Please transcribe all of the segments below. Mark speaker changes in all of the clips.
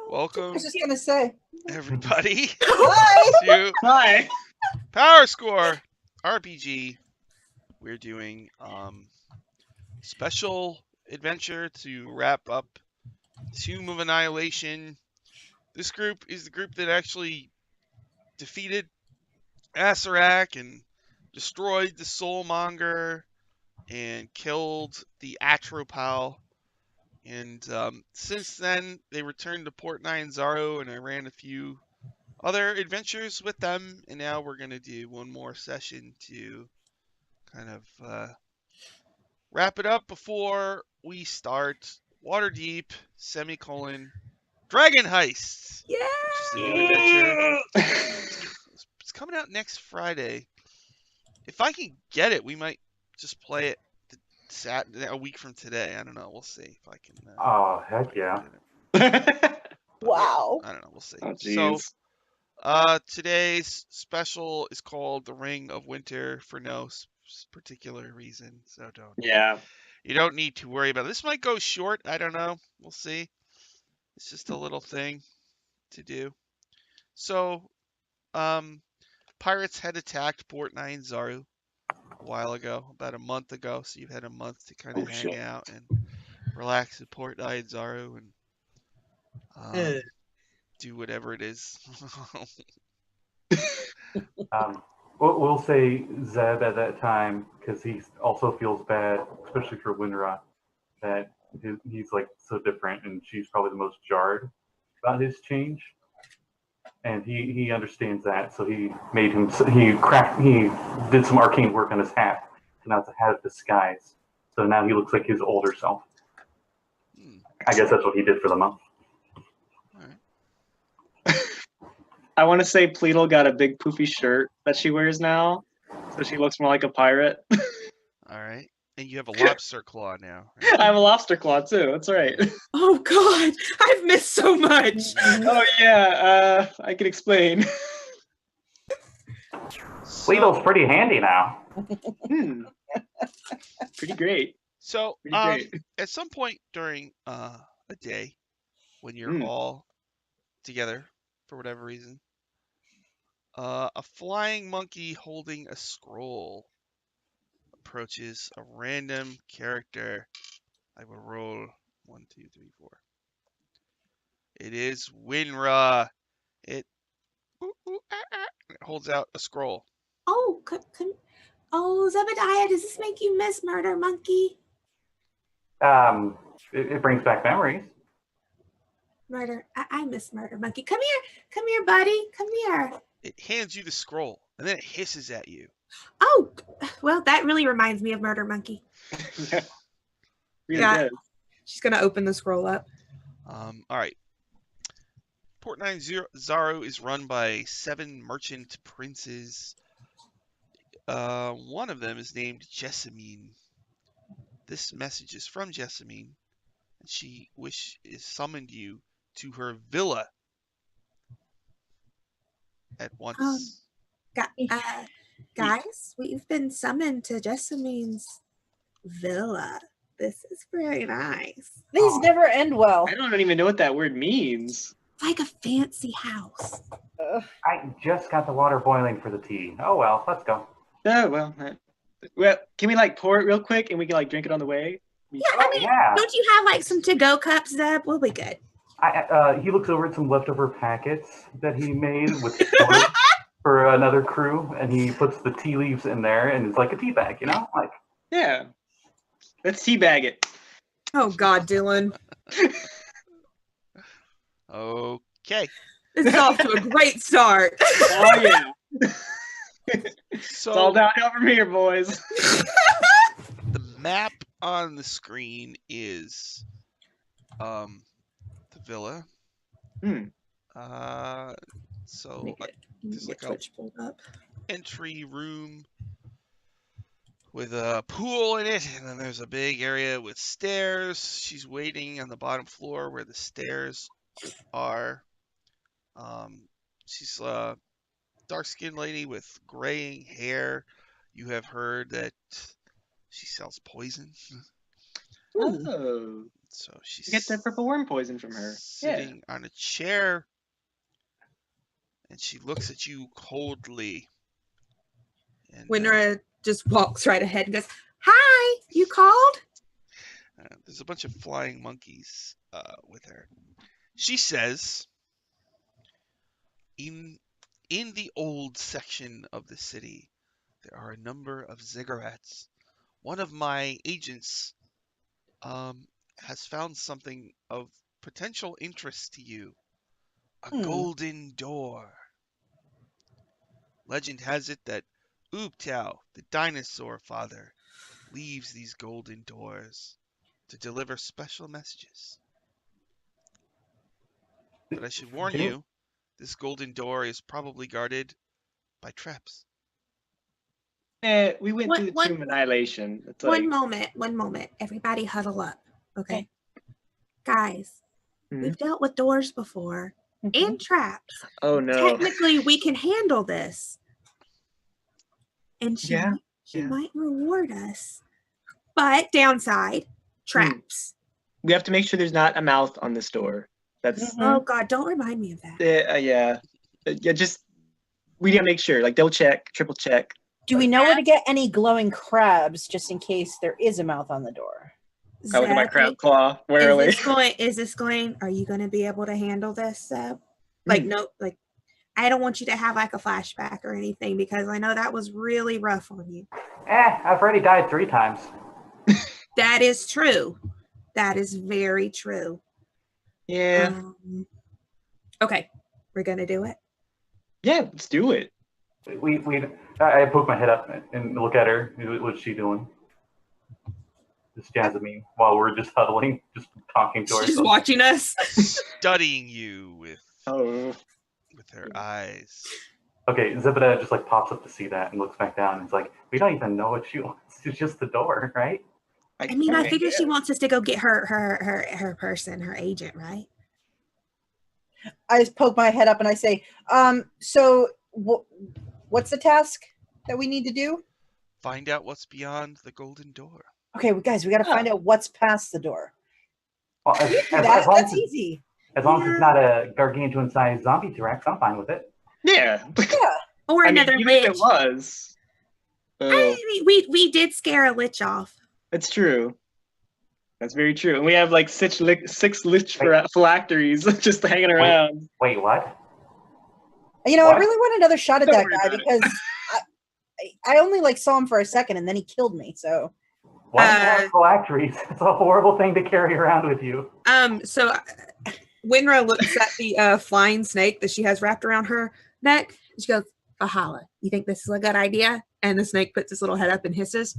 Speaker 1: Welcome,
Speaker 2: I was just gonna say.
Speaker 1: everybody,
Speaker 2: Hi.
Speaker 1: to
Speaker 3: Hi.
Speaker 1: Power Score RPG. We're doing special adventure to wrap up Tomb of Annihilation. This group is the group that actually defeated Asarak and destroyed the Soulmonger and killed the Atropal. And since then, they returned to Port Nine Zaro, and I ran a few other adventures with them. And now we're going to do one more session to kind of wrap it up before we start Waterdeep, semicolon, Dragon Heist.
Speaker 2: Yeah.
Speaker 1: Which is the new adventure. It's coming out next Friday. If I can get it, we might just play it a week from today. I don't know. We'll see if I can.
Speaker 4: Oh, heck yeah.
Speaker 2: Wow.
Speaker 1: I don't know. We'll see.
Speaker 3: Oh,
Speaker 1: So,
Speaker 3: jeez.
Speaker 1: today's special is called The Ring of Winter for no particular reason. So
Speaker 3: Yeah.
Speaker 1: you don't need to worry about it. This might go short. I don't know. We'll see. It's just a little thing to do. So, pirates had attacked Port Nine Zaru a while ago, about a month ago. So you've had a month to kind of hang out and relax at Port Nine Zaru and do whatever it is.
Speaker 4: We'll say Zeb at that time, because he also feels bad, especially for Winra, that he's like so different, and she's probably the most jarred about his change. And he understands that, so he did some arcane work on his hat, and now it's a hat of disguise. So now he looks like his older self. I guess that's what he did for the month.
Speaker 3: I want to say Pleadle got a big poofy shirt that she wears now, so she looks more like a pirate.
Speaker 1: All right. And you have a lobster claw now. Right?
Speaker 3: I have a lobster claw too. That's right.
Speaker 2: Oh God, I've missed so much.
Speaker 3: Oh yeah, I can explain.
Speaker 4: Pleadle's pretty handy now.
Speaker 3: Pretty great.
Speaker 1: So,
Speaker 3: Pretty great.
Speaker 1: at some point during a day, when you're all together for whatever reason, a flying monkey holding a scroll approaches a random character. I will roll 1, 2, 3, 4. It is Winra. It holds out a scroll.
Speaker 2: Oh, oh, Zebediah, does this make you miss Murder Monkey?
Speaker 4: It brings back memories.
Speaker 2: I miss Murder Monkey. Come here, buddy. Come here.
Speaker 1: It hands you the scroll, and then it hisses at you.
Speaker 2: Oh, well, that really reminds me of Murder Monkey.
Speaker 3: Really does.
Speaker 2: She's gonna open the scroll up.
Speaker 1: All right. Port Nine Zaro is run by 7 merchant princes. One of them is named Jessamine. This message is from Jessamine, and she summoned you to her villa at once.
Speaker 2: Guys, we've been summoned to Jessamine's villa. This is very nice.
Speaker 5: These never end well.
Speaker 3: I don't even know what that word means.
Speaker 2: Like a fancy house.
Speaker 4: I just got the water boiling for the tea. Oh well, let's go.
Speaker 3: Oh well. Can we pour it real quick and we can drink it on the way?
Speaker 2: Yeah, don't you have some to-go cups, Zeb? We'll be good.
Speaker 4: He looks over at some leftover packets that he made with for another crew, and he puts the tea leaves in there, and it's like a tea bag,
Speaker 3: Yeah. Let's teabag it.
Speaker 2: Oh God, Dylan.
Speaker 1: Okay.
Speaker 2: This is off to a great start.
Speaker 3: Oh yeah.
Speaker 1: So,
Speaker 3: it's all downhill from here, boys.
Speaker 1: The map on the screen is the villa. So there's a entry room with a pool in it, and then there's a big area with stairs. She's waiting on the bottom floor where the stairs are. She's a dark-skinned lady with graying hair. You have heard that she sells poison.
Speaker 3: Oh,
Speaker 1: So she's
Speaker 3: you get the purple worm poison from her. Yeah.
Speaker 1: sitting on a chair, and she looks at you coldly. And
Speaker 2: Winra just walks right ahead and goes, "Hi, you called?"
Speaker 1: there's a bunch of flying monkeys with her. She says, in the old section of the city, there are a number of ziggurats. One of my agents has found something of potential interest to you. A golden door. Legend has it that Oobtao, the dinosaur father, leaves these golden doors to deliver special messages. But I should warn
Speaker 4: Can you-
Speaker 1: you, this golden door is probably guarded by traps.
Speaker 3: We went
Speaker 2: What-
Speaker 3: through the
Speaker 2: what-
Speaker 3: Tomb of Annihilation. It's like,
Speaker 2: One moment. Everybody huddle up. Okay. Guys, we've dealt with doors before and traps.
Speaker 3: oh no.
Speaker 2: Technically, we can handle this. And she
Speaker 3: Yeah,
Speaker 2: might reward us. But downside, traps.
Speaker 3: We have to make sure there's not a mouth on this door. That's
Speaker 2: Oh God, don't remind me of that.
Speaker 3: yeah. Just we gotta make sure, like double check, triple check.
Speaker 5: Do we know where to get any glowing crabs just in case there is a mouth on the door?
Speaker 3: I look at my
Speaker 2: Zeb,
Speaker 3: crab claw warily.
Speaker 2: Is this going? Are you going to be able to handle this, Zeb? Like, no, like, I don't want you to have like a flashback or anything because I know that was really rough on you.
Speaker 4: I've already died 3 times.
Speaker 2: That is true. That is very true.
Speaker 3: Yeah.
Speaker 2: Okay, we're gonna do it.
Speaker 3: Yeah, let's do it.
Speaker 4: I poke my head up and look at her. What's she doing? Just Jasmine, while we're just huddling, just talking to
Speaker 2: She's
Speaker 4: ourselves.
Speaker 2: watching us.
Speaker 1: Studying you with her eyes.
Speaker 4: Okay, Zebediah just like pops up to see that and looks back down and is like, "We don't even know what she wants. It's just the door, right?"
Speaker 2: I mean, I figure she wants us to go get her person, her agent, right?
Speaker 5: I just poke my head up and I say, so what's the task that we need to do?
Speaker 1: Find out what's beyond the golden door.
Speaker 5: Okay, guys, we got to find out what's past the door.
Speaker 4: Well,
Speaker 5: That's easy.
Speaker 4: As long as it's not a gargantuan-sized zombie T-Rex, I'm fine with it.
Speaker 3: Yeah.
Speaker 2: Or another
Speaker 3: even
Speaker 2: lich.
Speaker 3: if it was.
Speaker 2: I mean, we did scare a lich off.
Speaker 3: That's true. That's very true. And we have like 6 lich phylacteries just hanging around.
Speaker 4: Wait, what?
Speaker 5: You know,
Speaker 4: What?
Speaker 5: I really want another shot at
Speaker 3: Don't
Speaker 5: that
Speaker 3: worry
Speaker 5: guy
Speaker 3: about it.
Speaker 5: because I only like saw him for a second and then he killed me. So
Speaker 4: What? Phylacteries. It's a horrible thing to carry around with you.
Speaker 2: So Winra looks at the flying snake that she has wrapped around her neck. And she goes, "Ahala, you think this is a good idea?" And the snake puts its little head up and hisses.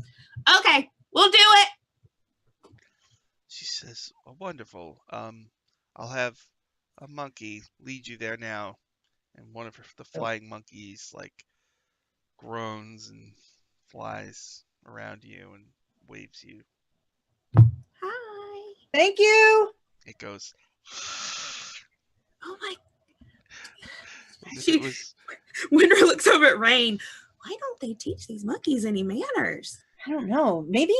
Speaker 2: "Okay, we'll do it."
Speaker 1: She says, oh, wonderful. I'll have a monkey lead you there now. And one of the flying monkeys like groans and flies around you and waves you.
Speaker 2: Hi.
Speaker 5: thank you.
Speaker 1: It goes.
Speaker 2: Oh my.
Speaker 1: As if it was,
Speaker 2: Winter looks over at Rain. Why don't they teach these monkeys any manners?
Speaker 5: I don't know. Maybe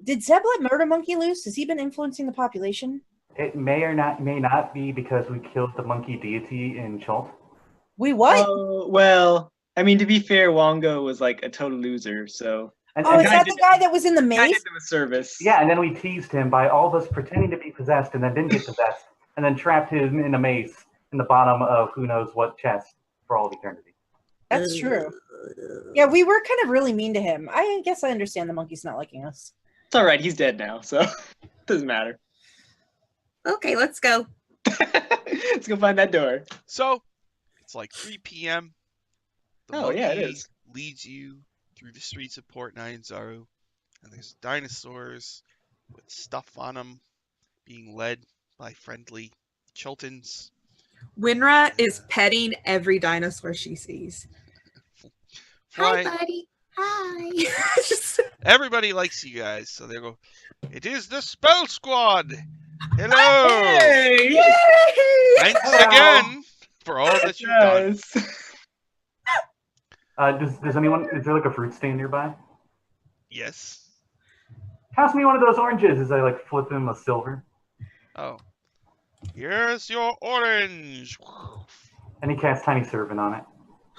Speaker 5: did Zeb let Murder Monkey loose? Has he been influencing the population?
Speaker 4: It may not be because we killed the monkey deity in Chult.
Speaker 5: We what?
Speaker 3: Oh, well, I mean, to be fair, Wongo was like a total loser, so
Speaker 4: And,
Speaker 5: Oh,
Speaker 4: and
Speaker 5: is that the guy that was in the
Speaker 3: I
Speaker 5: maze?
Speaker 3: did them a service.
Speaker 4: yeah, and then we teased him by all of us pretending to be possessed and then didn't get possessed, and then trapped him in a maze in the bottom of who knows what chest for all of eternity.
Speaker 5: That's true. Yeah, we were kind of really mean to him. I guess I understand the monkey's not liking us.
Speaker 3: It's all right. He's dead now, so doesn't matter.
Speaker 2: Okay, let's go.
Speaker 3: Let's go find that door.
Speaker 1: so it's like 3 p.m. The
Speaker 3: Oh, yeah, it
Speaker 1: monkey
Speaker 3: is.
Speaker 1: leads you through the streets of Port Nyanzaru, and there's dinosaurs with stuff on them being led by friendly Chiltons.
Speaker 2: Winra is petting every dinosaur she sees.
Speaker 1: Flying,
Speaker 2: Hi, buddy. Hi. Just-
Speaker 1: everybody likes you guys, so they go, it is the Spell Squad! Hello!
Speaker 3: Hey!
Speaker 1: Thanks
Speaker 4: Hello.
Speaker 1: again for all that you've done.
Speaker 3: Yes.
Speaker 4: Does anyone? Is there like a fruit stand nearby?
Speaker 1: Yes.
Speaker 4: Pass me one of those oranges as I like flip him a silver.
Speaker 1: Oh. Here's your orange.
Speaker 4: And he casts Tiny Servant on it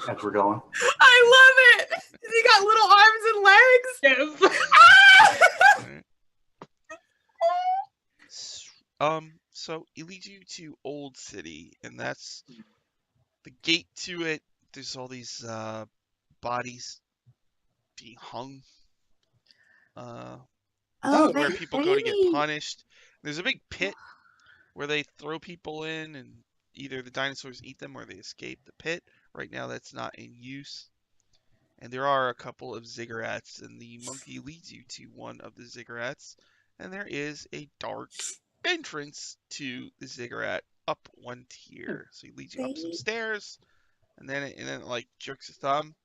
Speaker 4: as we're going.
Speaker 2: I love it. He got little arms and legs.
Speaker 3: Yes.
Speaker 1: So it leads you to Old City, and that's the gate to it. There's all these bodies being hung. Where people go to get punished. There's a big pit where they throw people in, and either the dinosaurs eat them or they escape the pit. Right now, that's not in use. And there are a couple of ziggurats, and the monkey leads you to one of the ziggurats, and there is a dark entrance to the ziggurat up one tier. So he leads you up some stairs, and then it like jerks a thumb.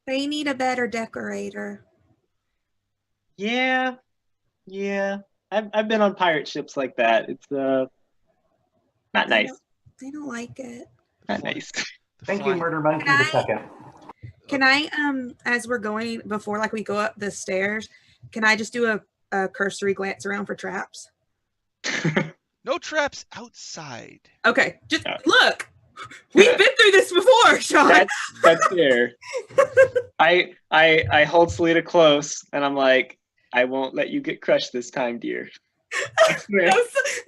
Speaker 2: They need a better decorator.
Speaker 3: Yeah. I've been on pirate ships like that. It's not nice.
Speaker 2: They don't like it.
Speaker 3: Not nice.
Speaker 4: Thank you, Murder Monkey the second.
Speaker 2: Can I, as we're going, before like we go up the stairs, can I just do a cursory glance around for traps?
Speaker 1: No traps outside.
Speaker 2: Okay, just look. We've been through this before, Sean.
Speaker 3: That's fair. I hold Selena close, and I'm like, I won't let you get crushed this time, dear. I swear.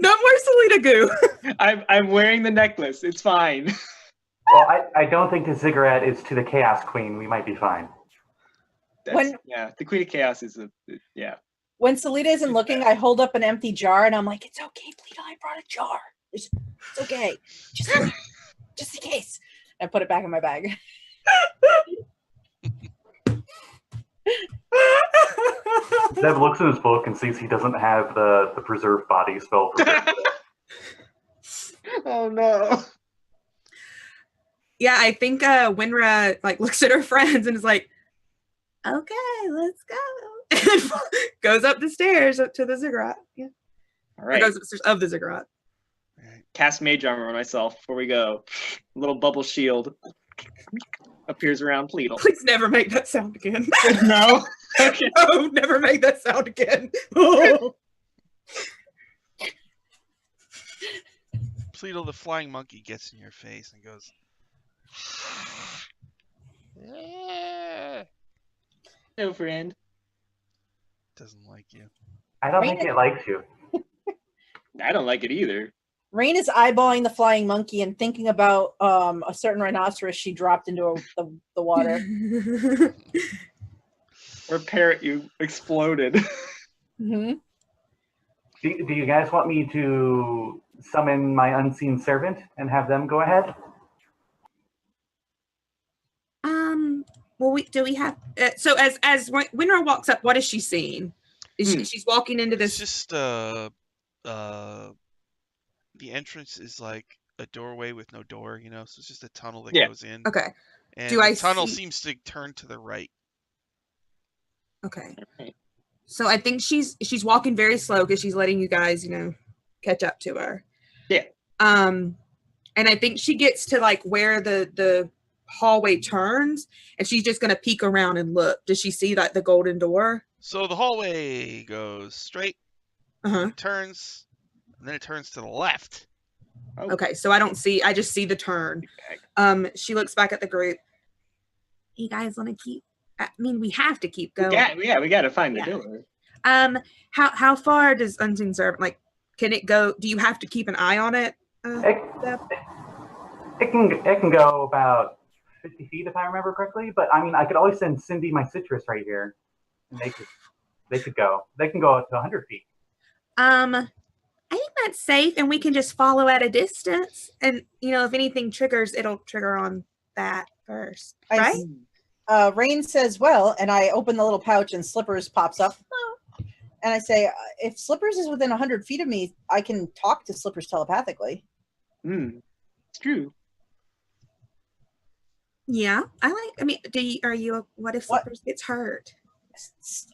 Speaker 2: No more Selena goo.
Speaker 3: I'm wearing the necklace. It's fine.
Speaker 4: Well, I don't think the ziggurat is to the Chaos Queen. We might be fine.
Speaker 3: The Queen of Chaos is yeah.
Speaker 5: When Selena isn't looking, I hold up an empty jar and I'm like, "It's okay, Pleatle. I brought a jar. It's okay, just in case." And put it back in my bag.
Speaker 4: Zeb looks in his book and sees he doesn't have the preserve body spell.
Speaker 3: Oh no.
Speaker 2: Yeah, I think Winra like looks at her friends and is like, "Okay, let's go." And goes up the stairs up to the ziggurat. Yeah.
Speaker 3: All right.
Speaker 2: Or goes upstairs of the ziggurat.
Speaker 3: Cast mage armor on myself before we go. A little bubble shield appears around Pleatle.
Speaker 2: Please never make that sound again.
Speaker 3: No. Okay.
Speaker 2: No, never make that sound again. Oh.
Speaker 1: Pleatle the flying monkey gets in your face and goes,
Speaker 3: No, friend.
Speaker 1: doesn't like you.
Speaker 4: I don't think it likes you.
Speaker 3: I don't like it either.
Speaker 5: Rain is eyeballing the flying monkey and thinking about a certain rhinoceros she dropped into the water.
Speaker 3: Or parrot you exploded.
Speaker 5: Mm-hmm.
Speaker 4: Do you guys want me to summon my unseen servant and have them go ahead?
Speaker 2: Well, we have so as Winra walks up, what is she seeing? She's walking into this.
Speaker 1: It's just the entrance is like a doorway with no door, so it's just a tunnel that goes in.
Speaker 2: Okay.
Speaker 1: And
Speaker 2: Do I
Speaker 1: the tunnel
Speaker 2: see-
Speaker 1: seems to turn to the right.
Speaker 2: Okay. So I think she's walking very slow because she's letting you guys, catch up to her.
Speaker 3: Yeah.
Speaker 2: And I think she gets to like where the hallway turns, and she's just gonna peek around and look. Does she see like the golden door?
Speaker 1: So the hallway goes straight, turns, and then it turns to the left.
Speaker 3: Oh.
Speaker 2: Okay, so I just see the turn. She looks back at the group. You guys want to keep? I mean, we have to keep going.
Speaker 3: We got to find the door.
Speaker 2: How far does Unseen Servant, like, can it go? Do you have to keep an eye on it?
Speaker 4: It can go about 50 feet if I remember correctly, but I mean, I could always send Cindy my citrus right here, and they can go up to 100 feet.
Speaker 2: I think that's safe, and we can just follow at a distance. And if anything triggers, it'll trigger on that first, right?
Speaker 5: Rain says, "Well," and I open the little pouch, and Slippers pops up. And I say, "If Slippers is within 100 feet of me, I can talk to Slippers telepathically."
Speaker 3: It's true.
Speaker 2: Yeah, what if Slippers gets hurt?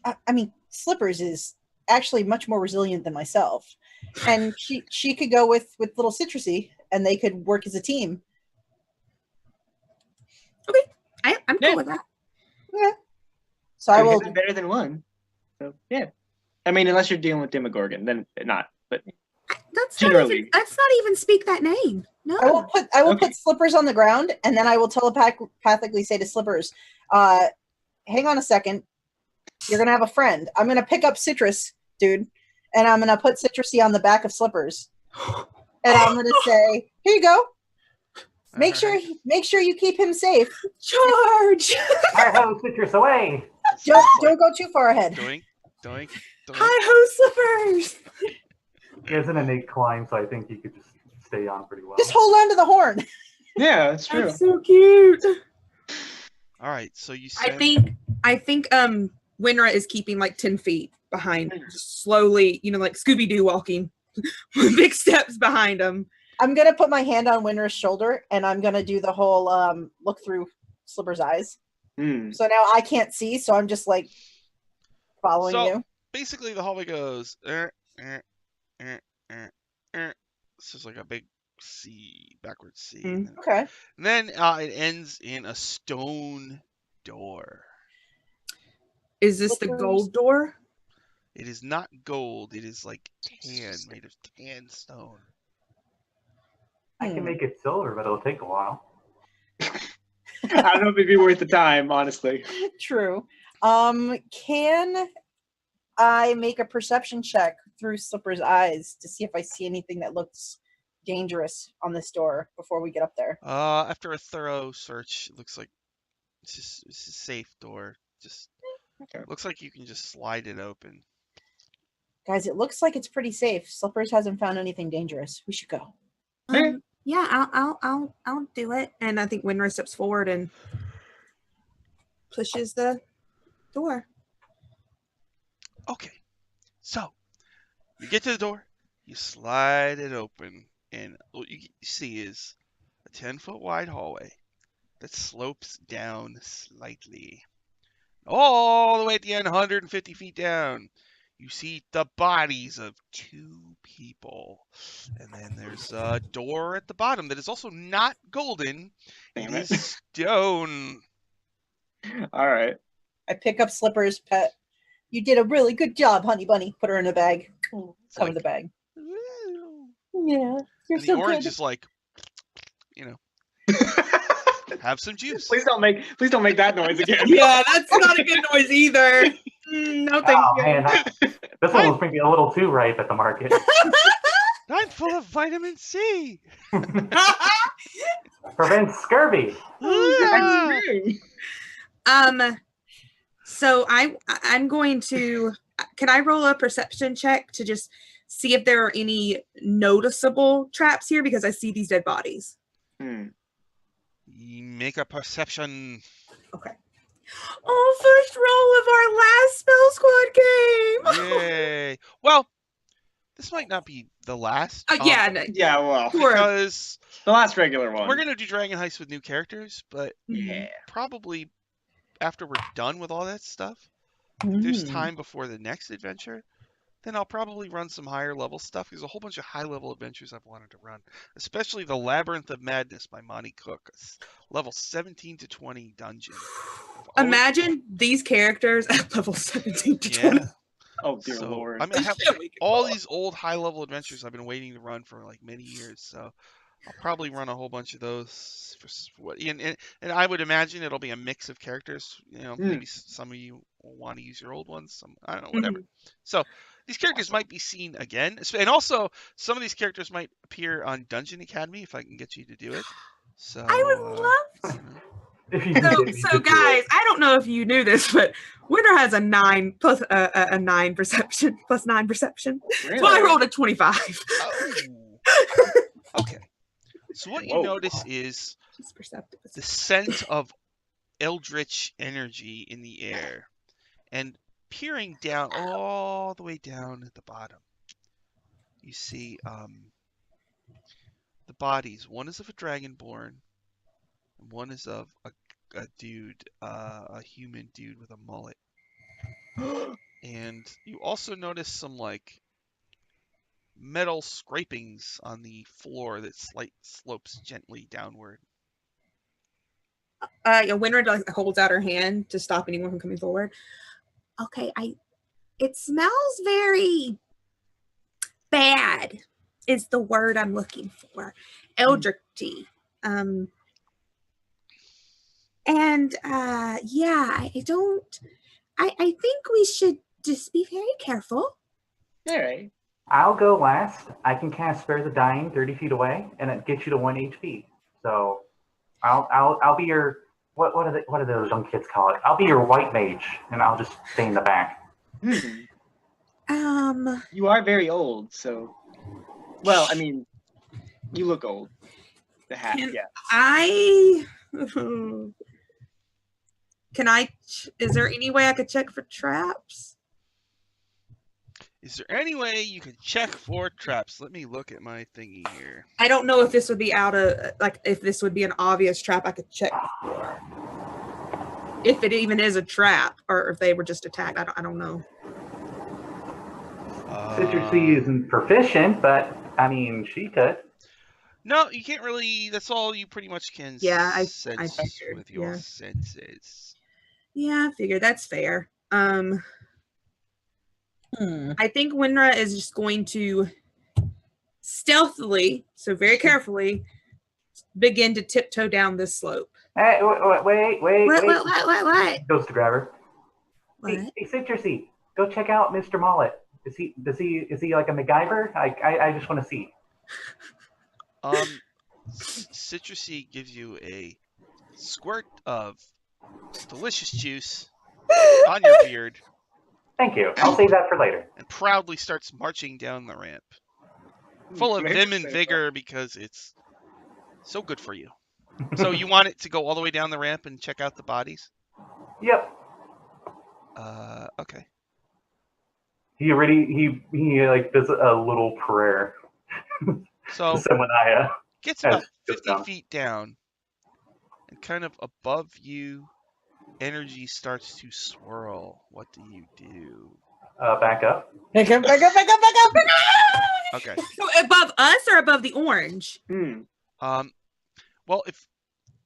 Speaker 5: I mean, Slippers is actually much more resilient than myself, and she could go with little Citrusy, and they could work as a team.
Speaker 2: Okay, I'm cool with that.
Speaker 5: Yeah. So I will.
Speaker 3: Better than one. So yeah, I mean, unless you're dealing with Demogorgon, then not. But
Speaker 2: That's
Speaker 3: Generally.
Speaker 2: Let's not even speak that name. No.
Speaker 5: I will
Speaker 3: Okay.
Speaker 5: put Slippers on the ground, and then I will telepathically say to Slippers, "Hang on a second. You're gonna have a friend. I'm gonna pick up Citrus, dude, and I'm gonna put Citrusy on the back of Slippers, and I'm gonna say, here you go. Make sure you keep him safe.
Speaker 2: Charge.
Speaker 4: Hi-ho, Citrus, away!
Speaker 5: Don't go too far ahead.
Speaker 1: Doink, doink, doink.
Speaker 2: Hi-ho, Slippers.
Speaker 4: He has an innate climb, so I think he could just stay on pretty well.
Speaker 5: Just hold on to the horn."
Speaker 3: yeah, that's true.
Speaker 2: That's so cute.
Speaker 1: All right, so you
Speaker 2: I
Speaker 1: send.
Speaker 2: think Winra is keeping like 10 feet behind, just slowly, like Scooby-Doo walking with big steps behind him.
Speaker 5: I'm gonna put my hand on Winter's shoulder, and I'm gonna do the whole look through Slipper's eyes.
Speaker 3: Hmm.
Speaker 5: So now I can't see, so I'm just like following
Speaker 1: So
Speaker 5: you.
Speaker 1: basically, the hallway goes. It's just like a big C, backwards C.
Speaker 2: Mm.
Speaker 5: Okay.
Speaker 1: And then it ends in a stone door.
Speaker 2: Is this the
Speaker 5: Slippers.
Speaker 2: gold door?
Speaker 1: It is not gold. It is like tan, made of tan stone.
Speaker 4: I can make it silver, but it'll take a while.
Speaker 3: I don't know if it'd be worth the time, honestly.
Speaker 5: True. Can I make a perception check through Slipper's eyes to see if I see anything that looks dangerous on this door before we get up there?
Speaker 1: After a thorough search, it looks like it's a safe door. Just
Speaker 3: Okay.
Speaker 1: looks like you can just slide it open.
Speaker 5: Guys, it looks like it's pretty safe. Slippers hasn't found anything dangerous. We should go.
Speaker 2: Yeah, I'll do it. And I think Winra steps forward and pushes the door.
Speaker 1: Okay, so you get to the door, you slide it open, and what you see is a 10-foot wide hallway that slopes down slightly. All the way at the end, 150 feet down, you see the bodies of 2 people. And then there's a door at the bottom that is also not golden. It
Speaker 3: Damn it.
Speaker 1: is stone.
Speaker 3: All right.
Speaker 5: I pick up Slipper's pet. You did a really good job, honey bunny. Put her in a bag.
Speaker 1: It's
Speaker 5: Cover
Speaker 1: like,
Speaker 5: the bag.
Speaker 1: "Ooh."
Speaker 5: Yeah, you're
Speaker 1: And the
Speaker 5: so
Speaker 1: orange
Speaker 5: good.
Speaker 1: is like, have some juice.
Speaker 3: Please don't make that noise again.
Speaker 2: Yeah, that's not a good noise either. No, thank
Speaker 4: Oh,
Speaker 2: you.
Speaker 4: man, this one was maybe a little too ripe at the market.
Speaker 1: I'm full of vitamin C.
Speaker 4: Prevents scurvy.
Speaker 1: Ah.
Speaker 2: So I'm going to. Can I roll a perception check to just see if there are any noticeable traps here because I see these dead bodies.
Speaker 3: Hmm.
Speaker 1: You make a perception.
Speaker 2: Okay. Oh, first roll of our last Spell Squad game.
Speaker 1: Yay. Well, this might not be the last.
Speaker 2: Yeah, no,
Speaker 3: Yeah, well,
Speaker 2: sure.
Speaker 1: Because
Speaker 3: the last regular one.
Speaker 1: we're going to do Dragon Heist with new characters, but
Speaker 3: Yeah.
Speaker 1: probably after we're done with all that stuff, if there's
Speaker 2: Mm.
Speaker 1: time before the next adventure, then I'll probably run some higher level stuff. There's a whole bunch of high level adventures I've wanted to run, especially the Labyrinth of Madness by Monty Cook, level 17 to 20 dungeon.
Speaker 2: Imagine these characters at level 17 to 20.
Speaker 1: Yeah.
Speaker 3: Oh dear
Speaker 1: So,
Speaker 3: lord.
Speaker 1: I mean, I have
Speaker 2: Shit, we could
Speaker 1: all
Speaker 2: roll.
Speaker 1: these old high level adventures I've been waiting to run for like many years. So I'll probably run a whole bunch of those. And I would imagine it'll be a mix of characters. Maybe some of you will want to use your old ones. Some, I don't know, whatever. So these characters might be seen again. And also, some of these characters might appear on Dungeon Academy if I can get you to do it. So
Speaker 2: I would love to.
Speaker 4: If you can get me
Speaker 2: So
Speaker 4: to do
Speaker 2: guys,
Speaker 4: it.
Speaker 2: I don't know if you knew this, but Winter has a 9 plus a 9 perception plus 9 perception.
Speaker 3: Really?
Speaker 2: So I rolled a 25.
Speaker 1: Oh. Okay. So what you
Speaker 3: Whoa.
Speaker 1: notice is
Speaker 2: Just perceptive.
Speaker 1: the scent of eldritch energy in the air, and peering down all the way down at the bottom, you see the bodies. One is of a dragonborn, and one is of a dude, a human dude with a mullet. And you also notice some like metal scrapings on the floor that slopes gently downward.
Speaker 2: Winter like holds out her hand to stop anyone from coming forward. Okay, It smells very bad is the word I'm looking for. Eldritchy. And yeah, I think we should just be very careful.
Speaker 6: All right.
Speaker 4: I'll go last. I can cast Spare the Dying 30 feet away, and it gets you to 1 HP. So I'll be your what are those young kids call it? I'll be your white mage, and I'll just stay in the back.
Speaker 6: You are very old, so. Well, I mean, you look old. The hat, yeah.
Speaker 2: Is there any way I could check for traps?
Speaker 1: Is there any way you can check for traps? Let me look at my thingy here.
Speaker 2: I don't know if this would be if this would be an obvious trap I could check for. If it even is a trap, or if they were just attacked. I don't know.
Speaker 4: Citrusy isn't proficient, but I mean, she could.
Speaker 1: No, you can't really. That's all you pretty much can sense
Speaker 2: figured,
Speaker 1: with your senses.
Speaker 2: Yeah, I figured that's fair. I think Winra is just going to stealthily, so very carefully, begin to tiptoe down this slope.
Speaker 4: Hey, wait.
Speaker 2: What?
Speaker 4: Goes to grab her.
Speaker 2: What?
Speaker 4: Hey, Citrusy, go check out Mr. Mullet. Is he like a MacGyver? I just want to see.
Speaker 1: Citrusy gives you a squirt of delicious juice on your beard.
Speaker 4: Thank you. I'll save that for later.
Speaker 1: And proudly starts marching down the ramp, full of vim and vigor because it's so good for you. So you want it to go all the way down the ramp and check out the bodies?
Speaker 4: Yep.
Speaker 1: Okay.
Speaker 4: He like does a little prayer.
Speaker 1: So
Speaker 4: Semanaya
Speaker 1: gets about 50 feet down, and kind of above you, energy starts to swirl. What do you do?
Speaker 4: Back up.
Speaker 5: Back up.
Speaker 1: Okay.
Speaker 2: So above us or above the orange?
Speaker 1: Well,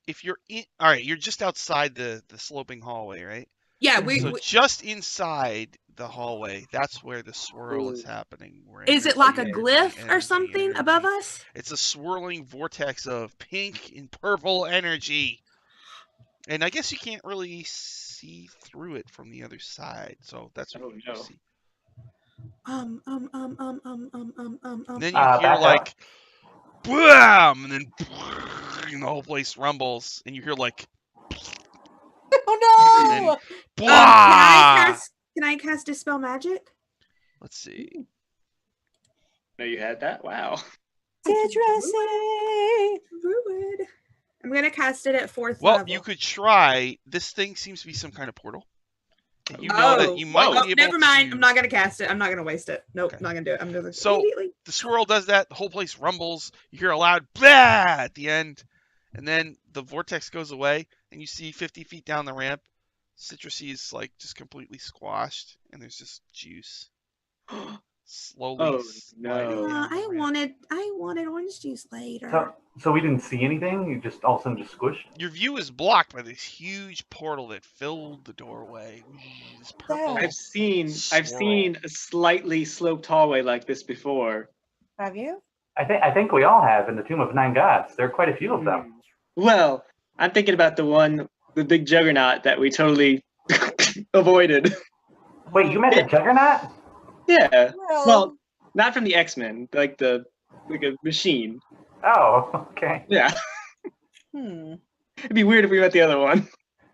Speaker 1: if you're in, all right, you're just outside the sloping hallway, right?
Speaker 2: Yeah,
Speaker 1: So just inside the hallway, that's where the swirl is happening.
Speaker 2: Is it like a glyph or something above us?
Speaker 1: It's a swirling vortex of pink and purple energy. And I guess you can't really see through it from the other side. So that's what you see.
Speaker 2: Then
Speaker 1: you hear like BAM! And then and the whole place rumbles, and you hear like
Speaker 5: oh no!
Speaker 2: Can I cast Dispel Magic?
Speaker 1: Let's see.
Speaker 6: No, you had that? Wow.
Speaker 5: Citrusy!
Speaker 2: Rude. I'm gonna cast it at 4th
Speaker 1: level.
Speaker 2: level.
Speaker 1: You could try. This thing seems to be some kind of portal. And you know that you might be able
Speaker 2: never mind. I'm not gonna cast it. I'm not gonna waste it. Nope, not gonna do it. I'm gonna immediately.
Speaker 1: The swirl does that. The whole place rumbles. You hear a loud blah at the end, and then the vortex goes away, and you see 50 feet down the ramp, Citrusy is like just completely squashed, and there's just juice slowly.
Speaker 2: I wanted orange juice later.
Speaker 4: So we didn't see anything. You just all of a sudden just squished.
Speaker 1: Your view is blocked by this huge portal that filled the doorway. This purple
Speaker 6: I've seen a slightly sloped hallway like this before.
Speaker 5: Have you?
Speaker 4: I think we all have in the Tomb of Nine Gods. There are quite a few of them.
Speaker 6: Well, I'm thinking about the big juggernaut that we totally avoided.
Speaker 4: Wait, you meant the Juggernaut?
Speaker 6: Yeah. Well, not from the X-Men, like a machine.
Speaker 4: Oh, okay.
Speaker 6: Yeah. It'd be weird if we met the other one.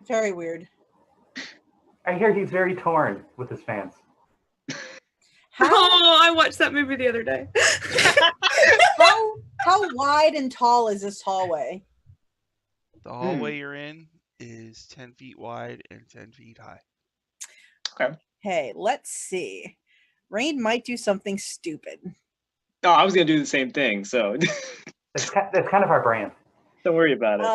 Speaker 5: Very weird.
Speaker 4: I hear he's very torn with his fans.
Speaker 2: Oh, I watched that movie the other day.
Speaker 5: How wide and tall is this hallway?
Speaker 1: The hallway you're in is 10 feet wide and 10 feet high.
Speaker 6: Okay.
Speaker 5: Hey, let's see. Rain might do something stupid.
Speaker 6: No, I was gonna do the same thing, so
Speaker 4: That's kind of our brand.
Speaker 6: Don't worry about it.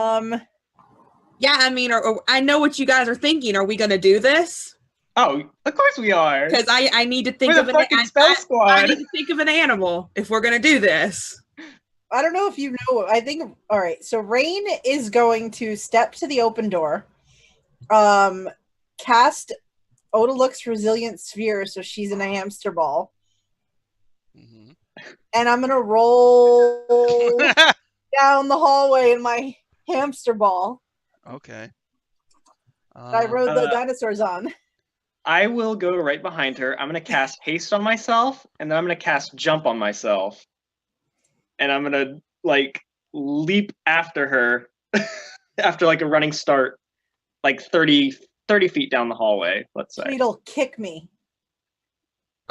Speaker 2: Yeah, I mean, or I know what you guys are thinking. Are we gonna do this?
Speaker 6: Oh, of course we are.
Speaker 2: Because I need to think of an I need to think of an animal if we're gonna do this.
Speaker 5: I don't know if you know. I think. All right. So Rain is going to step to the open door, cast Oda looks resilient sphere, so she's in a hamster ball.
Speaker 1: Mhm.
Speaker 5: And I'm gonna roll down the hallway in my hamster ball
Speaker 1: Okay.
Speaker 5: that I rode the
Speaker 6: Uh,
Speaker 5: dinosaurs on.
Speaker 6: I will go right behind her. I'm gonna cast haste on myself, and then I'm gonna cast jump on myself, and I'm gonna like leap after her after like a running start, like 30 feet down the hallway. Let's say.
Speaker 5: Tweedle, kick me.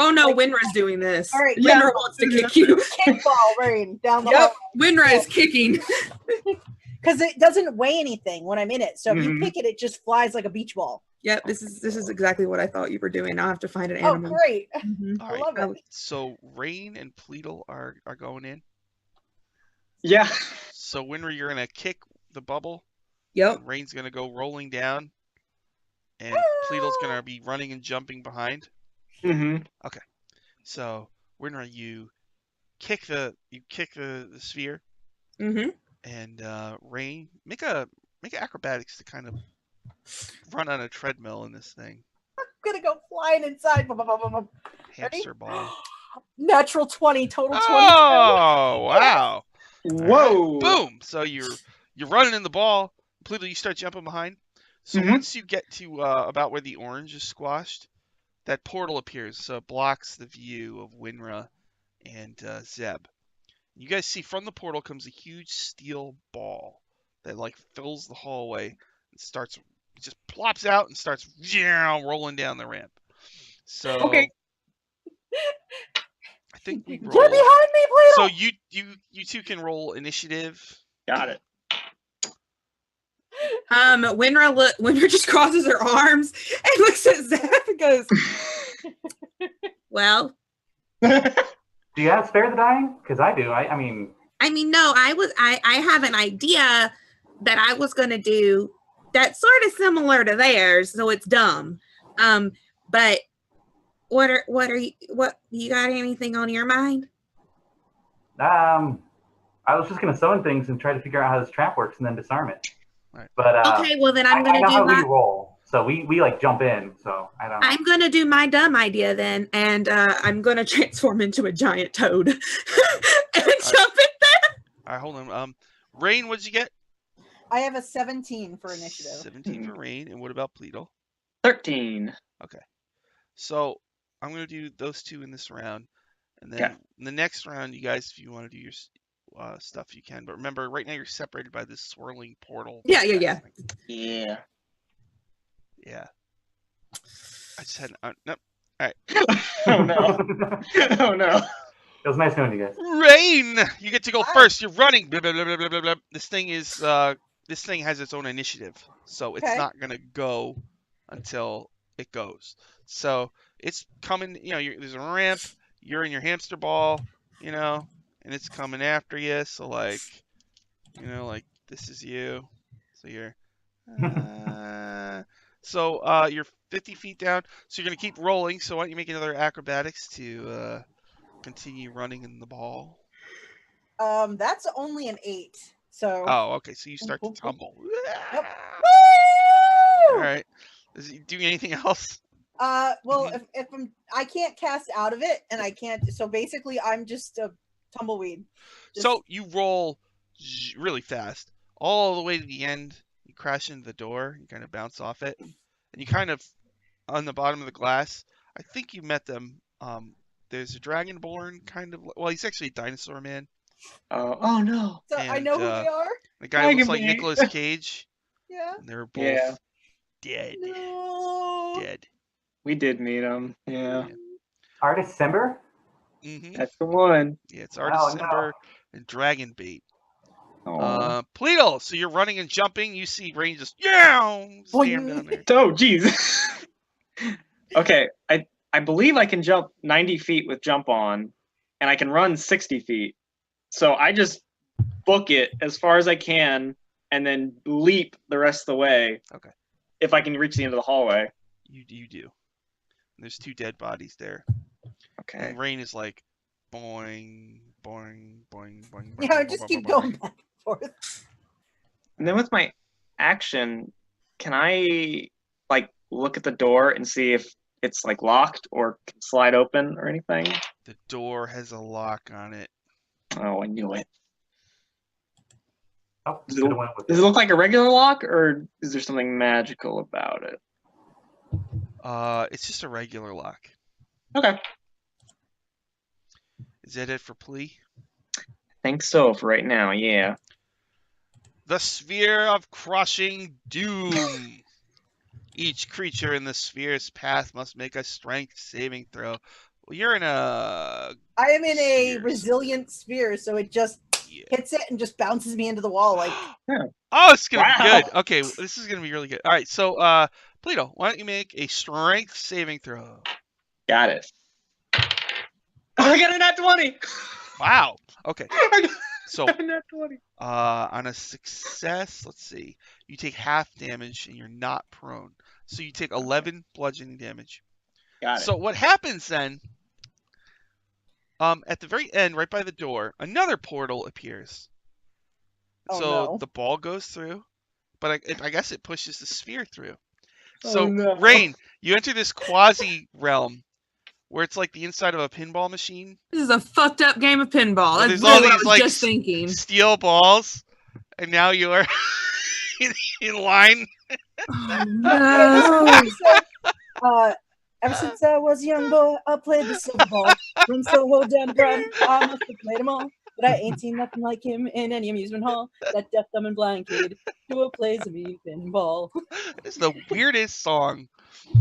Speaker 2: Oh no,
Speaker 5: Like-
Speaker 2: Winra's doing this.
Speaker 5: All right,
Speaker 6: Yeah.
Speaker 2: Winra wants to kick you.
Speaker 5: Kickball rain down the
Speaker 2: Yep,
Speaker 5: hallway.
Speaker 2: Winra is kicking.
Speaker 5: Because it doesn't weigh anything when I'm in it. So if you
Speaker 6: Mhm.
Speaker 5: kick it, it just flies like a beach ball.
Speaker 2: Yep, this is exactly what I thought you were doing. I'll have to find an
Speaker 5: Oh,
Speaker 2: animal.
Speaker 5: great.
Speaker 2: Mhm.
Speaker 1: All
Speaker 5: I
Speaker 1: right.
Speaker 5: love it.
Speaker 1: So Rain and Pleadle are going in.
Speaker 6: Yeah.
Speaker 1: So Winry, you're gonna kick the bubble.
Speaker 2: Yep.
Speaker 1: And Rain's gonna go rolling down, and Pleadle's gonna be running and jumping behind.
Speaker 6: hmm
Speaker 1: So Winry, you kick the sphere,
Speaker 2: Mm-hmm.
Speaker 1: and Rain make acrobatics to kind of run on a treadmill in this thing.
Speaker 5: I'm going to go flying inside.
Speaker 1: Hamster ball.
Speaker 5: Natural 20, total 20.
Speaker 1: Oh wow!
Speaker 6: Whoa.
Speaker 1: Boom! So you're running in the ball. Pleadle, you start jumping behind. So
Speaker 6: Mhm.
Speaker 1: once you get to about where the orange is squashed, that portal appears. So it blocks the view of Winra and Zeb. You guys see from the portal comes a huge steel ball that like fills the hallway and just plops out and starts rolling down the ramp. So
Speaker 6: Okay.
Speaker 1: I think we
Speaker 5: Get
Speaker 1: roll.
Speaker 5: behind me, Plato!
Speaker 1: So you two can roll initiative.
Speaker 6: Got it.
Speaker 2: Winra just crosses her arms and looks at Zeb and goes, "Well,
Speaker 4: Do you have spare the dying? Because I do. I mean,
Speaker 2: no, I have an idea that I was gonna do that's sort of similar to theirs, so it's dumb. But what you got anything on your mind?
Speaker 4: I was just gonna summon things and try to figure out how this trap works and then disarm it.
Speaker 1: Right.
Speaker 4: But
Speaker 2: Okay, well then I'm
Speaker 4: I
Speaker 2: gonna
Speaker 4: know how
Speaker 2: do
Speaker 4: we
Speaker 2: my
Speaker 4: roll. So we like jump in. So I don't know.
Speaker 2: I'm gonna do my dumb idea then, and I'm gonna transform into a giant toad and jump in there.
Speaker 1: All right, hold on. Rain, what'd you get?
Speaker 5: I have a 17 for initiative.
Speaker 1: 17 for Rain, and what about Pleadle?
Speaker 6: 13.
Speaker 1: So I'm gonna do those two in this round, and then
Speaker 6: Okay.
Speaker 1: in the next round, you guys, if you want to do your stuff, you can. But remember, right now you're separated by this swirling portal.
Speaker 2: Yeah.
Speaker 6: Yeah.
Speaker 1: Yeah. I just had nope.
Speaker 6: Oh no. Oh no.
Speaker 4: It was nice knowing you guys.
Speaker 1: Rain, you get to go
Speaker 5: Hi.
Speaker 1: first. You're running. Blah, blah, blah, blah, blah, blah, blah. This thing has its own initiative, so it's
Speaker 5: Okay.
Speaker 1: not gonna go until it goes. So it's coming. There's a ramp. You're in your hamster ball. And it's coming after you. So like this is you. So you're. You're 50 feet down. So you're gonna keep rolling. So why don't you make another acrobatics to continue running in the ball?
Speaker 5: That's only an 8. So.
Speaker 1: Oh, okay. So you start to tumble.
Speaker 5: Yep.
Speaker 1: All
Speaker 5: Woo!
Speaker 1: right. Is he doing anything else?
Speaker 5: Well, if I can't cast out of it, and I can't. So basically, I'm just a tumbleweed. Just-
Speaker 1: So you roll really fast, all the way to the end. You crash into the door. You kind of bounce off it, and you kind of on the bottom of the glass. I think you met them. There's a dragonborn kind of. Well, he's actually a dinosaur man.
Speaker 6: Oh no.
Speaker 5: So I
Speaker 1: and,
Speaker 5: know who they are.
Speaker 1: The guy looks like
Speaker 6: Dragonborn.
Speaker 1: Nicolas Cage.
Speaker 5: Yeah.
Speaker 1: And they're both
Speaker 6: Yeah.
Speaker 1: dead.
Speaker 5: No.
Speaker 1: Dead.
Speaker 6: We did meet him. Yeah.
Speaker 4: Artist Simber?
Speaker 1: Mm-hmm.
Speaker 6: That's the one.
Speaker 1: Yeah, it's Artist
Speaker 4: no.
Speaker 1: Simber and Dragon Bait.
Speaker 6: Oh.
Speaker 1: Pleadle, so you're running and jumping. You see Rain just slam down there.
Speaker 6: Oh jeez. Okay. I believe I can jump 90 feet with jump on, and I can run 60 feet. So I just book it as far as I can and then leap the rest of the way.
Speaker 1: Okay.
Speaker 6: If I can reach the end of the hallway.
Speaker 1: You do. And there's two dead bodies there.
Speaker 6: Okay.
Speaker 1: And Rain is like, boing, boing, boing, boing.
Speaker 5: Yeah,
Speaker 1: boing,
Speaker 5: just
Speaker 1: boing,
Speaker 5: keep
Speaker 1: boing,
Speaker 5: going
Speaker 1: boing.
Speaker 5: back and forth.
Speaker 6: And then with my action, can I like look at the door and see if it's like locked or can slide open or anything?
Speaker 1: The door has a lock on it.
Speaker 6: Oh, I knew it.
Speaker 4: Oh,
Speaker 6: Does
Speaker 4: could have went with
Speaker 6: Does it look like a regular lock, or is there something magical about it?
Speaker 1: It's just a regular lock.
Speaker 6: Okay.
Speaker 1: Is that it for plea?
Speaker 6: Think so for right now, yeah.
Speaker 1: The Sphere of Crushing Doom. Each creature in the sphere's path must make a strength saving throw. Well, you're in a...
Speaker 5: I am in a
Speaker 1: Spheres.
Speaker 5: resilient sphere, so it just
Speaker 1: Yeah.
Speaker 5: hits it and just bounces me into the wall. Like,
Speaker 1: Oh, it's going to be
Speaker 6: Wow.
Speaker 1: good. Okay, this is going to be really good. All right, so, Pluto, why don't you make a strength saving throw?
Speaker 6: Got it. Oh, I got a nat 20!
Speaker 1: Wow. Okay,
Speaker 6: I
Speaker 1: so...
Speaker 6: got a nat 20.
Speaker 1: On a success, let's see, you take half damage and you're not prone. So you take 11 bludgeoning damage.
Speaker 6: Got it.
Speaker 1: So what happens then, at the very end, right by the door, another portal appears.
Speaker 5: Oh,
Speaker 1: So
Speaker 5: no.
Speaker 1: the ball goes through, but I guess it pushes the sphere through.
Speaker 6: Oh,
Speaker 1: So,
Speaker 6: no.
Speaker 1: Rain, you enter this quasi realm where it's like the inside of a pinball machine.
Speaker 2: This is a fucked up game of pinball.
Speaker 1: Well,
Speaker 2: That's
Speaker 1: there's all
Speaker 2: literally what I
Speaker 1: these,
Speaker 2: was
Speaker 1: like,
Speaker 2: just thinking.
Speaker 1: Steel balls, and now you're in line.
Speaker 2: Oh, no.
Speaker 5: Ever since I was a young boy, I played the silver ball. Run so hold down the ground, I must have played them all. But I ain't seen nothing like him in any amusement hall. That deaf, dumb, and blind kid who plays a mean pinball.
Speaker 1: It's the weirdest song.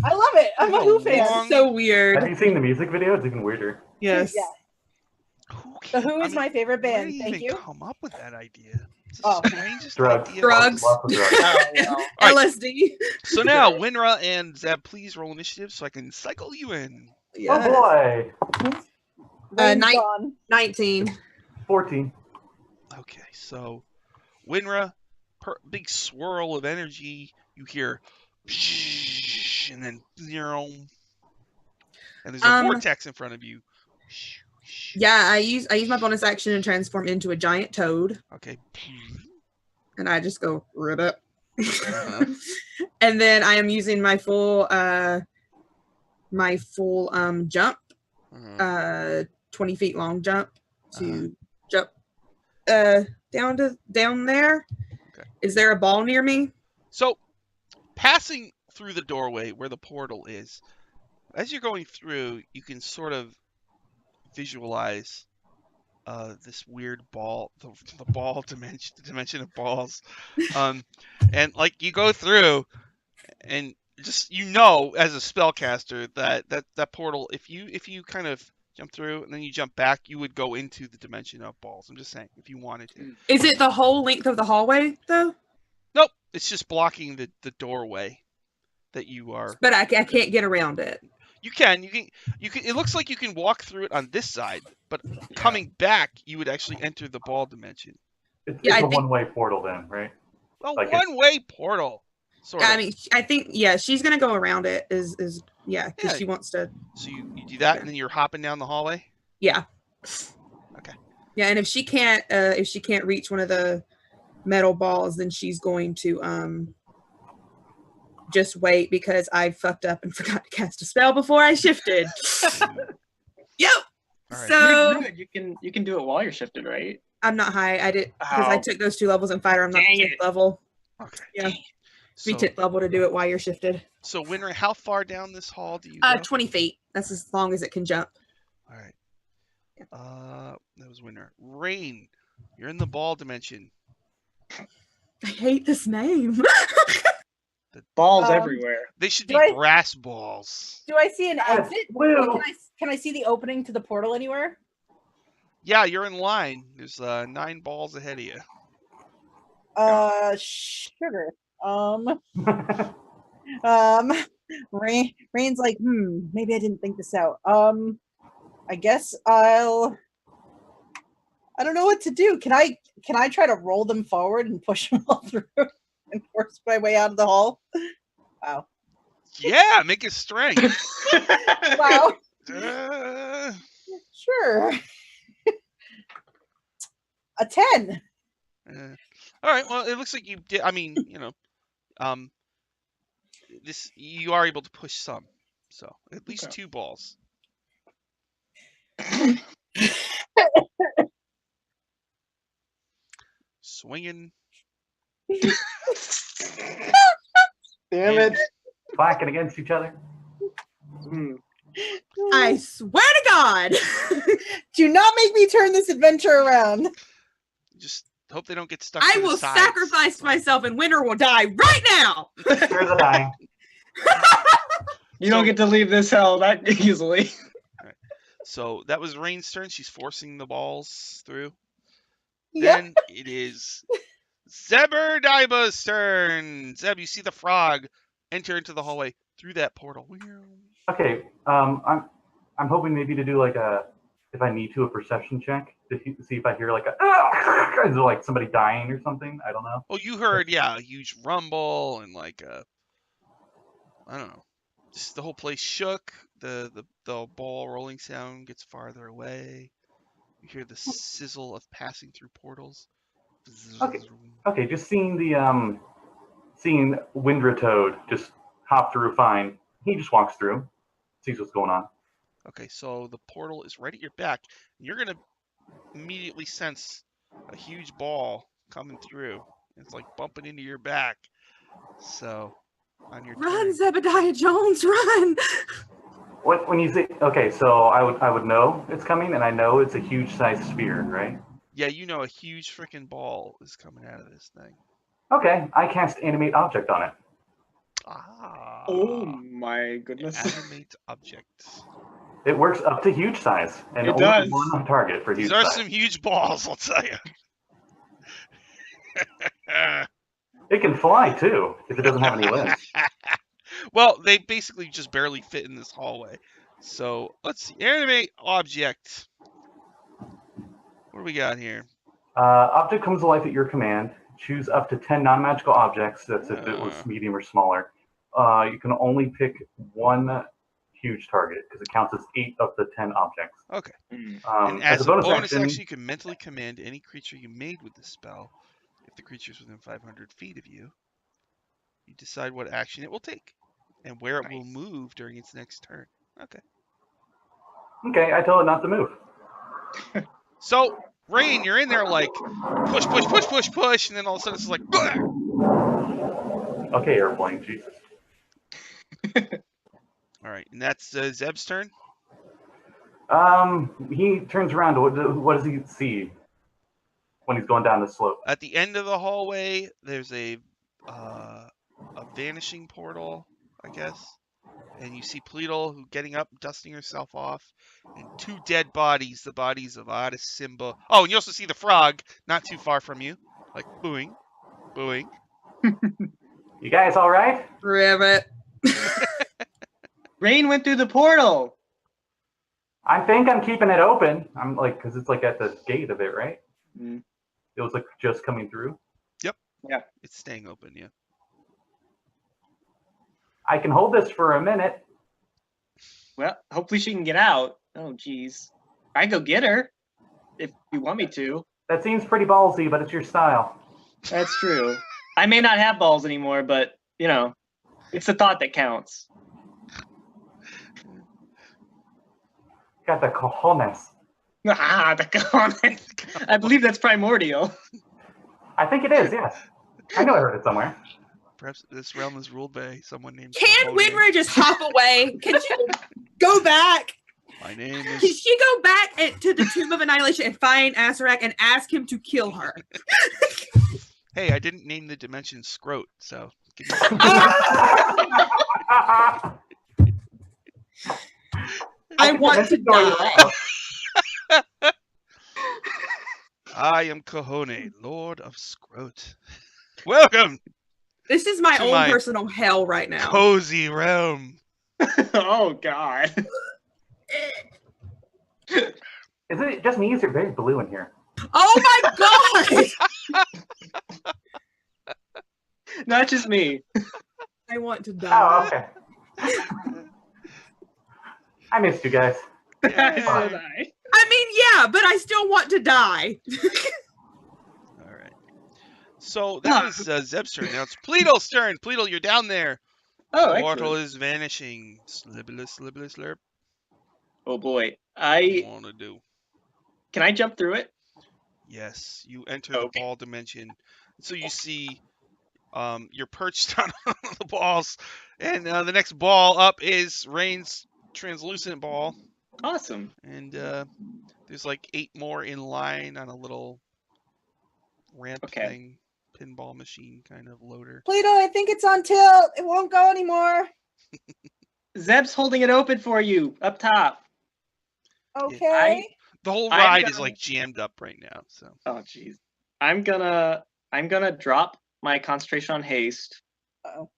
Speaker 5: I love it. I'm a
Speaker 1: It's a
Speaker 5: Who fan.
Speaker 1: long-
Speaker 2: It's so
Speaker 4: Have
Speaker 2: weird.
Speaker 4: you seen the music video? It's even weirder.
Speaker 2: Yes.
Speaker 5: Yeah. The Who is my favorite
Speaker 1: Where
Speaker 5: band.
Speaker 1: did you
Speaker 5: Thank
Speaker 1: even
Speaker 5: you.
Speaker 1: come up with that idea? It's the
Speaker 5: Oh.
Speaker 1: strangest
Speaker 4: Drugs.
Speaker 1: idea.
Speaker 2: Drugs.
Speaker 4: Lots of drugs.
Speaker 6: Oh, well.
Speaker 1: All right.
Speaker 2: LSD.
Speaker 1: So now, Winra and Zeb, please roll initiative so I can cycle you in.
Speaker 2: Yes.
Speaker 4: Oh boy.
Speaker 5: Rain's
Speaker 2: night-
Speaker 5: gone.
Speaker 2: 19.
Speaker 4: 14.
Speaker 1: Okay, so Winra, big swirl of energy. You hear, and then zero, and there's a vortex in front of you.
Speaker 2: Yeah, I use my bonus action and transform into a giant toad,
Speaker 1: Okay.
Speaker 2: and I just go ribbit.
Speaker 1: Uh-huh.
Speaker 2: And then I am using my full jump,
Speaker 1: Uh-huh.
Speaker 2: 20 feet long jump to
Speaker 1: Uh-huh.
Speaker 2: jump down there.
Speaker 1: Okay.
Speaker 2: Is there a ball near me?
Speaker 1: So, passing through the doorway where the portal is, as you're going through, you can sort of visualize this weird ball, the ball dimension, the dimension of balls, and like you go through, and just as a spellcaster that portal, if you kind of jump through and then you jump back, you would go into the dimension of balls. I'm just saying, if you wanted to.
Speaker 2: Is it the whole length of the hallway though?
Speaker 1: Nope, it's just blocking the doorway that you are.
Speaker 2: But I can't get around it.
Speaker 1: You can. It looks like you can walk through it on this side, but coming back, you would actually enter the ball dimension.
Speaker 4: It's,
Speaker 2: Yeah,
Speaker 4: it's
Speaker 2: I
Speaker 4: a
Speaker 2: think-
Speaker 4: one-way portal then, right?
Speaker 1: A
Speaker 4: Like
Speaker 1: one-way portal. Sort of.
Speaker 2: I mean, I think she's gonna go around it. Because
Speaker 1: Yeah.
Speaker 2: she wants to.
Speaker 1: So you do that, and then you're hopping down the hallway.
Speaker 2: Yeah.
Speaker 1: Okay.
Speaker 2: Yeah, and if she can't reach one of the metal balls, then she's going to just wait because I fucked up and forgot to cast a spell before I shifted. Yep.
Speaker 1: All right.
Speaker 2: So
Speaker 6: You can do it while you're shifted, right?
Speaker 2: I'm not high. I did because I
Speaker 6: Oh.
Speaker 2: took those 2 levels in fighter. I'm not
Speaker 6: Dang
Speaker 2: 10th
Speaker 6: it.
Speaker 2: level.
Speaker 1: Okay.
Speaker 2: Yeah.
Speaker 1: So,
Speaker 2: 10th level to do it while you're shifted.
Speaker 1: so Winter, how far down this hall do you go?
Speaker 2: 20 feet. That's as long as it can jump.
Speaker 1: All right. That was Winter. Rain, you're in the ball dimension.
Speaker 2: I hate this name.
Speaker 6: Balls
Speaker 5: Um,
Speaker 6: everywhere.
Speaker 1: They should be
Speaker 5: Do I-
Speaker 1: brass balls.
Speaker 5: Do I see an exit?
Speaker 4: Blue.
Speaker 5: Like, can I see the opening to the portal anywhere?
Speaker 1: Yeah, you're in line. There's 9 balls ahead of you.
Speaker 5: Sugar. Rain's like, maybe I didn't think this out. I guess I don't know what to do. Can I try to roll them forward and push them all through and force my way out of the hall? Wow.
Speaker 1: Yeah, make it strength.
Speaker 5: Wow.
Speaker 1: Uh,
Speaker 5: Sure. A 10.
Speaker 1: all right. Well, it looks like you did. I mean, this you are able to push some. So at least
Speaker 6: Okay.
Speaker 1: 2 balls. Swinging.
Speaker 6: Damn it.
Speaker 4: Clacking against each other.
Speaker 6: Hmm.
Speaker 2: I swear to God.
Speaker 5: Do not make me turn this adventure around.
Speaker 1: Just hope they don't get stuck.
Speaker 2: I
Speaker 1: to the
Speaker 2: will
Speaker 1: sides.
Speaker 2: sacrifice myself and Winter will die right now.
Speaker 4: Here's the dying.
Speaker 6: You don't get to leave this hell that easily.
Speaker 1: So that was Rain's turn. She's forcing the balls through.
Speaker 5: Yep.
Speaker 1: Then it is Zebediba's turn. Zeb, you see the frog enter into the hallway through that portal.
Speaker 4: Okay, I'm hoping maybe to do like if I need to, a perception check to see if I hear like is it like somebody dying or something? I don't know.
Speaker 1: Oh, you heard, yeah, a huge rumble and like I don't know. Just the whole place shook. The ball rolling sound gets farther away. You hear the sizzle of passing through portals.
Speaker 4: Okay, just seeing the seeing Windra Toad just hop through fine. He just walks through, sees what's going on.
Speaker 1: Okay, so the portal is right at your back. You're gonna immediately sense a huge ball coming through. It's like bumping into your back. So on your
Speaker 2: Run,
Speaker 1: turn,
Speaker 2: Zebediah Jones, run.
Speaker 4: When you say okay, so I would know it's coming, and I know it's a huge sized sphere, right?
Speaker 1: yeah, you know a huge freaking ball is coming out of this thing.
Speaker 4: Okay, I cast animate object on it.
Speaker 1: Ah.
Speaker 6: Oh my goodness.
Speaker 1: Animate object.
Speaker 4: It works up to huge size, and
Speaker 6: It
Speaker 4: only
Speaker 6: does.
Speaker 4: one on target for
Speaker 1: These
Speaker 4: huge
Speaker 1: are
Speaker 4: size.
Speaker 1: some huge balls, I'll tell you.
Speaker 4: It can fly too if it doesn't have any limbs.
Speaker 1: Well, they basically just barely fit in this hallway. So let's see. Animate object. What do we got here?
Speaker 4: Object comes to life at your command. Choose up to 10 non-magical objects. That's if it was medium or smaller. You can only pick one huge target because it counts as 8 of the 10 objects.
Speaker 1: Okay.
Speaker 6: Hmm.
Speaker 1: And as a bonus action,
Speaker 4: action,
Speaker 1: you can mentally command any creature you made with this spell. If the creature is within 500 feet of you, you decide what action it will take and where it will
Speaker 6: Nice.
Speaker 1: move during its next turn. Okay.
Speaker 4: okay, I tell it not to move.
Speaker 1: So, Rain, you're in there like push, push, push, push, push, and then all of a sudden it's like, "Bah!"
Speaker 4: Okay, airplane, Jesus.
Speaker 1: All right, and that's Zeb's turn.
Speaker 4: He turns around. What does he see when he's going down the slope?
Speaker 1: At the end of the hallway, there's a vanishing portal, I guess. And you see Pleadle who getting up, dusting herself off, and 2 dead bodies, the bodies of Otis, Simba. Oh, and you also see the frog not too far from you, like booing, booing.
Speaker 4: You guys all right?
Speaker 2: Ribbit.
Speaker 6: Rain went through the portal.
Speaker 4: I think I'm keeping it open. I'm like, because it's like at the gate of it, right?
Speaker 6: Mm.
Speaker 4: It was like just coming through.
Speaker 1: It's staying open, yeah.
Speaker 4: I can hold this for a minute.
Speaker 6: Well, hopefully she can get out. Oh, geez. I go get her if you want me to.
Speaker 4: That seems pretty ballsy, but it's your style.
Speaker 6: That's true. I may not have balls anymore, but, you know, it's the thought that counts.
Speaker 4: Got the cojones.
Speaker 6: Ah, the comment. I believe that's primordial.
Speaker 4: I think it is, yes. I know I heard it somewhere.
Speaker 1: Perhaps this realm is ruled by someone named
Speaker 2: Can
Speaker 1: Cahonia.
Speaker 2: Winra just hop away? Can she go back?
Speaker 1: My name
Speaker 2: Can
Speaker 1: is...
Speaker 2: she go back to the Tomb of Annihilation and find Asarak and ask him to kill her?
Speaker 1: Hey, I didn't name the dimension Scroat, so... give me-
Speaker 2: I want to die.
Speaker 1: I am Cahone, Lord of Scroat. Welcome,
Speaker 2: This is my
Speaker 1: To
Speaker 2: own
Speaker 1: my
Speaker 2: personal hell right now.
Speaker 1: cozy realm.
Speaker 6: Oh, God.
Speaker 4: Is it just me? Is it very blue in here?
Speaker 2: Oh my god!
Speaker 6: Not just me.
Speaker 2: I want to
Speaker 4: Oh,
Speaker 2: die.
Speaker 4: okay. I missed you guys.
Speaker 6: So
Speaker 1: Yay.
Speaker 6: did I.
Speaker 2: I mean, yeah, but I still want to die.
Speaker 1: All right. So that was Zeb's turn. Now it's Pleadle's turn. Pleadle, you're down there
Speaker 6: Oh,
Speaker 1: Portal
Speaker 6: excellent.
Speaker 1: is vanishing. Slibbly, slibbly, slurp.
Speaker 6: Oh boy.
Speaker 1: What wanna do?
Speaker 6: Can I jump through it?
Speaker 1: Yes, you enter
Speaker 6: Okay.
Speaker 1: the ball dimension. So you see, you're perched on the balls, and the next ball up is Rain's translucent ball,
Speaker 6: Awesome.
Speaker 1: and there's like 8 more in line on a little ramp
Speaker 6: Okay.
Speaker 1: thing, pinball machine kind of loader.
Speaker 5: Pluto, I think it's on tilt. It won't go anymore.
Speaker 6: Zeb's holding it open for you up top.
Speaker 5: Okay.
Speaker 1: The whole
Speaker 6: I'm
Speaker 1: ride is
Speaker 6: gonna-
Speaker 1: like jammed up right now. So
Speaker 6: Oh jeez. I'm gonna drop my concentration on haste,
Speaker 5: Uh-oh.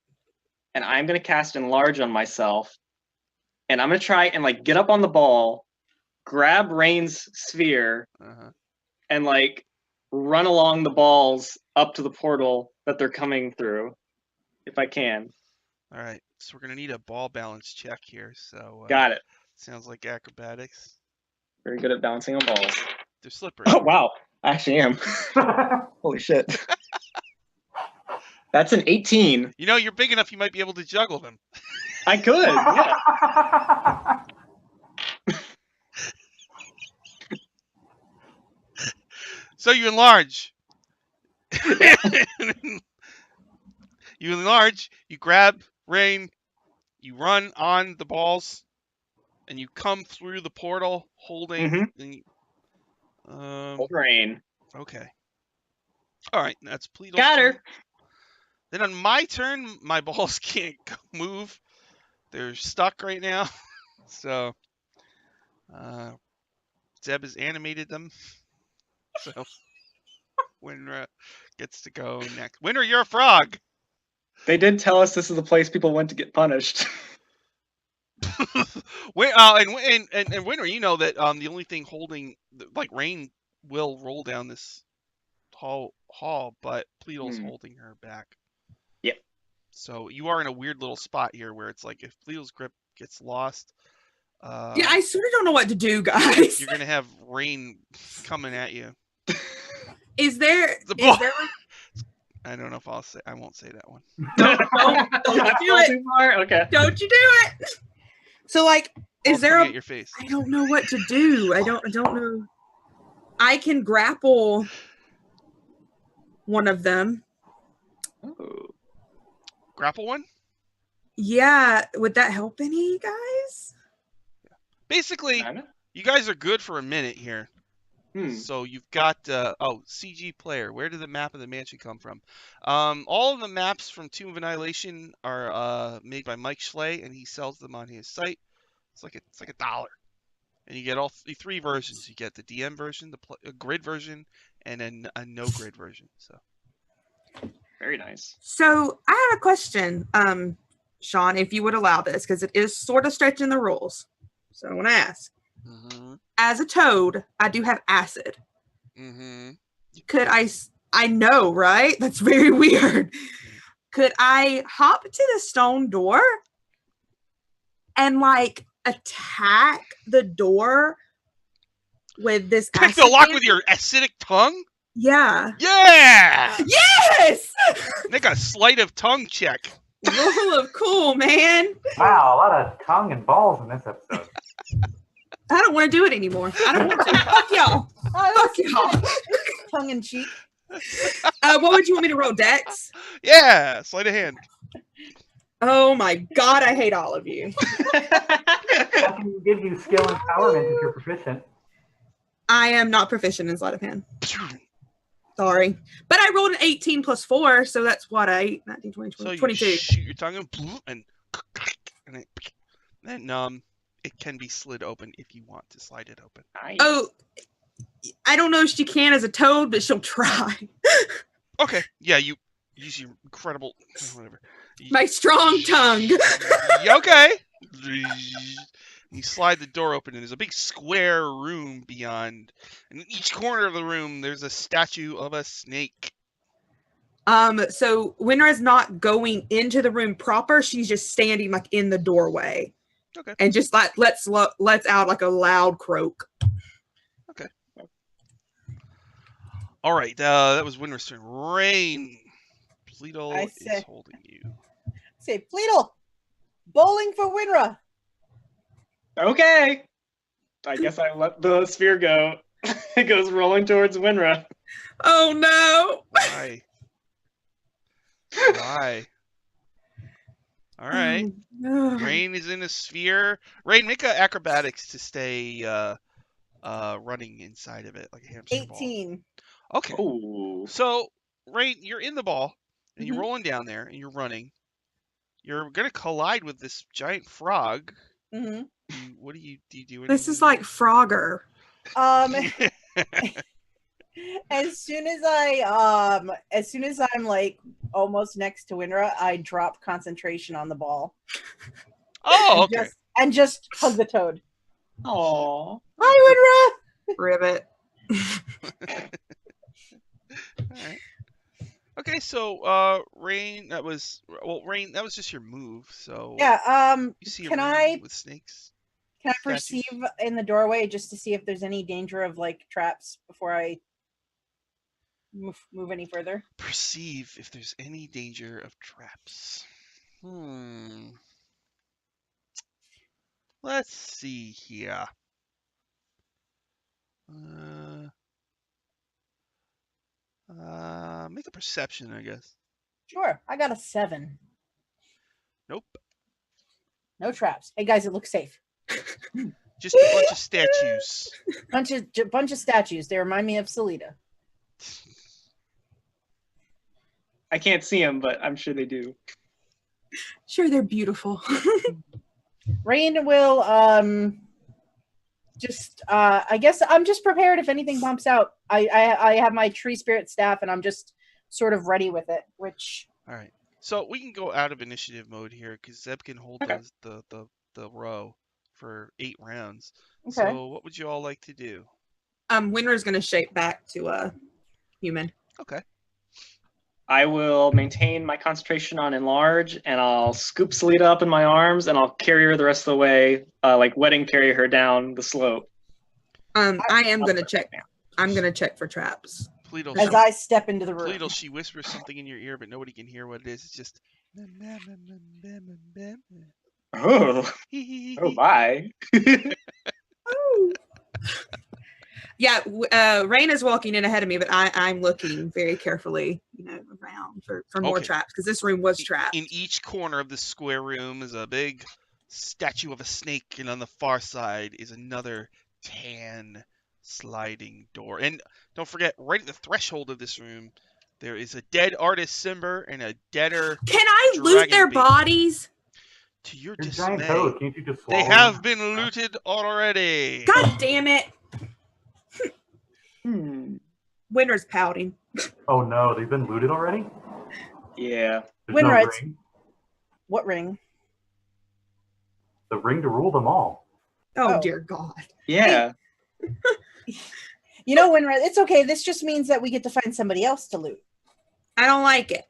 Speaker 6: and I'm gonna cast enlarge on myself, and I'm gonna try and like get up on the ball, grab Rain's sphere,
Speaker 1: uh-huh.
Speaker 6: and like run along the balls up to the portal that they're coming through, if I can.
Speaker 1: All right, so we're gonna need a ball balance check here. So
Speaker 6: Got it.
Speaker 1: sounds like acrobatics.
Speaker 6: Very good at bouncing on balls.
Speaker 1: They're slippery.
Speaker 6: Oh wow, I actually am. Holy shit. That's an 18.
Speaker 1: You know, you're big enough. You might be able to juggle them.
Speaker 6: I could. Yeah.
Speaker 1: So you enlarge. You enlarge. You grab Rain. You run on the balls, and you come through the portal holding.
Speaker 6: Mhm. Hold Rain.
Speaker 1: Okay. All right, that's Pleadle's
Speaker 6: Got her.
Speaker 1: turn. Then on my turn, my balls can't move. They're stuck right now. So Zeb has animated them. So Winra gets to go next. Winra, you're a frog.
Speaker 6: They did tell us this is the place people went to get punished.
Speaker 1: And Winter, you know that the only thing holding, like, Rain will roll down this hall, but Pleadle's holding her back.
Speaker 6: Yep.
Speaker 1: So you are in a weird little spot here where it's like if Pleadle's grip gets lost,
Speaker 2: Yeah, I sort of don't know what to do, guys.
Speaker 1: you're gonna have Rain coming at you.
Speaker 2: Is there?
Speaker 1: The
Speaker 2: Is
Speaker 1: ball.
Speaker 2: there?
Speaker 1: I don't know if I won't say that one.
Speaker 2: Don't do it.
Speaker 6: Too far? Okay.
Speaker 2: Don't you do it? So, like, is
Speaker 1: Ball's
Speaker 2: there
Speaker 1: coming
Speaker 2: a?
Speaker 1: at your face?
Speaker 2: I don't know what to do. I don't know. I can grapple one of them.
Speaker 6: Oh.
Speaker 1: Grapple one?
Speaker 2: Yeah, would that help any, guys?
Speaker 1: Basically,
Speaker 6: Kinda?
Speaker 1: you guys are good for a minute here.
Speaker 6: Hmm.
Speaker 1: So you've got CG player. Where did the map of the mansion come from? All of the maps from Tomb of Annihilation are made by Mike Schley, and he sells them on his site. It's like $1, and you get all 3 versions. You get the DM version, the grid version, and then a no grid version. So
Speaker 6: Very nice.
Speaker 2: So I have a question, Sean, if you would allow this, because it is sort of stretching the rules. So I want to ask. As a toad, I do have acid. Could I know, right? That's very weird. Could I hop to the stone door and like attack the door with this
Speaker 1: Pick
Speaker 2: acid
Speaker 1: the lock
Speaker 2: damage?
Speaker 1: with your acidic tongue?
Speaker 2: Yeah.
Speaker 1: Yeah!
Speaker 2: Yes!
Speaker 1: Make a sleight of tongue check.
Speaker 2: Roll of cool, man.
Speaker 4: Wow, a lot of tongue and balls in this episode.
Speaker 2: I don't want to do it anymore. I don't want to. Fuck y'all. Fuck y'all.
Speaker 5: Tongue in cheek.
Speaker 2: What would you want me to roll, Dex?
Speaker 1: Yeah, sleight of hand.
Speaker 2: Oh my god, I hate all of you.
Speaker 4: How can you give you skill empowerment if you're proficient?
Speaker 2: I am not proficient in sleight of hand. Sorry. But I rolled an 18 plus 4, so that's what, 8, 19, 20,
Speaker 1: So you
Speaker 2: 22.
Speaker 1: shoot your tongue and it can be slid open if you want to slide it open.
Speaker 6: Nice.
Speaker 2: Oh, I don't know if she can as a toad, but she'll try.
Speaker 1: Okay, yeah, you use your incredible whatever.
Speaker 2: My strong tongue.
Speaker 1: Okay. You slide the door open, and there's a big square room beyond. And in each corner of the room, there's a statue of a snake.
Speaker 2: So Winra's not going into the room proper. She's just standing like in the doorway.
Speaker 1: Okay.
Speaker 2: And just like lets out like a loud croak.
Speaker 1: Okay. All right, that was Winra's turn. Rain. Pleadle
Speaker 5: I
Speaker 1: is
Speaker 5: say-
Speaker 1: holding you.
Speaker 5: Say, Pleadle, Bowling for Winra.
Speaker 6: Okay. I guess I let the sphere go. It goes rolling towards Winra.
Speaker 2: Oh no!
Speaker 1: Why? Why? All right.
Speaker 2: Oh, no.
Speaker 1: Rain is in a sphere. Rain, make a acrobatics to stay running inside of it like a hamster ball.
Speaker 5: 18.
Speaker 1: Okay.
Speaker 6: Oh.
Speaker 1: So, Rain, you're in the ball, and you're
Speaker 5: Mhm.
Speaker 1: rolling down there, and you're running. You're gonna collide with this giant frog.
Speaker 5: hmm
Speaker 1: What do you do?
Speaker 2: This is
Speaker 1: anything?
Speaker 2: like Frogger.
Speaker 5: As soon as I'm like almost next to Winra, I drop concentration on the ball.
Speaker 1: Oh, okay.
Speaker 5: And just hug the toad.
Speaker 6: Aw.
Speaker 5: Hi,
Speaker 2: Ribbit.
Speaker 1: All right. Okay, so Rain, that was just your move. So
Speaker 5: Winra. Yeah.
Speaker 1: you see a
Speaker 5: Can
Speaker 1: room
Speaker 5: I
Speaker 1: with snakes.
Speaker 5: can I
Speaker 1: statues.
Speaker 5: perceive in the doorway just to see if there's any danger of like traps before I move any further?
Speaker 1: Perceive if there's any danger of traps. Let's see here. Make a perception, I guess.
Speaker 5: Sure. I got a 7.
Speaker 1: Nope.
Speaker 5: No traps. Hey guys, it looks safe.
Speaker 1: Just a bunch of statues.
Speaker 5: Bunch of statues. They remind me of Salida.
Speaker 6: I can't see them, but I'm sure they do.
Speaker 2: Sure, they're beautiful.
Speaker 5: Rain will just I guess I'm just prepared if anything bumps out. I have my tree spirit staff and I'm just sort of ready with it, which
Speaker 1: All right. So we can go out of initiative mode here because Zeb can hold
Speaker 6: Okay.
Speaker 1: the row for 8 rounds.
Speaker 5: okay.
Speaker 1: So what would you all like to do?
Speaker 2: Winter's gonna shape back to a human.
Speaker 1: Okay.
Speaker 6: I will maintain my concentration on enlarge, and I'll scoop Salida up in my arms, and I'll carry her the rest of the way, like wedding carry her down the slope.
Speaker 2: I am gonna check. I'm gonna check for traps.
Speaker 1: Pleadle,
Speaker 5: As
Speaker 1: she,
Speaker 5: I step into the room.
Speaker 1: Pleadle, she whispers something in your ear, but nobody can hear what it is. It's just.
Speaker 6: Oh, oh my.
Speaker 2: Yeah, Rain is walking in ahead of me, but I'm looking very carefully, around for more
Speaker 1: Okay.
Speaker 2: traps because this room was trapped.
Speaker 1: In each corner of the square room is a big statue of a snake, and on the far side is another tan sliding door. And don't forget, right at the threshold of this room, there is a dead artist Simber and a deader.
Speaker 2: Can I loot their
Speaker 1: Dragon Bait.
Speaker 2: bodies?
Speaker 1: To your
Speaker 4: Your giant
Speaker 1: dismay,
Speaker 4: toad, can't you just
Speaker 1: they
Speaker 4: swallow
Speaker 1: have
Speaker 4: them?
Speaker 1: been looted already.
Speaker 2: God damn it! Winter's pouting.
Speaker 4: Oh no, they've been looted already?
Speaker 6: Yeah.
Speaker 4: There's
Speaker 5: Winter,
Speaker 4: no
Speaker 5: it's-
Speaker 4: ring.
Speaker 5: What ring?
Speaker 4: The ring to rule them all.
Speaker 2: Oh,
Speaker 5: Oh.
Speaker 2: dear God.
Speaker 6: Yeah.
Speaker 5: You know, Winra, it's okay. This just means that we get to find somebody else to loot.
Speaker 2: I don't like it.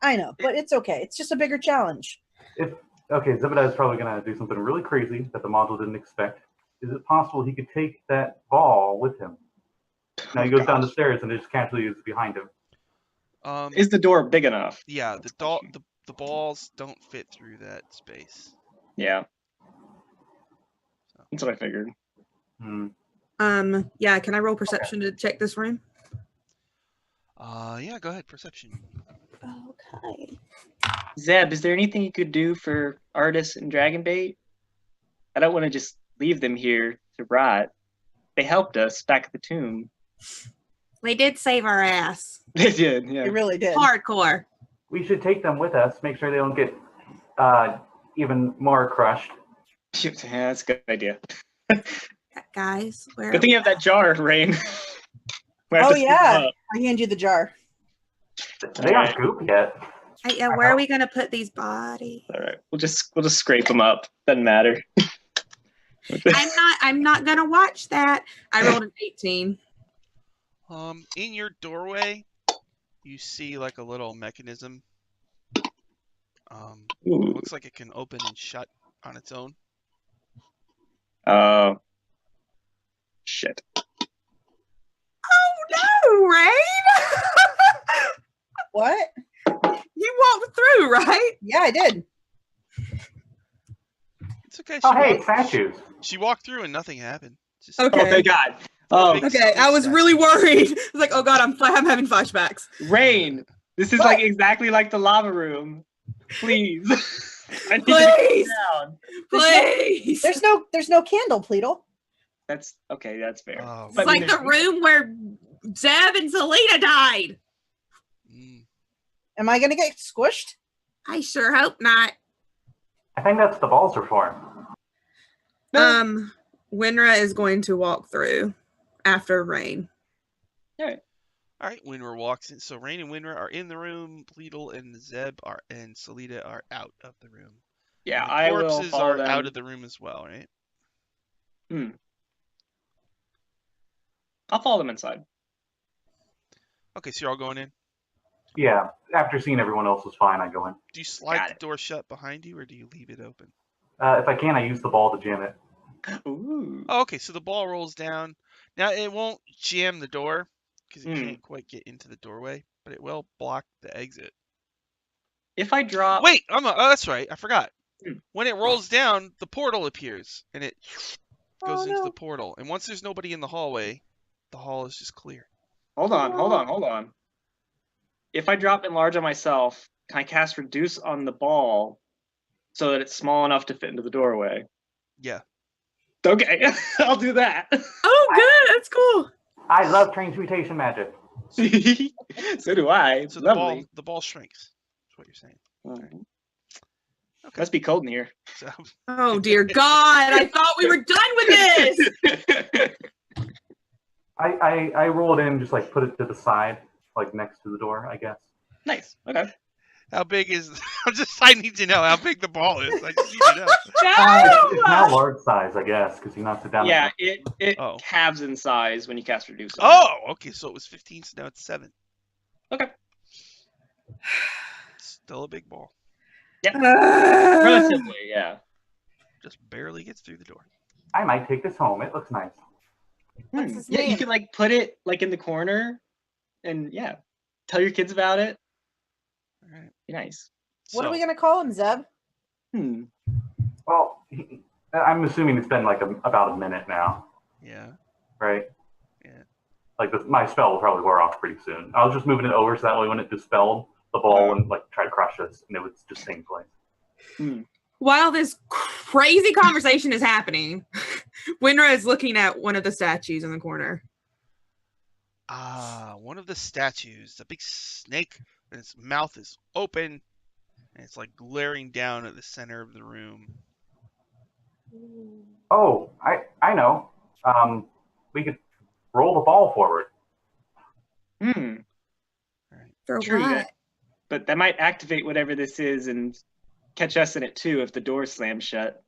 Speaker 5: I know, but it's okay. It's just a bigger challenge.
Speaker 4: Okay, Zebediah is probably going to do something really crazy that the module didn't expect. Is it possible he could take that ball with him? Now he goes down the stairs and it just casually is behind him.
Speaker 6: Is the door big enough?
Speaker 1: Yeah, the balls don't fit through that space.
Speaker 6: Yeah. That's what I figured.
Speaker 2: Yeah, can I roll perception to check this room?
Speaker 1: Yeah, go ahead, perception.
Speaker 2: Okay.
Speaker 6: Zeb, is there anything you could do for Artis and Dragonbait? I don't want to just leave them here to rot. They helped us back at the tomb.
Speaker 2: They did save our ass.
Speaker 6: They did, yeah.
Speaker 5: It really did.
Speaker 2: Hardcore.
Speaker 4: We should take them with us, make sure they don't get even more crushed.
Speaker 6: Yeah, that's a good idea.
Speaker 2: Guys, where
Speaker 6: Good thing you have that jar, Rain. We have
Speaker 5: Oh
Speaker 6: to scoop them
Speaker 5: yeah,
Speaker 6: up.
Speaker 5: I hand you the jar.
Speaker 4: They aren't goop yet.
Speaker 2: yeah, where are we gonna put these bodies?
Speaker 6: All right, we'll just scrape them up. Doesn't matter.
Speaker 2: I'm not gonna watch that. I rolled an 18.
Speaker 1: In your doorway, you see like a little mechanism.
Speaker 6: Ooh.
Speaker 1: Looks like it can open and shut on its own.
Speaker 6: Oh. Shit.
Speaker 2: Oh no, Rain!
Speaker 5: What?
Speaker 2: You walked through, right?
Speaker 5: Yeah, I did.
Speaker 1: It's okay.
Speaker 4: Oh, hey, statues.
Speaker 1: She walked through and nothing happened. Just
Speaker 2: Okay.
Speaker 6: Oh, thank God. Oh,
Speaker 1: big
Speaker 2: Okay, I was really worried. I was like, oh god, I'm having flashbacks.
Speaker 6: Rain. This is
Speaker 5: What?
Speaker 6: like exactly like the lava room. Please. I need to
Speaker 2: Please.
Speaker 6: calm down.
Speaker 2: Please.
Speaker 5: There's no candle, Pleadle.
Speaker 6: That's okay. That's fair.
Speaker 1: Oh,
Speaker 2: It's
Speaker 6: But I
Speaker 2: like
Speaker 6: mean,
Speaker 2: the room where Zeb and Selena died.
Speaker 1: mm.
Speaker 5: Am I gonna get squished?
Speaker 2: I sure hope not.
Speaker 4: I think that's what the balls are for.
Speaker 2: Winra is going to walk through after Rain.
Speaker 1: All right, Winra walks in. So Rain and Winra are in the room. Pleadle and Zeb and Salida are out of the room.
Speaker 6: yeah,
Speaker 1: And the
Speaker 6: I will
Speaker 1: corpses
Speaker 6: follow
Speaker 1: are
Speaker 6: them.
Speaker 1: out of the room as well, right?
Speaker 6: I'll follow them inside.
Speaker 1: Okay, so you're all going in.
Speaker 4: Yeah, after seeing everyone else was fine, I go in.
Speaker 1: Do you slide
Speaker 6: Got
Speaker 1: the
Speaker 6: it.
Speaker 1: door shut behind you, or do you leave it open?
Speaker 4: If I can, I use the ball to jam it.
Speaker 6: Ooh.
Speaker 1: Oh, okay, so the ball rolls down. Now it won't jam the door because it
Speaker 6: Hmm.
Speaker 1: can't quite get into the doorway, but it will block the exit.
Speaker 6: If I drop.
Speaker 1: Wait, oh, that's right. I forgot.
Speaker 6: Hmm.
Speaker 1: When it rolls down, the portal appears, and it goes
Speaker 5: Oh,
Speaker 1: into
Speaker 5: no.
Speaker 1: the portal. And once there's nobody in the hallway, the hall is just clear.
Speaker 6: Hold on. If I drop enlarge on myself, can I cast reduce on the ball so that it's small enough to fit into the doorway?
Speaker 1: Yeah.
Speaker 6: Okay, I'll do that.
Speaker 2: Oh, good. That's cool.
Speaker 4: I love transmutation magic.
Speaker 6: So do I.
Speaker 1: So the
Speaker 6: Lovely.
Speaker 1: ball shrinks. That's what you're saying.
Speaker 6: Alright.
Speaker 1: Okay.
Speaker 6: Must be cold in here.
Speaker 1: So
Speaker 2: Oh dear God! I thought we were done with this.
Speaker 4: I roll it in, just like put it to the side, like next to the door, I guess.
Speaker 6: Nice. Okay.
Speaker 1: how big is? I need to know how big the ball is. I just need to know.
Speaker 4: It's now large size, I guess, because you knocked it down.
Speaker 6: Yeah, it
Speaker 1: Oh.
Speaker 6: halves in size when you cast reduce. on
Speaker 1: Oh, okay. So it was 15, so now it's 7.
Speaker 6: Okay.
Speaker 1: Still a big ball.
Speaker 6: it. Relatively, yeah.
Speaker 1: Just barely gets through the door.
Speaker 4: I might take this home. It looks nice.
Speaker 5: What's his
Speaker 6: Yeah, you
Speaker 5: name?
Speaker 6: can like put it like in the corner, and yeah, tell your kids about it.
Speaker 1: All right.
Speaker 6: Be nice.
Speaker 5: What
Speaker 1: so,
Speaker 5: are we gonna call him, Zeb?
Speaker 4: Well, I'm assuming it's been like about a minute now,
Speaker 1: Yeah.
Speaker 4: right?
Speaker 1: Yeah.
Speaker 4: Like my spell will probably wear off pretty soon. I was just moving it over so that way when it dispelled, the ball wouldn't like try to crush us, and it would just stay in place.
Speaker 2: While this crazy conversation is happening, Winra is looking at one of the statues in the corner.
Speaker 1: One of the statues, a big snake, and its mouth is open, and it's like glaring down at the center of the room.
Speaker 4: Oh, I know. We could roll the ball forward.
Speaker 2: For
Speaker 6: True
Speaker 2: what?
Speaker 6: that. But that might activate whatever this is and catch us in it too if the door slams shut.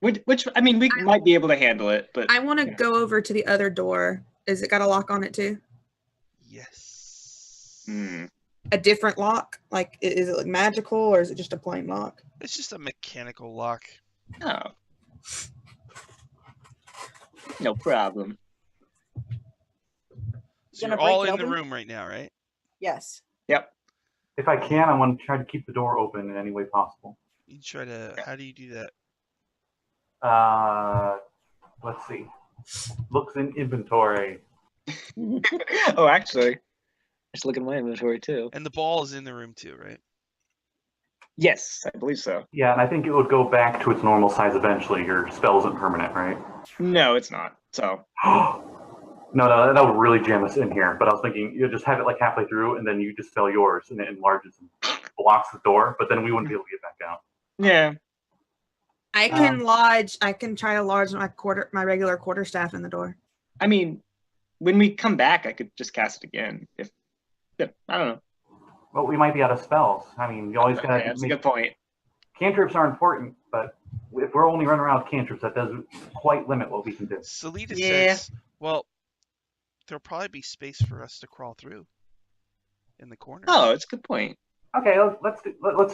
Speaker 6: Which I mean, we might be able to handle it, but
Speaker 2: I want to go over to the other door. Is it got a lock on it too?
Speaker 1: Yes.
Speaker 2: A different lock? Like, is it like magical or is it just a plain lock?
Speaker 1: It's just a mechanical lock.
Speaker 6: oh, no problem.
Speaker 1: So
Speaker 5: Gonna
Speaker 1: you're all
Speaker 5: break it
Speaker 1: in the
Speaker 5: open?
Speaker 1: room right now, right?
Speaker 5: Yes.
Speaker 6: Yep.
Speaker 4: If I can, I want to try to keep the door open in any way possible.
Speaker 1: You try to. How do you do that?
Speaker 4: Let's see. Looks in inventory.
Speaker 6: Oh, actually, just look at my inventory too.
Speaker 1: And the ball is in the room too, right?
Speaker 6: Yes, I believe so.
Speaker 4: Yeah, and I think it would go back to its normal size eventually. Your spell isn't permanent, right?
Speaker 6: No, it's not. So
Speaker 4: No, that would really jam us in here. But I was thinking you just have it like halfway through, and then you just spell yours, and it enlarges and blocks the door. But then we wouldn't be able to get back out.
Speaker 6: yeah.
Speaker 2: I can try to lodge my regular quarterstaff in the door.
Speaker 6: I mean, when we come back, I could just cast it again. If yeah, I don't know.
Speaker 4: Well, we might be out of spells. I mean, you always gotta
Speaker 6: Yeah, that's a
Speaker 4: make
Speaker 6: good point.
Speaker 4: cantrips are important, but if we're only running around with cantrips, that doesn't quite limit what we can do.
Speaker 1: Salida
Speaker 6: Yeah.
Speaker 1: says, "Well, there'll probably be space for us to crawl through in the corner."
Speaker 6: Oh, it's a good point.
Speaker 4: Okay, let's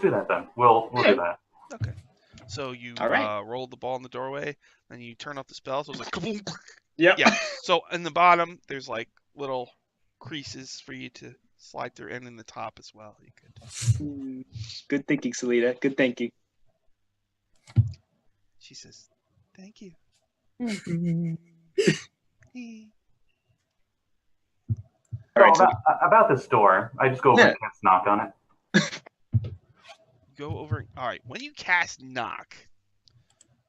Speaker 4: do that then. We'll do that.
Speaker 1: Okay. So you
Speaker 6: All right.
Speaker 1: roll the ball in the doorway, then you turn off the spell, so it's like kaboom.
Speaker 6: Yep.
Speaker 1: Yeah. So in the bottom, there's like little creases for you to slide through, and in the top as well. You could.
Speaker 6: Good thinking, Salida. Good thinking.
Speaker 1: She says, "Thank you."
Speaker 6: All right,
Speaker 4: So
Speaker 6: so
Speaker 4: about this door, I just go over
Speaker 6: Yeah.
Speaker 4: and cast knock on it.
Speaker 1: Go over. All right. When you cast knock,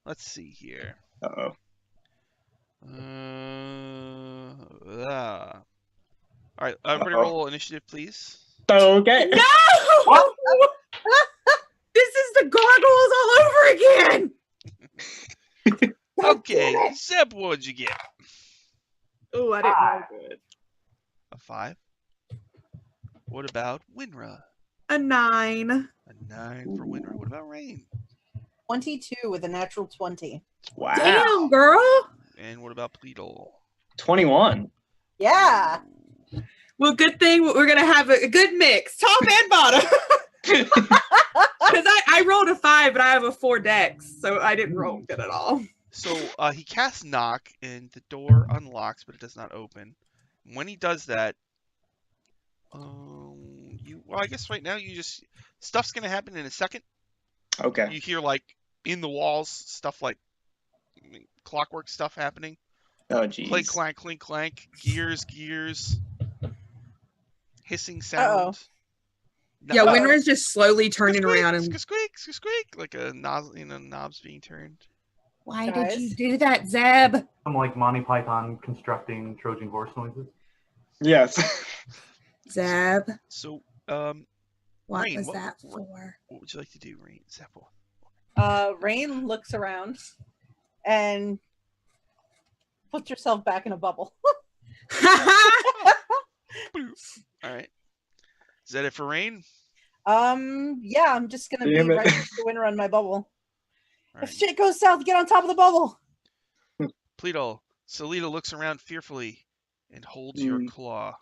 Speaker 1: let's see here.
Speaker 6: uh-oh.
Speaker 1: All right. Everybody
Speaker 6: Uh-oh.
Speaker 1: roll initiative, please.
Speaker 6: Okay.
Speaker 2: No!
Speaker 4: What?
Speaker 2: This is the gargoyles all over again. God
Speaker 1: Okay.
Speaker 2: damn it.
Speaker 1: Zeb, what'd you get?
Speaker 2: Oh, I didn't roll good.
Speaker 1: A 5. What about Winra?
Speaker 2: A 9.
Speaker 1: A 9 for Winra. What about Rain?
Speaker 5: 22 with a natural 20.
Speaker 6: Wow.
Speaker 2: Damn, girl.
Speaker 1: And what about Pleadle?
Speaker 6: 21.
Speaker 5: Yeah.
Speaker 2: Well, good thing we're gonna have a good mix, top and bottom. Because I rolled a 5, but I have a 4 dex, so I didn't roll good at all.
Speaker 1: So he casts knock, and the door unlocks, but it does not open. When he does that, I guess right now stuff's gonna happen in a second.
Speaker 6: Okay.
Speaker 1: You hear like in the walls stuff like clockwork stuff happening.
Speaker 6: Oh,
Speaker 1: Clink
Speaker 6: jeez.
Speaker 1: clank, clink clank, gears, hissing sound.
Speaker 2: Yeah,
Speaker 5: Uh-oh.
Speaker 2: Winra's just slowly turning around and.
Speaker 1: squeak, squeak, like a knobs being turned.
Speaker 2: Why did
Speaker 5: Guys?
Speaker 2: you do that, Zeb?
Speaker 4: I'm like Monty Python constructing Trojan horse noises.
Speaker 6: Yes.
Speaker 2: Zeb,
Speaker 1: So,
Speaker 2: what
Speaker 1: Rain,
Speaker 2: was
Speaker 1: what-
Speaker 2: that
Speaker 1: what-
Speaker 2: for?
Speaker 1: what would you like to do, Rain? Zeppel?
Speaker 5: Rain looks around and puts herself back in a bubble.
Speaker 1: All right. Is that it for Rain?
Speaker 5: Yeah, I'm just gonna
Speaker 6: Damn
Speaker 5: be
Speaker 6: it.
Speaker 5: right next to Winter on my bubble.
Speaker 1: All
Speaker 5: If
Speaker 1: right.
Speaker 5: shit goes south, get on top of the bubble.
Speaker 1: Pleadle. Selita looks around fearfully and holds your
Speaker 6: Mm.
Speaker 1: claw.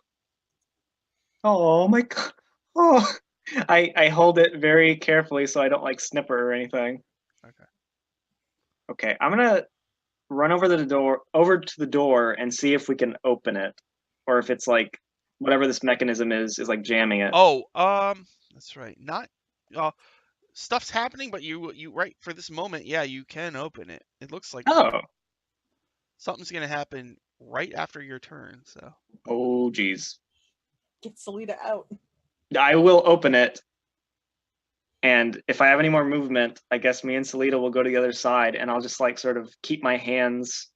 Speaker 6: Oh my god. Oh. I hold it very carefully so I don't like snip her or anything.
Speaker 1: Okay.
Speaker 6: Okay, I'm gonna run over to the door and see if we can open it, or if it's like whatever this mechanism is like jamming it.
Speaker 1: Oh, that's right. Not, stuff's happening, but you right for this moment, yeah, you can open it. It looks like
Speaker 6: Oh.
Speaker 1: something's gonna happen right after your turn. So
Speaker 6: Oh, jeez.
Speaker 5: Get Selita out.
Speaker 6: I will open it, and if I have any more movement, I guess me and Selita will go to the other side, and I'll just like sort of keep my hands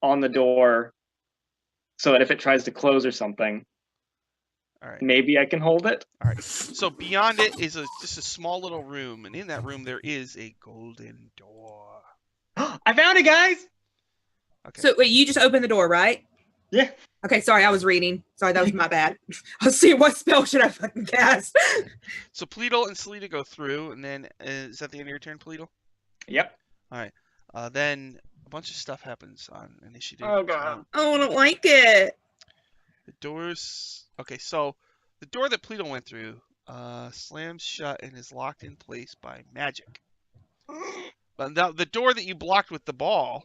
Speaker 6: on the door so that if it tries to close or something,
Speaker 1: all right,
Speaker 6: maybe I can hold it.
Speaker 1: all right. So beyond it is just a small little room, and in that room there is a golden door.
Speaker 6: I found it, guys.
Speaker 1: Okay.
Speaker 2: So wait, you just opened the door, right?
Speaker 6: Yeah.
Speaker 2: Okay, sorry, I was reading. Sorry, that was my bad. I was seeing what spell should I fucking cast.
Speaker 1: So Pleadle and Selita go through, and then is that the end of your turn, Pleadle?
Speaker 6: Yep.
Speaker 1: Then a bunch of stuff happens on initiative.
Speaker 6: Oh, God.
Speaker 2: Oh, I don't like it.
Speaker 1: The doors. Okay, so the door that Pleadle went through slams shut and is locked in place by magic. But now the door that you blocked with the ball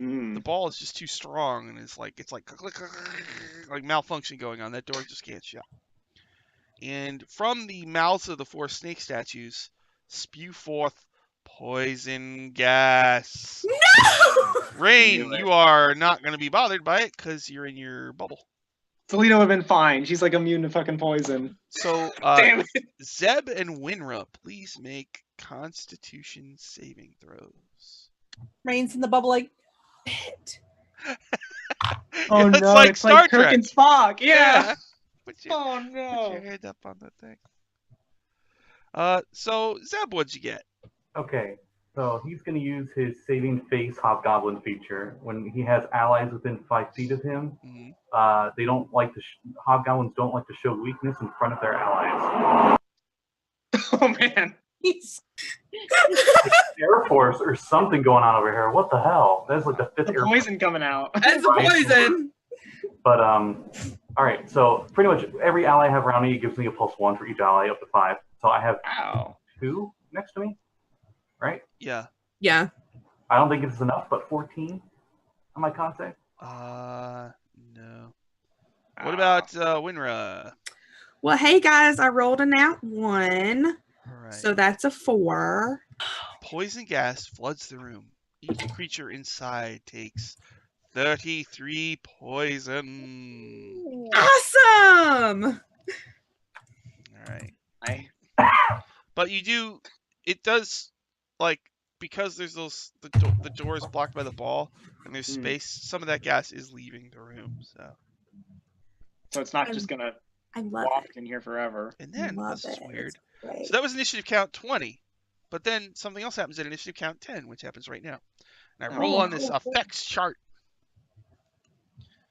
Speaker 6: Mm.
Speaker 1: is just too strong, and it's like click, like malfunction going on. That door just can't shut. And from the mouths of the 4 snake statues spew forth poison gas.
Speaker 2: No!
Speaker 1: Rain,
Speaker 6: Knew it.
Speaker 1: you are not going to be bothered by it because you're in your bubble.
Speaker 6: Selena would have been fine. She's like immune to fucking poison.
Speaker 1: So,
Speaker 6: Damn it.
Speaker 1: Zeb and Winra, please make Constitution saving throws.
Speaker 5: Rain's in the bubble like, "Shit."
Speaker 6: Oh
Speaker 1: it's
Speaker 6: no,
Speaker 1: like
Speaker 6: it's
Speaker 1: Star
Speaker 6: like Kirk
Speaker 1: Trek.
Speaker 6: and Spock. Yeah.
Speaker 1: Put your,
Speaker 6: Oh
Speaker 1: put
Speaker 6: no.
Speaker 1: your hand up on the thing. So Zeb, what'd you get?
Speaker 4: Okay, so he's going to use his saving face hobgoblin feature. When he has allies within 5 feet of him,
Speaker 1: Mhm.
Speaker 4: they don't like to. Hobgoblins don't like to show weakness in front of their allies.
Speaker 6: Oh man.
Speaker 5: He's
Speaker 4: Air Force or something going on over here. What the hell? That's like the 5th
Speaker 6: The
Speaker 4: Air Force.
Speaker 6: poison coming out.
Speaker 2: That's the poison.
Speaker 4: But all right. So pretty much every ally I have around me gives me a +1 for each ally up to 5. So I have
Speaker 6: Wow.
Speaker 4: 2 next to me, right?
Speaker 1: Yeah.
Speaker 2: Yeah.
Speaker 4: I don't think it's enough, but 14 on my con save.
Speaker 1: No. What about Winra?
Speaker 2: Well, hey guys, I rolled a nat 1,
Speaker 1: All right.
Speaker 2: so that's a 4.
Speaker 1: Poison gas floods the room. each creature inside takes 33 poison.
Speaker 2: Awesome.
Speaker 1: All right.
Speaker 6: I
Speaker 1: But you do, it does, like, because there's the door is blocked by the ball and there's
Speaker 6: Hmm.
Speaker 1: space, some of that gas is leaving the room.
Speaker 6: so it's not just gonna
Speaker 2: I love
Speaker 6: waft in here forever.
Speaker 1: And
Speaker 2: it.
Speaker 1: then,
Speaker 2: Love
Speaker 1: this is
Speaker 2: it.
Speaker 1: weird.
Speaker 2: It's great.
Speaker 1: So that was initiative count 20. But then something else happens at initiative count 10, which happens right now. And I roll
Speaker 6: Oh.
Speaker 1: on this effects chart.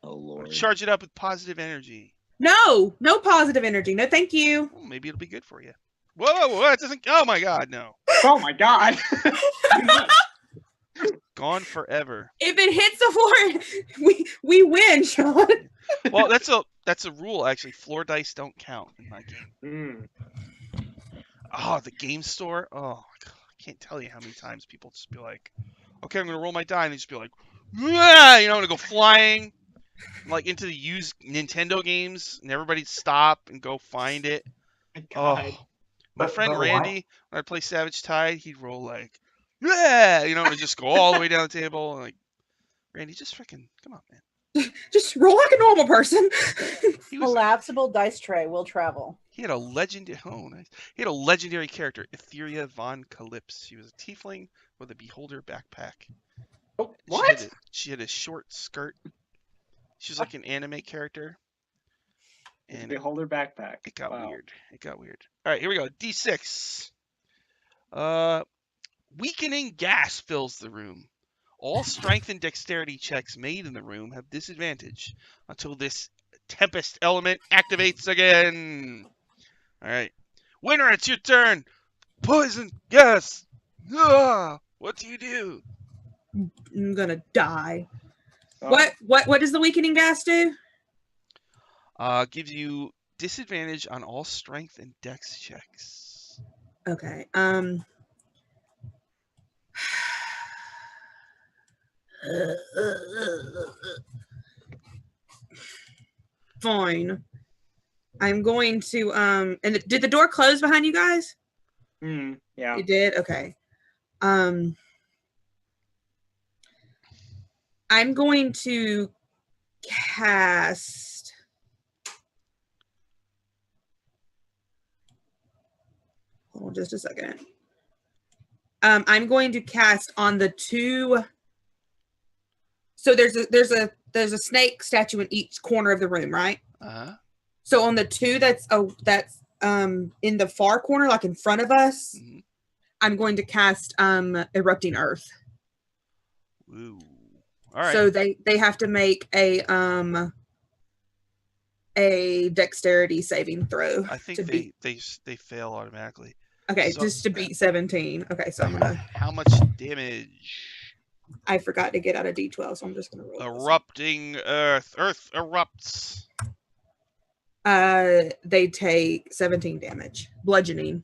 Speaker 6: Oh
Speaker 1: I'm
Speaker 6: lord.
Speaker 1: gonna charge it up with positive energy.
Speaker 2: No positive energy. No, thank you.
Speaker 1: Well, maybe it'll be good for you. Whoa, it doesn't. Oh my god, no.
Speaker 6: Oh my god.
Speaker 1: Gone forever.
Speaker 2: If it hits the floor, we win, Sean.
Speaker 1: Well, that's a rule actually. Floor dice don't count in my game. Oh, the game store. Oh, I can't tell you how many times people just be like, "Okay, I'm gonna roll my die," and they just be like, "Yeah," I'm gonna go flying, like into the used Nintendo games, and everybody stop and go find it.
Speaker 6: God.
Speaker 1: Oh, my friend
Speaker 4: but why-
Speaker 1: Randy, when I'd play Savage Tide, he'd roll like, "Yeah," and just go all the way down the table. Like, Randy, just freaking come on, man.
Speaker 2: Just roll like a normal person.
Speaker 1: He was
Speaker 5: Collapsible dice tray will travel.
Speaker 1: He had a legendary. Oh, nice. He had a legendary character, Etheria von Calypse. She was a tiefling with a beholder backpack.
Speaker 6: Oh,
Speaker 1: She
Speaker 6: what?
Speaker 1: She had a short skirt. She was like an anime character. And
Speaker 6: Beholder backpack.
Speaker 1: it got
Speaker 6: Wow.
Speaker 1: weird. It got weird. All right, here we go. D6. Weakening gas fills the room. All strength and dexterity checks made in the room have disadvantage until this tempest element activates again. All right. Winner, it's your turn. Poison gas. What do you do?
Speaker 2: I'm gonna die.
Speaker 6: Oh,
Speaker 2: What does the weakening gas do?
Speaker 1: Gives you disadvantage on all strength and dex checks.
Speaker 2: Okay. Fine. I'm going to and did the door close behind you guys?
Speaker 6: yeah.
Speaker 2: It did? Okay. I'm going to cast hold on just a second. I'm going to cast on the two. So there's a snake statue in each corner of the room, right?
Speaker 1: Uh-huh.
Speaker 2: So on the two that's in the far corner, like in front of us,
Speaker 1: Mhm.
Speaker 2: I'm going to cast Erupting Earth.
Speaker 1: Ooh. All right.
Speaker 2: So they have to make a dexterity saving throw.
Speaker 1: I think
Speaker 2: to beat.
Speaker 1: they fail automatically.
Speaker 2: Okay,
Speaker 1: so-
Speaker 2: just to beat 17. Okay, so I'm gonna.
Speaker 1: How much damage?
Speaker 2: I forgot to get out a D12, so I'm just gonna roll. this.
Speaker 1: Erupting Earth. Earth erupts.
Speaker 2: They take 17 damage, bludgeoning.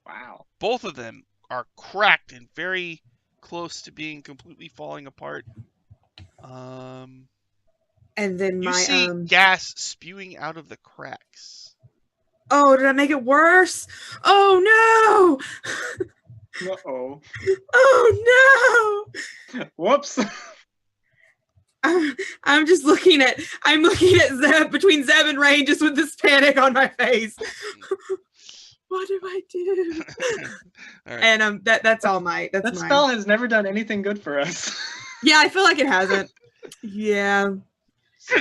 Speaker 6: Wow.
Speaker 1: Both of them are cracked and very close to being completely falling apart.
Speaker 2: And then
Speaker 1: You
Speaker 2: my
Speaker 1: see gas spewing out of the cracks.
Speaker 2: oh, did I make it worse? Oh no!
Speaker 6: Uh-oh.
Speaker 2: Oh no!
Speaker 6: Whoops.
Speaker 2: I'm just looking at Zeb between Zeb and Rain just with this panic on my face. What do I do?
Speaker 1: All right.
Speaker 2: And that's all my
Speaker 6: That
Speaker 2: mine.
Speaker 6: spell has never done anything good for us.
Speaker 2: Yeah, I feel like it hasn't. Yeah,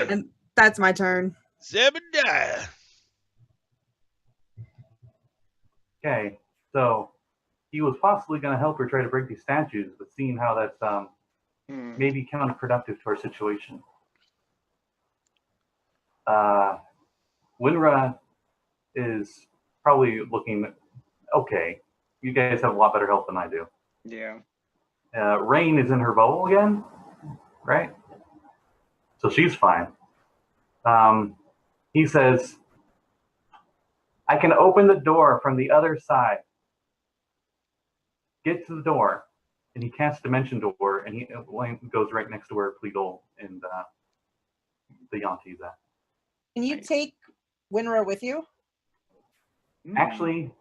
Speaker 2: and that's my turn.
Speaker 1: Zebediah.
Speaker 4: Okay, so he was possibly going to help her try to break these statues, but seeing how that's maybe counterproductive to our situation. Winra is probably looking okay. You guys have a lot better health than I do.
Speaker 6: Yeah.
Speaker 4: Rain is in her bowl again, right? So she's fine. He says, I can open the door from the other side. Get to the door. And he casts Dimension Door, and he goes right next to where Pleadle and the Yanti's at.
Speaker 5: Can you
Speaker 6: Nice.
Speaker 5: take Winra with you?
Speaker 4: Actually,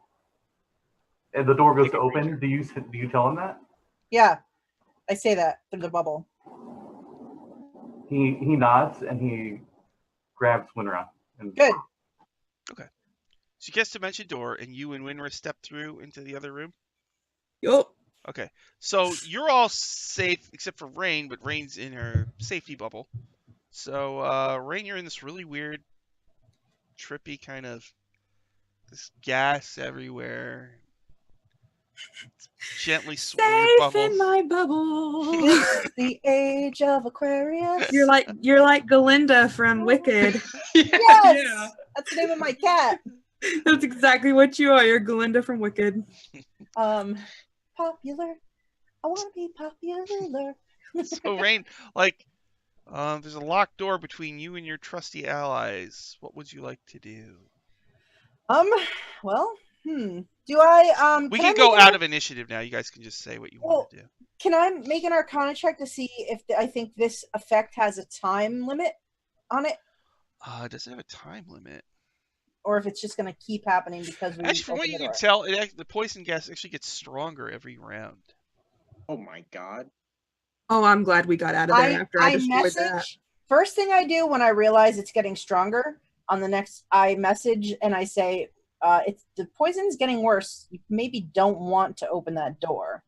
Speaker 4: the door goes
Speaker 6: Take
Speaker 4: to
Speaker 6: a
Speaker 4: open.
Speaker 6: breather.
Speaker 4: Do you tell him that?
Speaker 5: Yeah. I say that through the bubble.
Speaker 4: He nods and he grabs Winra. And
Speaker 5: Good.
Speaker 1: So you guess Dimension Door, and you and Winra step through into the other room.
Speaker 2: Yup.
Speaker 1: Okay, so you're all safe except for Rain, but Rain's in her safety bubble. So Rain, you're in this really weird, trippy kind of this gas everywhere. It's gently swirling
Speaker 2: Safe
Speaker 1: bubbles.
Speaker 2: in my bubble.
Speaker 5: It's the age of Aquarius.
Speaker 2: You're like Galinda from Wicked.
Speaker 5: Yes,
Speaker 1: Yeah.
Speaker 5: that's the name of my cat.
Speaker 2: That's exactly what you are. You're Galinda from Wicked.
Speaker 5: Popular. I want to be popular.
Speaker 1: So Rain, like, there's a locked door between you and your trusty allies. What would you like to do?
Speaker 5: Well, do I
Speaker 1: We
Speaker 5: can I
Speaker 1: can go
Speaker 5: make an
Speaker 1: out of initiative now. You guys can just say what you want to do.
Speaker 5: Can I make an Arcana check to see if I think this effect has a time limit on it,
Speaker 1: Does it have a time limit?
Speaker 5: or if it's just going to keep happening because we
Speaker 1: Actually, from what
Speaker 5: opened
Speaker 1: you
Speaker 5: the
Speaker 1: can
Speaker 5: door?
Speaker 1: tell, the poison gas actually gets stronger every round.
Speaker 6: Oh my god.
Speaker 2: Oh, I'm glad we got out of there after I destroyed that.
Speaker 5: message. First thing I do when I realize it's getting stronger on the next, I message and I say, "It's the poison's getting worse. You maybe don't want to open that door."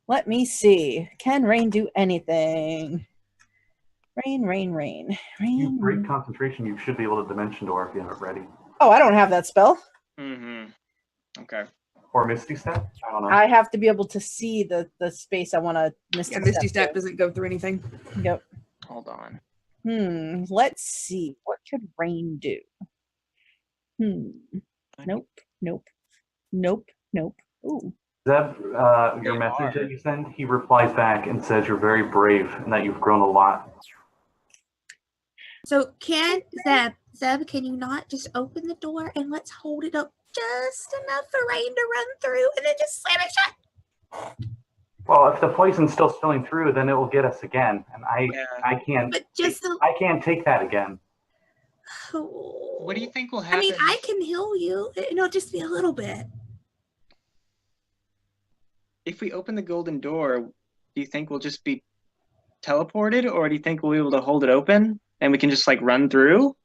Speaker 5: Let me see. Can Rain do anything? Rain.
Speaker 4: you break concentration, you should be able to Dimension Door if you have it ready.
Speaker 5: Oh, I don't have that spell.
Speaker 6: Mm-hmm. Okay.
Speaker 4: Or Misty Step? I don't know.
Speaker 5: I have to be able to see the space I want to Misty
Speaker 2: Yeah, Misty
Speaker 5: Step
Speaker 2: Step doesn't go through anything.
Speaker 5: Yep.
Speaker 6: Hold on.
Speaker 5: Let's see. What could Rain do? Nope. Ooh.
Speaker 4: Zeb, your
Speaker 6: They
Speaker 4: message
Speaker 6: are.
Speaker 4: that you send, he replies back and says you're very brave and that you've grown a lot.
Speaker 7: So Zeb, can you not just open the door and let's hold it up just enough for Rain to run through and then just slam it shut?
Speaker 4: Well, if the poison's still spilling through, then it will get us again, and I can't.
Speaker 7: But just a,
Speaker 4: I can't take that again.
Speaker 6: What do you think will
Speaker 7: I
Speaker 6: happen?
Speaker 7: mean, I can heal you. It'll just be a little bit.
Speaker 6: If we open the golden door, do you think we'll just be teleported, or do you think we'll be able to hold it open and we can just like run through?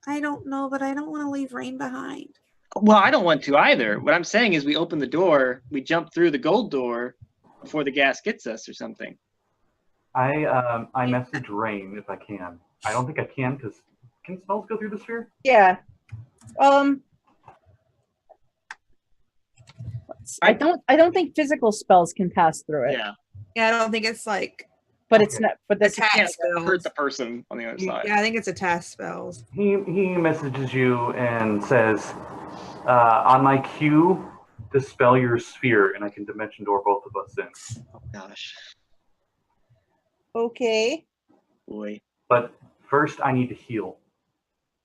Speaker 7: I don't know, but I don't want to leave Rain behind.
Speaker 6: Well, I don't want to either. What I'm saying is we open the door, we jump through the gold door before the gas gets us or something.
Speaker 4: I message Rain if I can. I don't think I can because can spells go through the sphere?
Speaker 5: Yeah. I don't think physical spells can pass through it.
Speaker 6: Yeah.
Speaker 2: Yeah, I don't think it's like
Speaker 5: But it's not. But that's
Speaker 2: attack
Speaker 6: Can't
Speaker 2: spells.
Speaker 6: hurt the person on the other side.
Speaker 2: Yeah, I think it's attack spells.
Speaker 4: He messages you and says, on my cue, dispel your sphere, and I can Dimension Door both of us in.
Speaker 6: Oh gosh.
Speaker 5: okay.
Speaker 6: Boy.
Speaker 4: But first, I need to heal.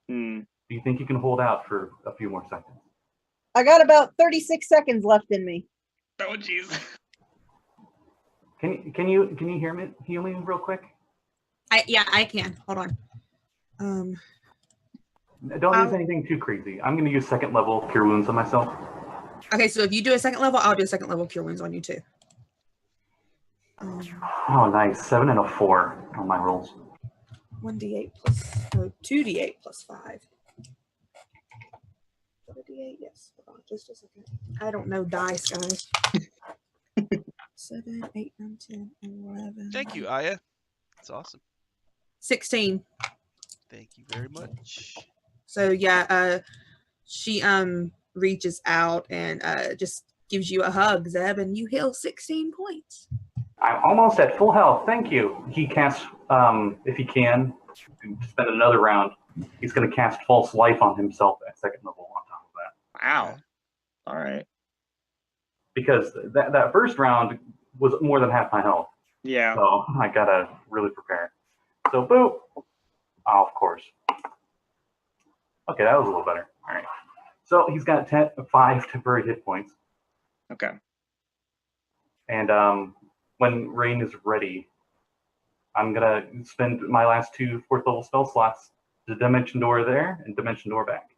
Speaker 6: Hmm.
Speaker 4: Do you think you can hold out for a few more seconds?
Speaker 5: I got about 36 seconds left in me.
Speaker 6: Oh jeez.
Speaker 4: Can you hear me healing real quick?
Speaker 2: I can. Hold on.
Speaker 4: Don't use anything too crazy. I'm going to use second level Cure Wounds on myself.
Speaker 2: Okay, so if you do a second level, I'll do a second level Cure Wounds on you too.
Speaker 4: Oh, nice. 7 and a 4 on my rolls.
Speaker 2: 1d8 plus 2d8 plus 5. 4d8, yes. Hold on, just a second. I don't know dice, guys. 7, 8, 9, 10, 11.
Speaker 1: Thank you, Aya. That's awesome.
Speaker 2: 16.
Speaker 1: Thank you very much.
Speaker 2: So yeah, she reaches out and just gives you a hug, Zeb, and you heal 16 points.
Speaker 4: I'm almost at full health. Thank you. He casts, if he can, spend another round. He's going to cast False Life on himself at second level on top of that.
Speaker 6: Wow. All right.
Speaker 4: Because that first round was more than half my health.
Speaker 6: Yeah.
Speaker 4: So I got to really prepare. So, boop. Oh, of course. Okay, that was a little better. All right. So he's got 5 temporary hit points.
Speaker 6: Okay.
Speaker 4: And when Rain is ready, I'm going to spend my last 2 4th level spell slots to Dimension Door there and Dimension Door back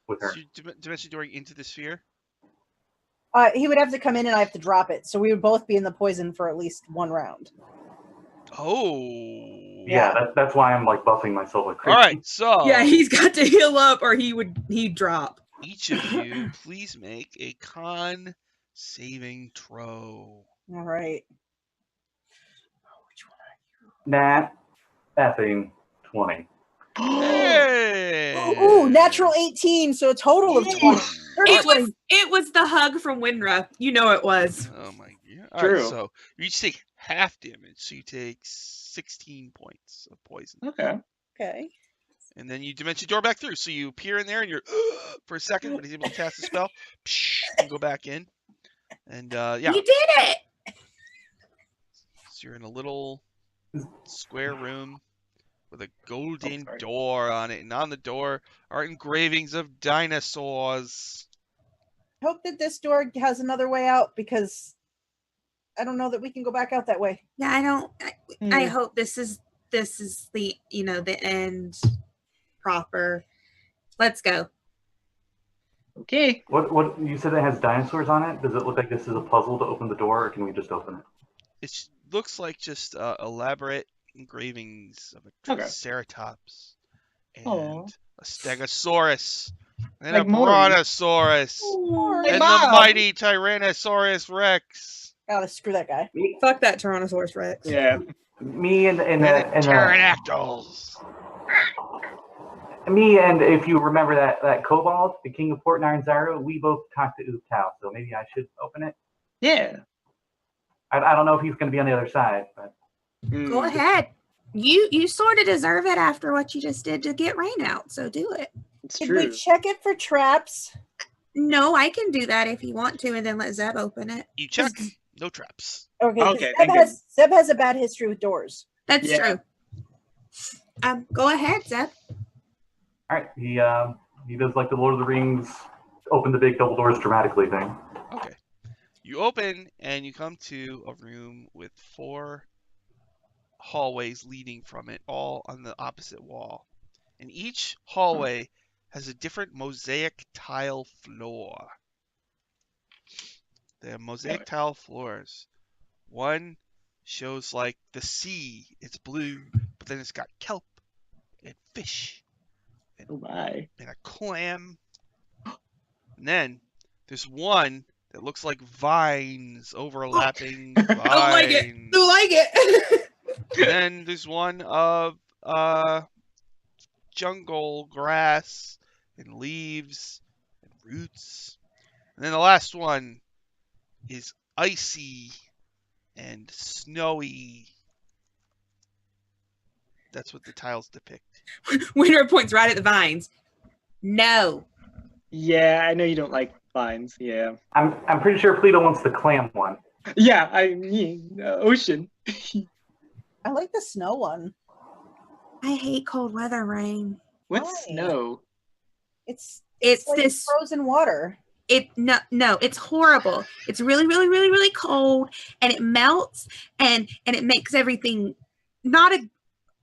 Speaker 4: with her.
Speaker 1: So you dimension dooring into the sphere?
Speaker 5: He would have to come in and I have to drop it. So we would both be in the poison for at least one round.
Speaker 1: Oh.
Speaker 4: Yeah, that's why I'm like buffing myself like
Speaker 1: All
Speaker 4: crazy.
Speaker 1: right, so
Speaker 2: Yeah, he's got to heal up or he'd drop.
Speaker 1: each of you, please make a con saving throw.
Speaker 5: All right.
Speaker 4: Nat effing 20.
Speaker 1: Hey!
Speaker 5: Ooh, natural 18, so a total of 20.
Speaker 2: It was the hug from Winra. You know it was.
Speaker 1: Oh my god! All right,
Speaker 6: True.
Speaker 1: so you each take half damage, so you take 16 points of poison,
Speaker 6: Okay.
Speaker 5: Okay.
Speaker 1: and then you dimension door back through. So you peer in there, and you're for a second, but he's able to cast a spell. And go back in, and yeah,
Speaker 7: You did it.
Speaker 1: so you're in a little square room with a golden
Speaker 6: sorry.
Speaker 1: door on it, and on the door are engravings of dinosaurs.
Speaker 5: Hope that this door has another way out because I don't know that we can go back out that way.
Speaker 7: Yeah, I don't. I
Speaker 6: Hmm.
Speaker 7: hope this is the the end proper. Let's go.
Speaker 6: Okay.
Speaker 4: What you said it has dinosaurs on it? Does it look like this is a puzzle to open the door, or can we just open it?
Speaker 1: It looks like just elaborate engravings of a
Speaker 6: Okay.
Speaker 1: Triceratops and
Speaker 6: Aw.
Speaker 1: a Stegosaurus and
Speaker 6: Like
Speaker 1: a
Speaker 6: Maury.
Speaker 1: Brontosaurus
Speaker 5: Like
Speaker 1: and
Speaker 5: Bob.
Speaker 1: the mighty Tyrannosaurus Rex.
Speaker 5: Oh, screw that guy.
Speaker 2: Fuck that Tyrannosaurus Rex.
Speaker 6: Yeah.
Speaker 4: Me and
Speaker 1: And the pterodactyls.
Speaker 4: me and if you remember that kobold, the king of Port Nyanzaru, we both talked to Oop Tao, so maybe I should open it.
Speaker 6: Yeah.
Speaker 4: I don't know if he's going to be on the other side, but
Speaker 7: Go
Speaker 6: Hmm.
Speaker 7: ahead. You sort of deserve it after what you just did to get Rain out. So do it.
Speaker 6: It's
Speaker 5: Did
Speaker 6: true.
Speaker 5: we check it for traps?
Speaker 7: No, I can do that if you want to, and then let Zeb open it.
Speaker 1: You check, no traps.
Speaker 5: Okay. 'cause
Speaker 6: Okay,
Speaker 5: Zeb has a bad history with doors.
Speaker 7: That's
Speaker 6: Yeah.
Speaker 7: true. Go ahead, Zeb.
Speaker 4: all right, he does like the Lord of the Rings, open the big double doors dramatically thing.
Speaker 1: Okay. You open and you come to a room with 4 hallways leading from it, all on the opposite wall. And each hallway has a different mosaic tile floor. They have mosaic tile floors. One shows like the sea, it's blue, but then it's got kelp and fish
Speaker 6: Oh my.
Speaker 1: and a clam. And then there's one that looks like vines overlapping vines.
Speaker 2: Don't like it. Don't like it.
Speaker 1: And then there's one of jungle grass and leaves and roots. And then the last one is icy and snowy. That's what the tiles depict.
Speaker 2: Winra points right at the vines. No.
Speaker 6: Yeah, I know you don't like vines. Yeah.
Speaker 4: I'm pretty sure Pleto wants the clam one.
Speaker 6: Yeah, I mean, ocean.
Speaker 5: I like the snow one.
Speaker 7: I hate cold weather, Rain.
Speaker 6: What's
Speaker 5: Why?
Speaker 6: snow?
Speaker 5: It's
Speaker 7: It's
Speaker 5: like
Speaker 7: this.
Speaker 5: frozen water.
Speaker 7: No, it's horrible. It's really, really, really, really cold, and it melts, and it makes everything not a.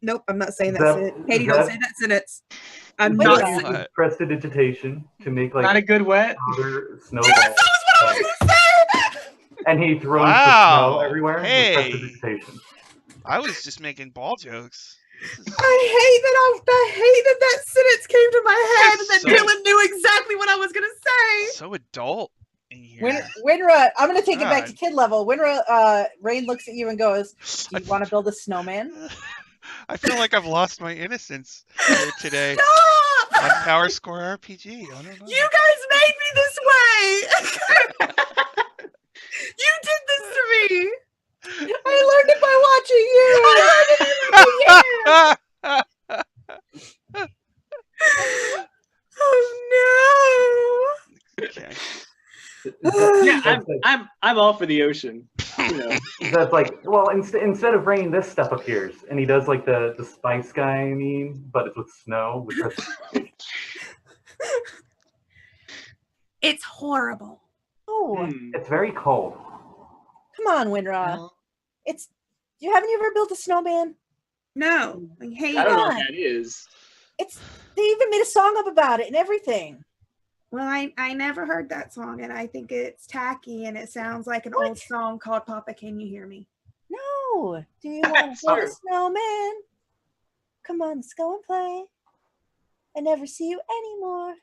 Speaker 2: Nope, I'm not saying that
Speaker 4: Zeb-
Speaker 2: sentence. Katie, don't
Speaker 4: Zeb-
Speaker 2: say that sentence. I'm
Speaker 5: Wait,
Speaker 2: not
Speaker 5: yeah.
Speaker 2: saying
Speaker 1: What?
Speaker 4: Prestidigitation to make like
Speaker 6: Not a good wet.
Speaker 4: powder snowballs.
Speaker 2: Yes, that was what I was gonna say!
Speaker 4: And he throws
Speaker 1: Wow.
Speaker 4: the snow everywhere
Speaker 1: Hey.
Speaker 4: with prestidigitation.
Speaker 1: I was just making ball jokes.
Speaker 2: I hate that sentence came to my head and that
Speaker 1: So-
Speaker 2: Dylan knew exactly what I was gonna say.
Speaker 1: So adult in here.
Speaker 5: Winra, I'm gonna take it back to
Speaker 1: God.
Speaker 5: kid level. Winra, Rain looks at you and goes, "Do you want to build a snowman?"
Speaker 1: I feel like I've lost my innocence here today
Speaker 2: Stop!
Speaker 1: on Power Score RPG. I don't know.
Speaker 2: You guys made me this way. You did this to me.
Speaker 5: I learned it by watching you.
Speaker 2: Oh
Speaker 1: Okay.
Speaker 6: Yeah, I'm all for the ocean. You know.
Speaker 4: That's like, well, instead of rain, this stuff appears, and he does like the spice guy. I mean, but it's with snow. With prestidigitation.
Speaker 2: no.
Speaker 7: It's horrible.
Speaker 5: Oh,
Speaker 6: Hmm.
Speaker 4: It's very cold.
Speaker 5: come on, Winra. Haven't you ever built a snowman?
Speaker 2: No. I hate
Speaker 6: I don't know
Speaker 2: it.
Speaker 6: what that is.
Speaker 5: They even made a song up about it and everything.
Speaker 2: Well, I never heard that song, and I think it's tacky, and it sounds like an old song called "Papa, Can You Hear Me?"
Speaker 5: No. Do you want to build a
Speaker 6: True.
Speaker 5: snowman? Come on, let's go and play. I never see you anymore.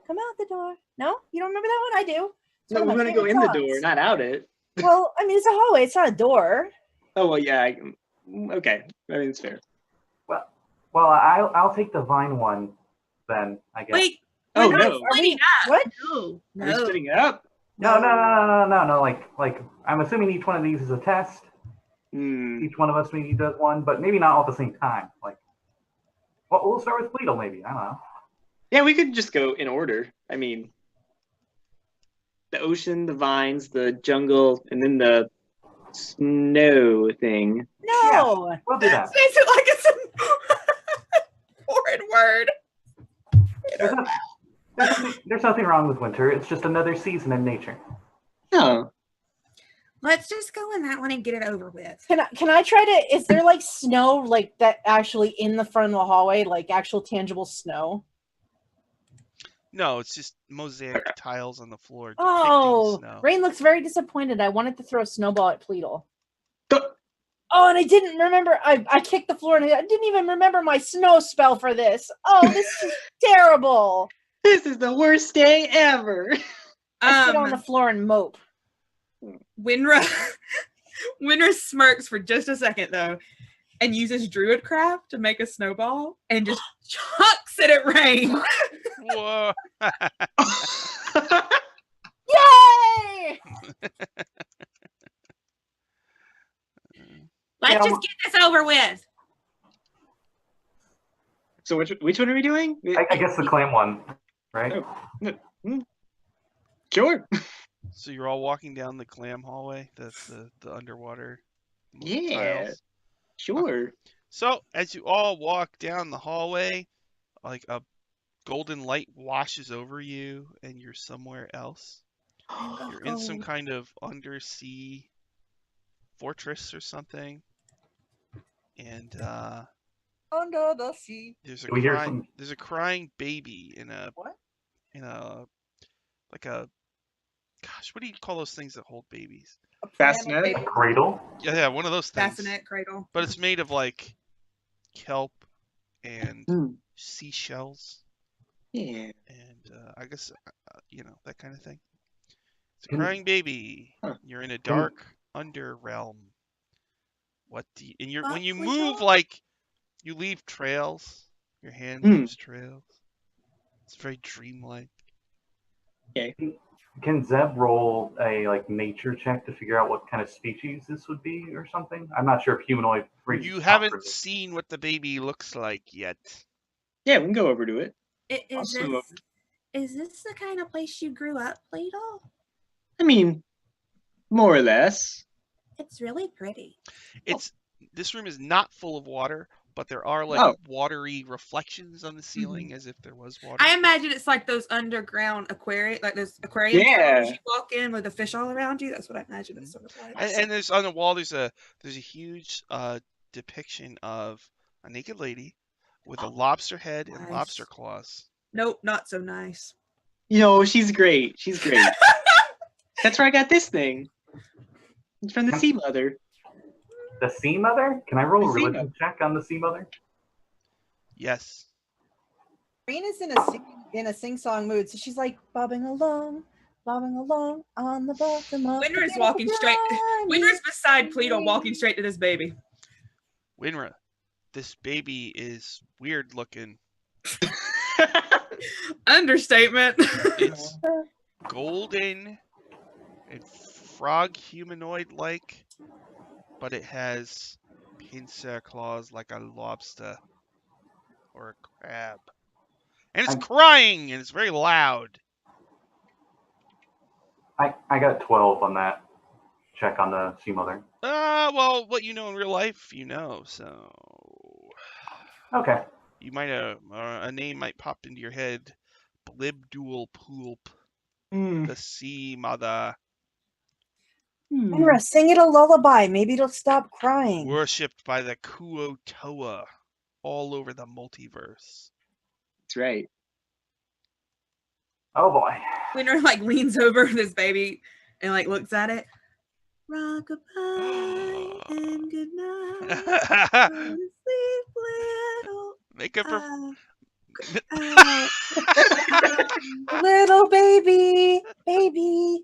Speaker 5: Come out the door. No, you don't remember that one? I do. It's
Speaker 6: No,
Speaker 5: one
Speaker 6: we
Speaker 5: of my
Speaker 6: want to go
Speaker 5: favorite
Speaker 6: in the
Speaker 5: songs.
Speaker 6: door, not out it.
Speaker 5: Well, I mean, it's a hallway. It's not a door.
Speaker 6: Oh well, yeah. Okay, I mean it's fair.
Speaker 4: Well, I'll take the vine one then. I guess.
Speaker 2: Wait,
Speaker 6: Oh
Speaker 2: we're not
Speaker 6: no,
Speaker 2: splitting up.
Speaker 5: What?
Speaker 2: No,
Speaker 6: we're
Speaker 2: no.
Speaker 6: splitting it up.
Speaker 4: No. Like I'm assuming each one of these is a test.
Speaker 6: Hmm.
Speaker 4: Each one of us maybe does one, but maybe not all at the same time. Like, well, we'll start with Pleadle maybe. I don't know.
Speaker 6: Yeah, we could just go in order. I mean, the ocean, the vines, the jungle, and then the snow thing.
Speaker 5: No.
Speaker 4: We'll do that.
Speaker 2: Says it like it's a foreign word.
Speaker 4: There's, there's nothing wrong with winter. It's just another season in nature.
Speaker 6: No.
Speaker 2: Let's just go in that one and get it over with.
Speaker 5: Can I try to? Is there like snow like that actually in the front of the hallway, like actual tangible snow?
Speaker 1: No, it's just mosaic tiles on the floor depicting
Speaker 5: Oh,
Speaker 1: snow.
Speaker 5: Rain looks very disappointed. I wanted to throw a snowball at Pleadle.
Speaker 6: Duh.
Speaker 5: Oh, and I didn't remember. I kicked the floor and I didn't even remember my snow spell for this. Oh, this is terrible.
Speaker 6: This is the worst day ever.
Speaker 5: I sit on the floor and mope.
Speaker 2: Winra smirks for just a second though, and uses Druidcraft to make a snowball and just chucks it at Rain.
Speaker 1: Whoa.
Speaker 5: Yay!
Speaker 2: Let's just get this over with.
Speaker 6: So which one are we doing?
Speaker 4: I guess the clam one, right?
Speaker 6: Sure.
Speaker 1: So you're all walking down the clam hallway, the underwater
Speaker 6: Yeah.
Speaker 1: tiles.
Speaker 6: Sure.
Speaker 1: So as you all walk down the hallway, like a golden light washes over you, and you're somewhere else. You're in some kind of undersea fortress or something, and
Speaker 5: Under the sea.
Speaker 1: there's
Speaker 4: Do we hear
Speaker 1: a crying baby in a
Speaker 5: What?
Speaker 1: like a gosh, what do you call those things that hold babies?
Speaker 6: Bassinet.
Speaker 4: A cradle.
Speaker 1: Yeah, one of those things.
Speaker 2: Bassinet cradle.
Speaker 1: But it's made of like kelp and
Speaker 6: Mm.
Speaker 1: seashells,
Speaker 6: Yeah.
Speaker 1: and I guess that kind of thing. It's a
Speaker 4: Can-
Speaker 1: crying baby.
Speaker 6: Huh.
Speaker 1: You're in a dark underrealm. What do you, and you're when you
Speaker 2: What
Speaker 1: move,
Speaker 2: the-
Speaker 1: like you leave trails. Your hand
Speaker 6: Hmm.
Speaker 1: leaves trails. It's very dreamlike.
Speaker 4: Can Zeb roll a nature check to figure out what kind of species this would be or something? I'm not sure if humanoid. phrases
Speaker 1: You
Speaker 4: count
Speaker 1: haven't
Speaker 4: for this.
Speaker 1: seen what the baby looks like yet.
Speaker 6: Yeah, we can go over to it.
Speaker 2: Is
Speaker 6: Also,
Speaker 2: this the kind of place you grew up, Pleadle?
Speaker 6: I mean, more or less.
Speaker 2: It's really pretty.
Speaker 1: This room is not full of water, but there are like
Speaker 6: Oh.
Speaker 1: watery reflections on the ceiling as if there was water.
Speaker 2: I imagine it's like those underground aquarium, like those aquarium
Speaker 6: Yeah.
Speaker 2: you walk in with a fish all around you. That's what I imagine it's sort of like.
Speaker 1: And there's on the wall there's a huge depiction of a naked lady with a lobster head and
Speaker 2: Nice.
Speaker 1: lobster claws.
Speaker 2: Nope, not so nice.
Speaker 6: She's great. She's great. That's where I got this thing. It's from the Sea Mother.
Speaker 4: The Sea Mother? Can I roll a
Speaker 6: The Sea
Speaker 4: religion check on the Sea Mother?
Speaker 1: Yes.
Speaker 5: Rain is in a sing-song mood, so she's like bobbing along on the bottom of
Speaker 2: Winter is
Speaker 5: the
Speaker 2: walking straight.
Speaker 5: briny
Speaker 2: Winter's beside Pleadle, walking straight to this baby.
Speaker 1: Winra, this baby is weird looking.
Speaker 2: Understatement.
Speaker 1: It's golden and frog humanoid like, but it has pincer claws like a lobster or a crab. And it's
Speaker 4: I'm-
Speaker 1: crying and it's very loud.
Speaker 4: I got 12 on that check on the Sea Mother.
Speaker 1: Well, what you know in real life, so
Speaker 4: Okay.
Speaker 1: you might a name might pop into your head. Blibdual Poolp, the Sea Mother,
Speaker 5: Winra, sing it a lullaby. Maybe it'll stop crying.
Speaker 1: worshipped by the Kuotoa all over the multiverse.
Speaker 6: That's right.
Speaker 4: Oh boy.
Speaker 2: Winter like leans over this baby and like looks at it. Rock-a-bye and good night. Go to sleep, little.
Speaker 1: Make up for.
Speaker 5: Little baby, baby,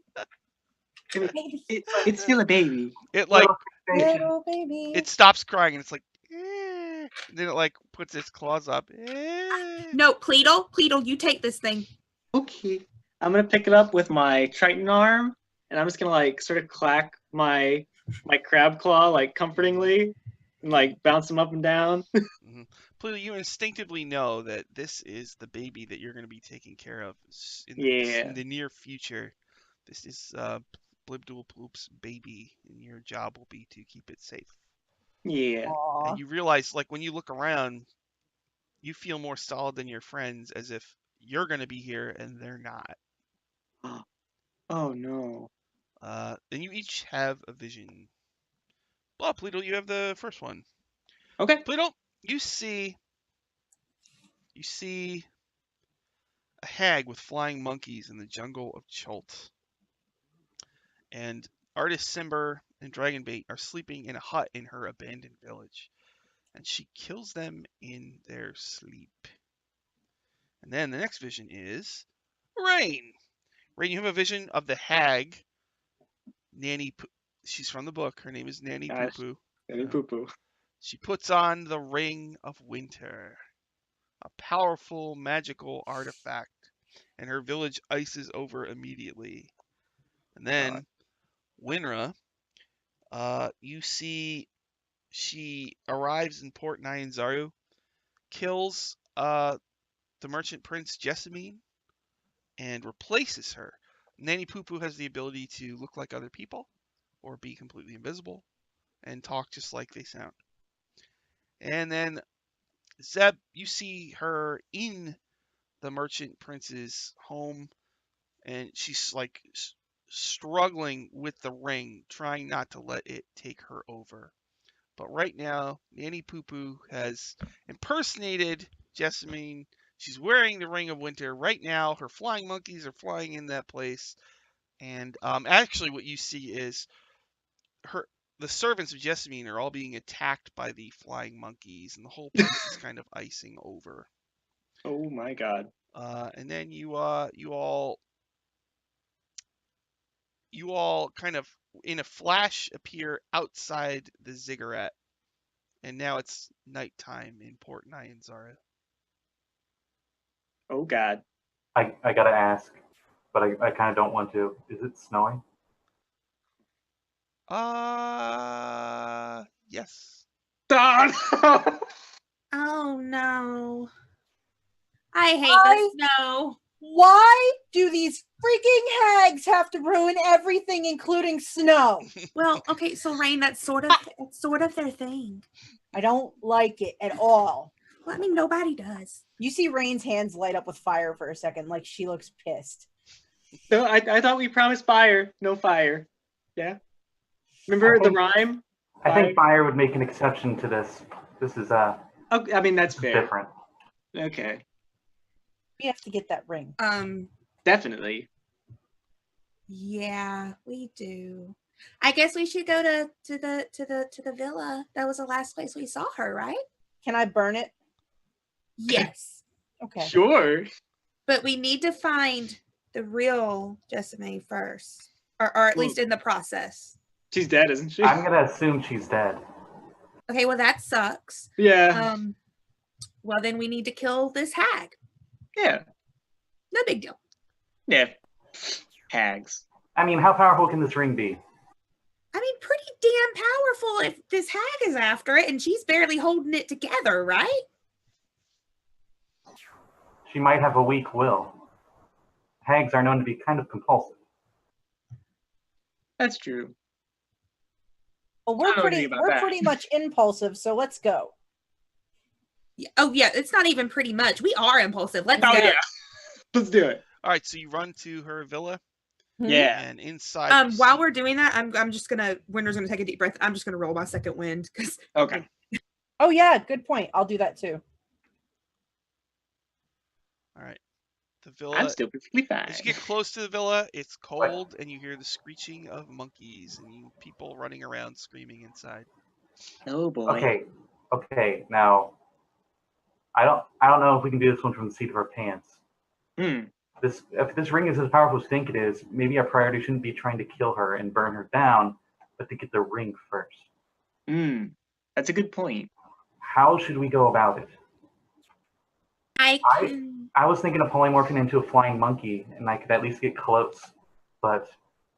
Speaker 5: baby,
Speaker 6: It's still a baby.
Speaker 1: It like
Speaker 5: little baby.
Speaker 1: it stops crying and it's like. And then it like puts its claws up.
Speaker 2: No, Pleadle, you take this thing.
Speaker 6: Okay. I'm gonna pick it up with my Triton arm, and I'm just gonna like sort of clack my crab claw like comfortingly, and like bounce him up and down.
Speaker 1: Pluto, you instinctively know that this is the baby that you're going to be taking care of in the near future. This is Blibdool Ploop's baby, and your job will be to keep it safe.
Speaker 6: Yeah.
Speaker 5: Aw.
Speaker 1: And you realize, like, when you look around, you feel more solid than your friends, as if you're going to be here and they're not.
Speaker 6: Oh no.
Speaker 1: Then you each have a vision. Well, Pluto, you have the first one.
Speaker 6: Okay.
Speaker 1: Pluto, you see a hag with flying monkeys in the jungle of Chult. And artist Simber and Dragonbait are sleeping in a hut in her abandoned village. And she kills them in their sleep. And then the next vision is Rain. Rain, you have a vision of the hag, Nanny. She's from the book. Her name is Nanny
Speaker 6: Gosh.
Speaker 1: Poo-Poo.
Speaker 6: Any poo poo.
Speaker 1: She puts on the Ring of Winter, a powerful magical artifact, and her village ices over immediately. And then Winra, you see she arrives in Port Nyanzaru, kills the merchant prince Jessamine, and replaces her. Nanny Poo-Poo has the ability to look like other people, or be completely invisible, and talk just like they sound. And then Zeb, you see her in the merchant prince's home, and she's like struggling with the ring, trying not to let it take her over. But right now, Nanny Poo-Poo has impersonated Jessamine. She's wearing the Ring of Winter. Right now, her flying monkeys are flying in that place. And actually what you see is the servants of Jessamine are all being attacked by the flying monkeys, and the whole place is kind of icing over.
Speaker 6: Oh my god.
Speaker 1: And then you all kind of in a flash appear outside the ziggurat, and now it's nighttime in Port Nyanzaru.
Speaker 6: Oh god.
Speaker 4: I gotta ask, but I kind of don't want to. Is it snowing?
Speaker 1: Yes.
Speaker 6: Don!
Speaker 2: Oh no. I hate the snow.
Speaker 5: Why do these freaking hags have to ruin everything, including snow?
Speaker 2: Well, okay, so Rain, that's sort of their thing.
Speaker 5: I don't like it at all.
Speaker 2: Well, I mean, nobody does.
Speaker 5: You see Rain's hands light up with fire for a second, like she looks pissed.
Speaker 6: No, I thought we promised fire, no fire. Yeah. Remember the rhyme?
Speaker 4: I think fire would make an exception to this. This is
Speaker 6: Oh, I mean that's fair.
Speaker 4: different.
Speaker 6: Okay.
Speaker 5: We have to get that ring.
Speaker 6: Definitely.
Speaker 2: Yeah, we do. I guess we should go to the villa. That was the last place we saw her, right?
Speaker 5: Can I burn it?
Speaker 2: Yes.
Speaker 5: Okay.
Speaker 6: Sure.
Speaker 2: But we need to find the real Jessamine first. Or at least in the process.
Speaker 6: She's dead, isn't she?
Speaker 4: I'm gonna assume she's dead.
Speaker 2: Okay, well that sucks.
Speaker 6: Yeah.
Speaker 2: Well then we need to kill this hag.
Speaker 6: Yeah.
Speaker 2: No big deal.
Speaker 6: Yeah. Hags.
Speaker 4: I mean, how powerful can this ring be?
Speaker 2: I mean, pretty damn powerful if this hag is after it and she's barely holding it together, right?
Speaker 4: She might have a weak will. Hags are known to be kind of compulsive.
Speaker 6: That's true.
Speaker 5: Well,
Speaker 6: I don't agree about that.
Speaker 5: pretty much impulsive, so let's go.
Speaker 2: Yeah. Oh yeah, it's not even pretty much. We are impulsive. Let's
Speaker 6: Oh
Speaker 2: go.
Speaker 6: yeah. Let's do it.
Speaker 1: All right, so you run to her villa,
Speaker 6: Yeah.
Speaker 1: and inside. you
Speaker 2: While
Speaker 1: see-
Speaker 2: we're doing that, I'm just gonna Winter's gonna take a deep breath. I'm just gonna roll my second wind because
Speaker 6: Okay.
Speaker 5: Oh yeah, good point. I'll do that too.
Speaker 1: All right. The villa.
Speaker 6: I'm still perfectly fine.
Speaker 1: As you get close to the villa, it's cold, and you hear the screeching of monkeys and people running around screaming inside.
Speaker 6: Oh boy.
Speaker 4: Okay. Now, I don't know if we can do this one from the seat of our pants. If this ring is as powerful as you think it is, maybe our priority shouldn't be trying to kill her and burn her down, but to get the ring first.
Speaker 6: That's a good point.
Speaker 4: How should we go about it? I was thinking of polymorphing into a flying monkey, and I could at least get close. But,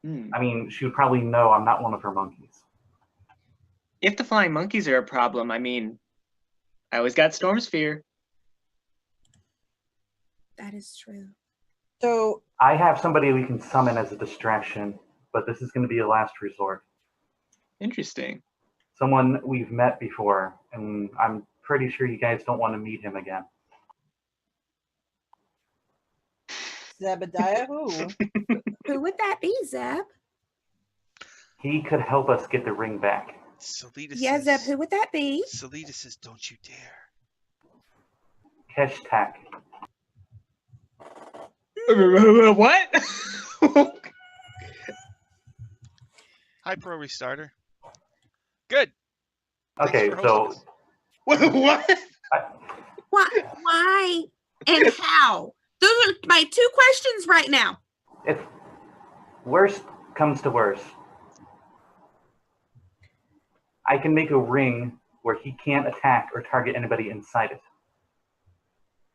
Speaker 4: I mean, she would probably know I'm not one of her monkeys.
Speaker 6: If the flying monkeys are a problem, I mean, I always got Storm Sphere.
Speaker 7: That is true.
Speaker 5: So
Speaker 4: I have somebody we can summon as a distraction, but this is going to be a last resort.
Speaker 6: Interesting.
Speaker 4: Someone we've met before, and I'm pretty sure you guys don't want to meet him again.
Speaker 5: Zebediah, who?
Speaker 7: Who would that be, Zeb?
Speaker 4: He could help us get the ring back.
Speaker 1: Selita
Speaker 7: Yeah,
Speaker 1: says,
Speaker 7: Zeb, who would that be?
Speaker 1: Selita says, don't you dare.
Speaker 4: Keshtak.
Speaker 6: What?
Speaker 1: Hi, Pro Restarter. Good.
Speaker 4: Okay,
Speaker 1: Thanks for
Speaker 4: so
Speaker 1: hosting us.
Speaker 6: What?
Speaker 7: Why and how? Those are my two questions right now.
Speaker 4: if worst comes to worst, I can make a ring where he can't attack or target anybody inside it.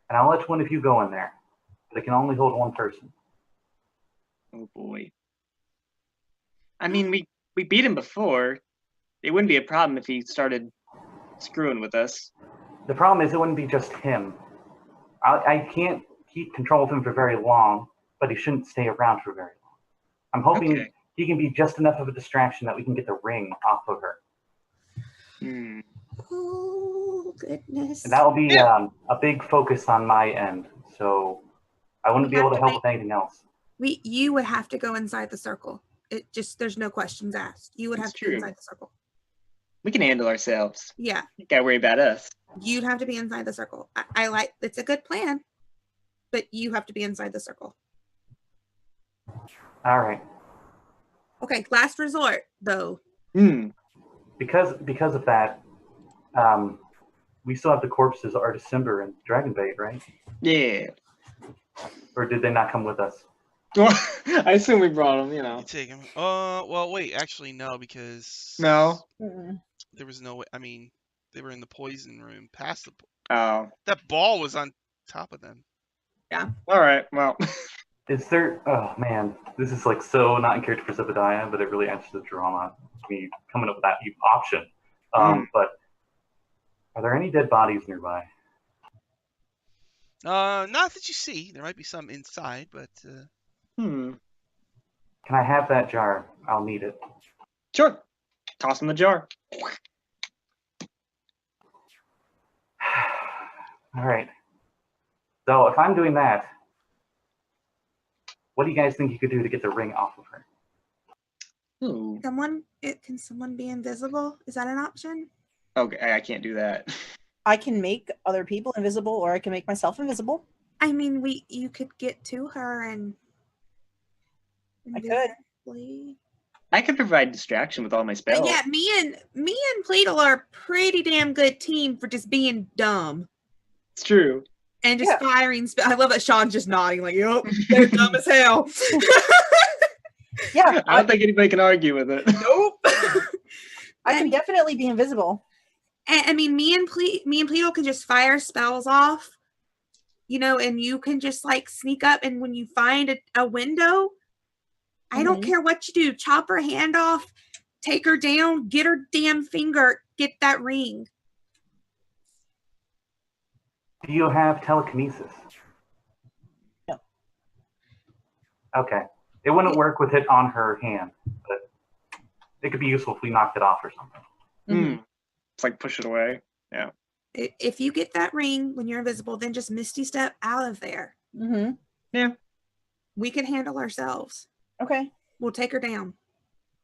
Speaker 4: And I'll let one of you go in there, but it can only hold one person.
Speaker 6: Oh boy. I mean, we beat him before. It wouldn't be a problem if he started screwing with us.
Speaker 4: The problem is it wouldn't be just him. I can't keep control of him for very long, but he shouldn't stay around for very long. I'm hoping
Speaker 6: Okay.
Speaker 4: he can be just enough of a distraction that we can get the ring off of her.
Speaker 7: Oh, goodness.
Speaker 4: And that will be a big focus on my end. So I wouldn't be able to help with anything else.
Speaker 7: You would have to go inside the circle. It just, there's no questions asked. You would
Speaker 6: That's
Speaker 7: have to
Speaker 6: true.
Speaker 7: be inside the circle.
Speaker 6: We can handle ourselves.
Speaker 7: Yeah,
Speaker 6: You gotta worry about us.
Speaker 7: you'd have to be inside the circle. I like, it's a good plan, but you have to be inside the circle.
Speaker 4: All right.
Speaker 7: Okay, last resort, though.
Speaker 4: Because of that, we still have the corpses of Artisimber and Dragonbait, right?
Speaker 6: Yeah.
Speaker 4: Or did they not come with us?
Speaker 6: I assume we brought him,
Speaker 1: You take him. Well, wait. Actually, no, because
Speaker 6: No.
Speaker 1: there was no way. I mean, they were in the poison room past the.
Speaker 6: Oh.
Speaker 1: That ball was on top of them.
Speaker 6: All right. Well.
Speaker 4: Is there? Oh man, this is like so not in character for Zebediah, but it really adds to the drama. Me coming up with that option. But are there any dead bodies nearby?
Speaker 1: Not that you see. There might be some inside, but
Speaker 4: Can I have that jar? I'll need it.
Speaker 6: Sure. Toss in the jar.
Speaker 4: All right. So if I'm doing that, what do you guys think you could do to get the ring off of her?
Speaker 6: Ooh.
Speaker 7: Can someone be invisible? Is that an option?
Speaker 6: Okay, I can't do that.
Speaker 5: I can make other people invisible, or I can make myself invisible.
Speaker 7: I mean, you could get to her and.
Speaker 5: I could.
Speaker 7: invisibly-
Speaker 6: I could provide distraction with all my spells.
Speaker 7: Yeah, me and Pleadle are a pretty damn good team for just being dumb
Speaker 6: It's true.
Speaker 7: and just firing. I love that Sean's just nodding like, "Yep, they're dumb as hell."
Speaker 5: Yeah,
Speaker 6: I don't think anybody can argue with it.
Speaker 7: Nope.
Speaker 5: I can definitely be invisible.
Speaker 7: And, I mean, me and Pleadle can just fire spells off, and you can just like sneak up, and when you find a window, I don't care what you do, chop her hand off, take her down, get her damn finger, get that ring.
Speaker 4: Do you have telekinesis?
Speaker 5: No.
Speaker 4: Okay. It wouldn't work with it on her hand, but it could be useful if we knocked it off or something.
Speaker 6: It's like push it away. Yeah.
Speaker 7: If you get that ring when you're invisible, then just Misty Step out of there.
Speaker 6: Yeah.
Speaker 7: We can handle ourselves.
Speaker 5: Okay.
Speaker 7: We'll take her down.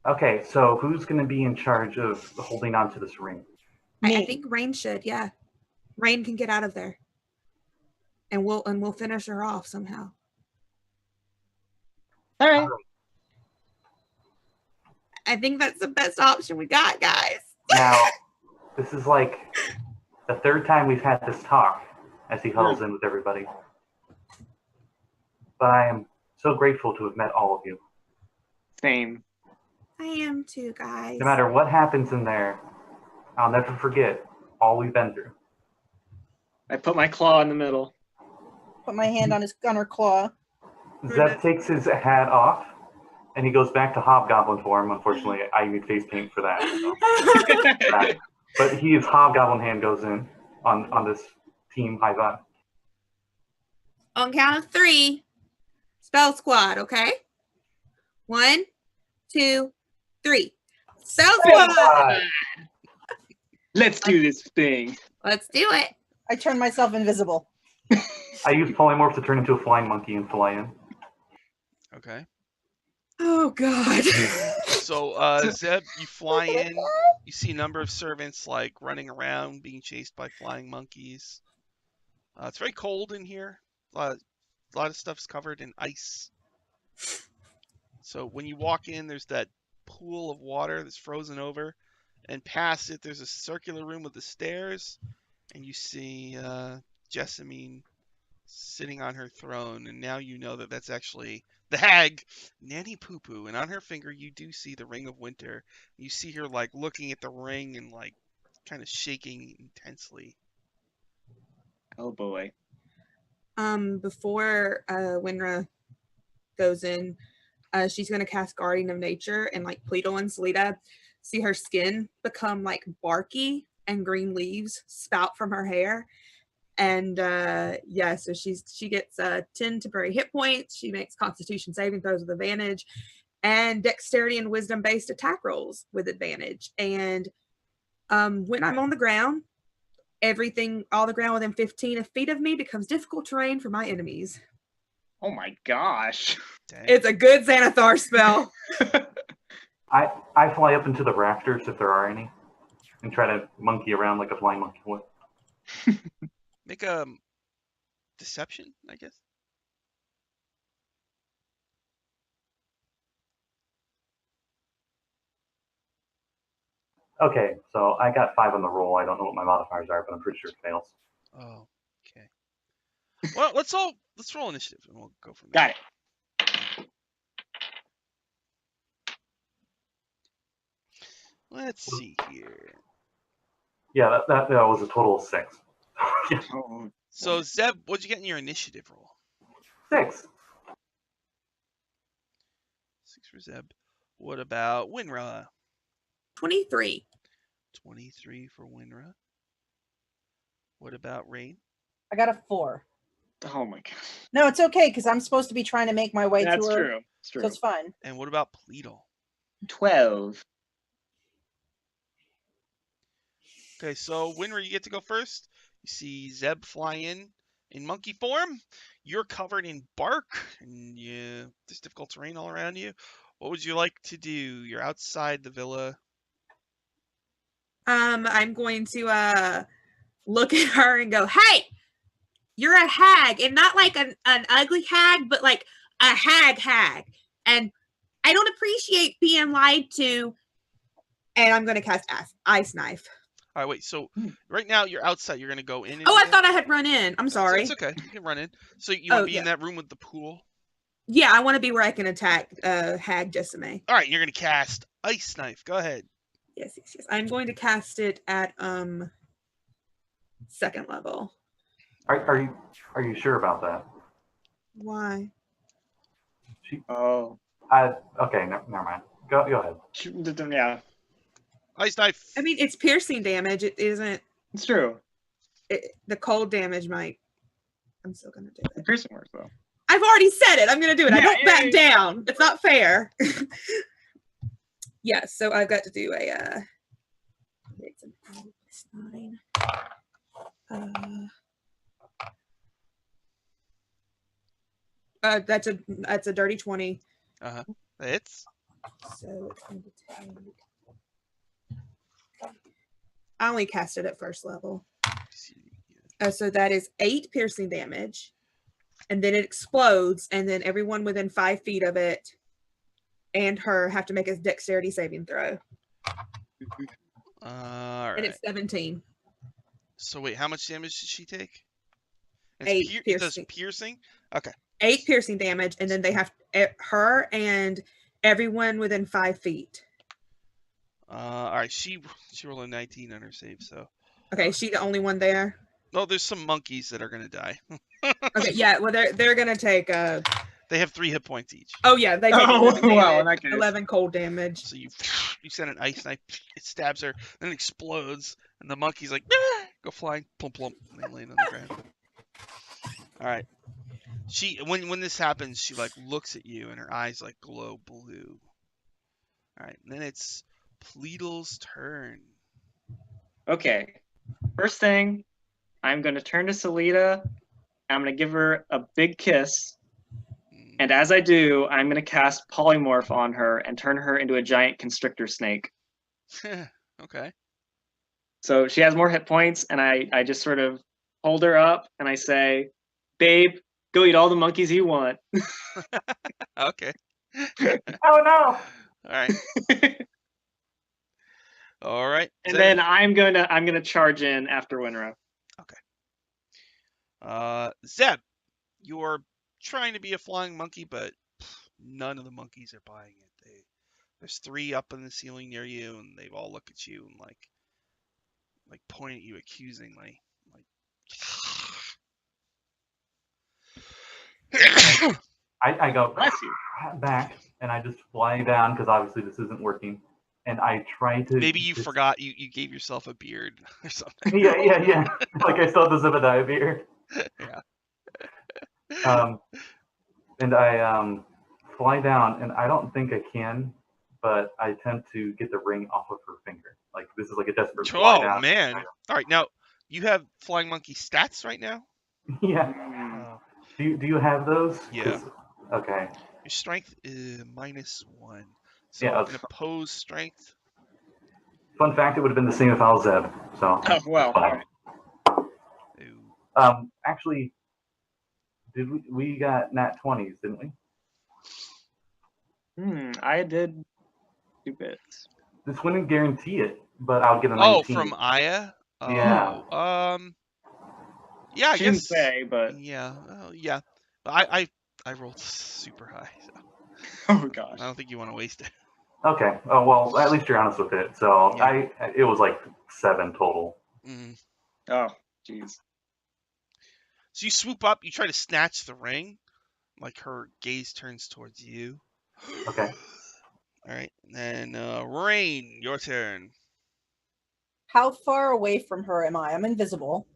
Speaker 4: Okay, so who's going to be in charge of holding on to this ring?
Speaker 7: I think Rain should, yeah. Rain can get out of there. And we'll finish her off somehow.
Speaker 6: All right.
Speaker 7: I think that's the best option we got, guys.
Speaker 4: Now, this is like the third time we've had this talk as he huddles in with everybody. But I am so grateful to have met all of you.
Speaker 6: Same.
Speaker 7: I am too, guys.
Speaker 4: No matter what happens in there, I'll never forget all we've been through.
Speaker 6: I put my claw in the middle.
Speaker 5: Put my hand on her claw.
Speaker 4: Zeb takes his hat off, and he goes back to Hobgoblin form. Unfortunately, I need face paint for that. So. But his Hobgoblin hand goes in on this team high five.
Speaker 7: On count of 3, spell squad, okay? 1, 2, 3. Spell squad!
Speaker 6: Let's do this thing.
Speaker 7: Let's do it.
Speaker 5: I turn myself invisible.
Speaker 4: I use polymorph to turn into a flying monkey and fly in.
Speaker 1: Okay.
Speaker 7: Oh, God.
Speaker 1: So, Zeb, you fly in. You see a number of servants like running around, being chased by flying monkeys. It's very cold in here. A lot of stuff's covered in ice. So when you walk in, there's that pool of water that's frozen over, and past it, there's a circular room with the stairs, and you see Jessamine sitting on her throne, and now you know that that's actually the hag, Nanny Poo Poo, and on her finger you do see the Ring of Winter. You see her like looking at the ring and like kind of shaking intensely.
Speaker 6: Oh boy.
Speaker 7: Before Winra goes in, she's gonna cast Guardian of Nature, and like Pleatle and Selita see her skin become like barky and green leaves spout from her hair. And yeah, so she gets 10 temporary hit points. She makes Constitution saving throws with advantage, and Dexterity and Wisdom based attack rolls with advantage. And when I'm on the ground, all the ground within 15 feet of me becomes difficult terrain for my enemies.
Speaker 6: Oh my gosh.
Speaker 1: Dang.
Speaker 7: It's a good Xanathar spell.
Speaker 4: I fly up into the rafters if there are any, and try to monkey around like a flying monkey would.
Speaker 1: Make a deception, I guess.
Speaker 4: Okay, so I got 5 on the roll. I don't know what my modifiers are, but I'm pretty sure it fails.
Speaker 1: Oh, okay. Well, let's roll initiative and we'll go from there.
Speaker 6: Got it.
Speaker 1: Let's see here.
Speaker 4: Yeah, that was a total of 6. Yeah,
Speaker 6: Oh,
Speaker 1: So Zeb, what'd you get in your initiative roll?
Speaker 4: 6.
Speaker 1: 6 for Zeb. What about Winra?
Speaker 7: 23.
Speaker 1: 23 for Winra. What about Rain?
Speaker 5: I got a 4.
Speaker 6: oh my god.
Speaker 5: No, it's okay because I'm supposed to be trying to make my way
Speaker 6: That's
Speaker 5: to her.
Speaker 6: true. It's true.
Speaker 5: So it's fine.
Speaker 1: And what about Pleatle?
Speaker 6: 12.
Speaker 1: Okay, so Winra, you get to go first. You see Zeb fly in monkey form. You're covered in bark, and there's difficult terrain all around you. What would you like to do? You're outside the villa.
Speaker 7: I'm going to look at her and go, "Hey, you're a hag, and not like an ugly hag, but like a hag. And I don't appreciate being lied to." And I'm going to cast Ice Knife.
Speaker 1: All right, wait. So right now you're outside. You're gonna go in.
Speaker 7: Oh, I thought I had run in. I'm sorry.
Speaker 1: It's okay. You can run in. So you want to be
Speaker 7: yeah.
Speaker 1: in that room with the pool?
Speaker 7: Yeah, I want to be where I can attack Hag Jessamine.
Speaker 1: All right, you're gonna cast Ice Knife. Go ahead.
Speaker 7: Yes. I'm going to cast it at 2nd level.
Speaker 4: Are you sure about that?
Speaker 7: Why?
Speaker 6: Oh.
Speaker 4: Okay, never mind. Go ahead.
Speaker 6: Yeah,
Speaker 1: Ice Knife.
Speaker 7: I mean, it's piercing damage. It isn't.
Speaker 6: it's true.
Speaker 7: The cold damage might. I'm still gonna do
Speaker 6: The
Speaker 7: it.
Speaker 6: piercing works though.
Speaker 7: I've already said it. I'm gonna do it. I
Speaker 6: Yeah,
Speaker 7: don't
Speaker 6: yeah,
Speaker 7: back
Speaker 6: yeah.
Speaker 7: down. It's not fair. Yes, so I've got to do a. It's an 9. That's a dirty 20.
Speaker 1: It's
Speaker 7: So it's going to take. I only cast it at 1st level. So that is 8 piercing damage.
Speaker 2: and then it explodes, and then everyone within 5 feet of it and her have to make a dexterity saving throw.
Speaker 1: All
Speaker 2: And
Speaker 1: right.
Speaker 2: it's 17.
Speaker 1: So wait, how much damage did she take?
Speaker 2: Eight
Speaker 1: It does
Speaker 2: piercing.
Speaker 1: piercing. Okay.
Speaker 2: 8 piercing damage, and then they have her and everyone within 5 feet.
Speaker 1: All right. She rolled a 19 on her save. So
Speaker 2: Okay, is she the only one there?
Speaker 1: no, there's some monkeys that are gonna die.
Speaker 2: Okay, yeah. Well, they're gonna take.
Speaker 1: They have 3 hit points each.
Speaker 2: Oh yeah, they take
Speaker 6: Oh,
Speaker 2: 11
Speaker 6: wow, in
Speaker 2: damage,
Speaker 6: that case.
Speaker 2: 11 cold damage.
Speaker 1: So you send an ice knife, it stabs her, then it explodes, and the monkey's like, "Ah!" Go flying, plump plump, and they land on the ground. All right. She when this happens, she like looks at you, and her eyes like glow blue. All right, and then it's Pleedle's turn.
Speaker 6: Okay. First thing, I'm going to turn to Selita. I'm going to give her a big kiss. And as I do, I'm going to cast Polymorph on her and turn her into a giant constrictor snake.
Speaker 1: Okay.
Speaker 6: So she has more hit points, and I just sort of hold her up, and I say, babe, go eat all the monkeys you want.
Speaker 1: Okay.
Speaker 4: Oh no!
Speaker 1: All right. All right.
Speaker 6: And
Speaker 1: Zeb.
Speaker 6: then I'm gonna charge in after Winra.
Speaker 1: Zeb, you're trying to be a flying monkey, but none of the monkeys are buying it. There's 3 up in the ceiling near you, and they all look at you and like point at you accusingly.
Speaker 4: I go
Speaker 6: Bless you.
Speaker 4: back and I just fly down because obviously this isn't working. And I try to.
Speaker 1: Maybe you forgot you gave yourself a beard or something.
Speaker 4: Yeah. Like I still have the Zebediah beard.
Speaker 1: Yeah.
Speaker 4: And I fly down, and I don't think I can, but I attempt to get the ring off of her finger. Like this is like a desperate fly
Speaker 1: Oh
Speaker 4: down.
Speaker 1: man! All right, now you have flying monkey stats right now.
Speaker 4: Yeah.
Speaker 1: Uh,
Speaker 4: Do you have those?
Speaker 1: Yeah.
Speaker 4: 'Cause- Okay.
Speaker 1: your strength is -1. So
Speaker 4: Yeah,
Speaker 1: an opposed strength.
Speaker 4: Fun fact: it would have been the same if I was Zeb. So.
Speaker 6: Oh, well. All right.
Speaker 1: Ooh.
Speaker 4: Actually, we got nat 20s, didn't we?
Speaker 6: I did 2 bits.
Speaker 4: This wouldn't guarantee it, but I'll get a
Speaker 1: Oh,
Speaker 4: 19.
Speaker 1: from Aya. Oh,
Speaker 4: Yeah.
Speaker 1: Yeah, I
Speaker 6: She didn't
Speaker 1: guess.
Speaker 6: say, but
Speaker 1: Yeah. Yeah. But I rolled super high. So
Speaker 6: oh gosh.
Speaker 1: I don't think you want to waste it.
Speaker 4: Okay. Oh well, at least you're honest with it. So
Speaker 1: Yeah.
Speaker 4: it was like 7 total.
Speaker 1: Mm.
Speaker 6: Oh, jeez.
Speaker 1: So you swoop up, you try to snatch the ring, like her gaze turns towards you.
Speaker 4: Okay.
Speaker 1: All right, and then Rain, your turn.
Speaker 5: How far away from her am I? I'm invisible.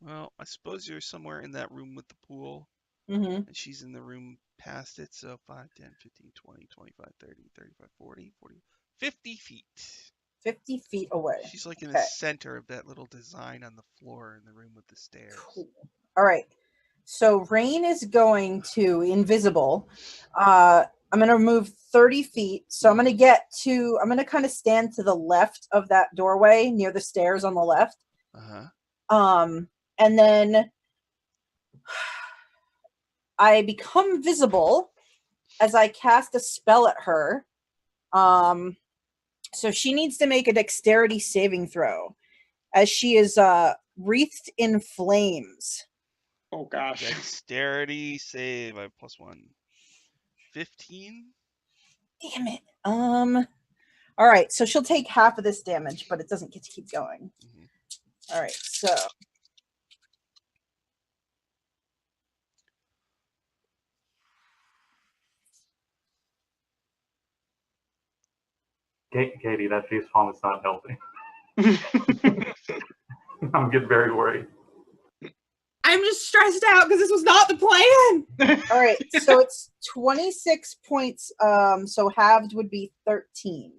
Speaker 1: Well, I suppose you're somewhere in that room with the pool,
Speaker 5: Mm-hmm.
Speaker 1: and she's in the room past it, so 5, 10, 15, 20, 25, 30, 35, 40, 50 feet.
Speaker 5: 50 feet away.
Speaker 1: She's like in
Speaker 5: Okay.
Speaker 1: the center of that little design on the floor in the room with the stairs.
Speaker 5: Cool. All right. So Rain is going to invisible. I'm going to move 30 feet. So I'm going to kind of stand to the left of that doorway near the stairs on the left.
Speaker 1: Uh-huh.
Speaker 5: And then I become visible as I cast a spell at her. So she needs to make a dexterity saving throw as she is wreathed in flames.
Speaker 6: Oh gosh.
Speaker 1: Dexterity save. I have +1. 15?
Speaker 5: Damn it. All right, so she'll take half of this damage, but it doesn't get to keep going.
Speaker 1: Mhm.
Speaker 5: All right, so
Speaker 4: Katie, that face palm is not helping. I'm getting very worried.
Speaker 2: I'm just stressed out because this was not the plan.
Speaker 5: all right, so it's 26 points. So halved would be 13.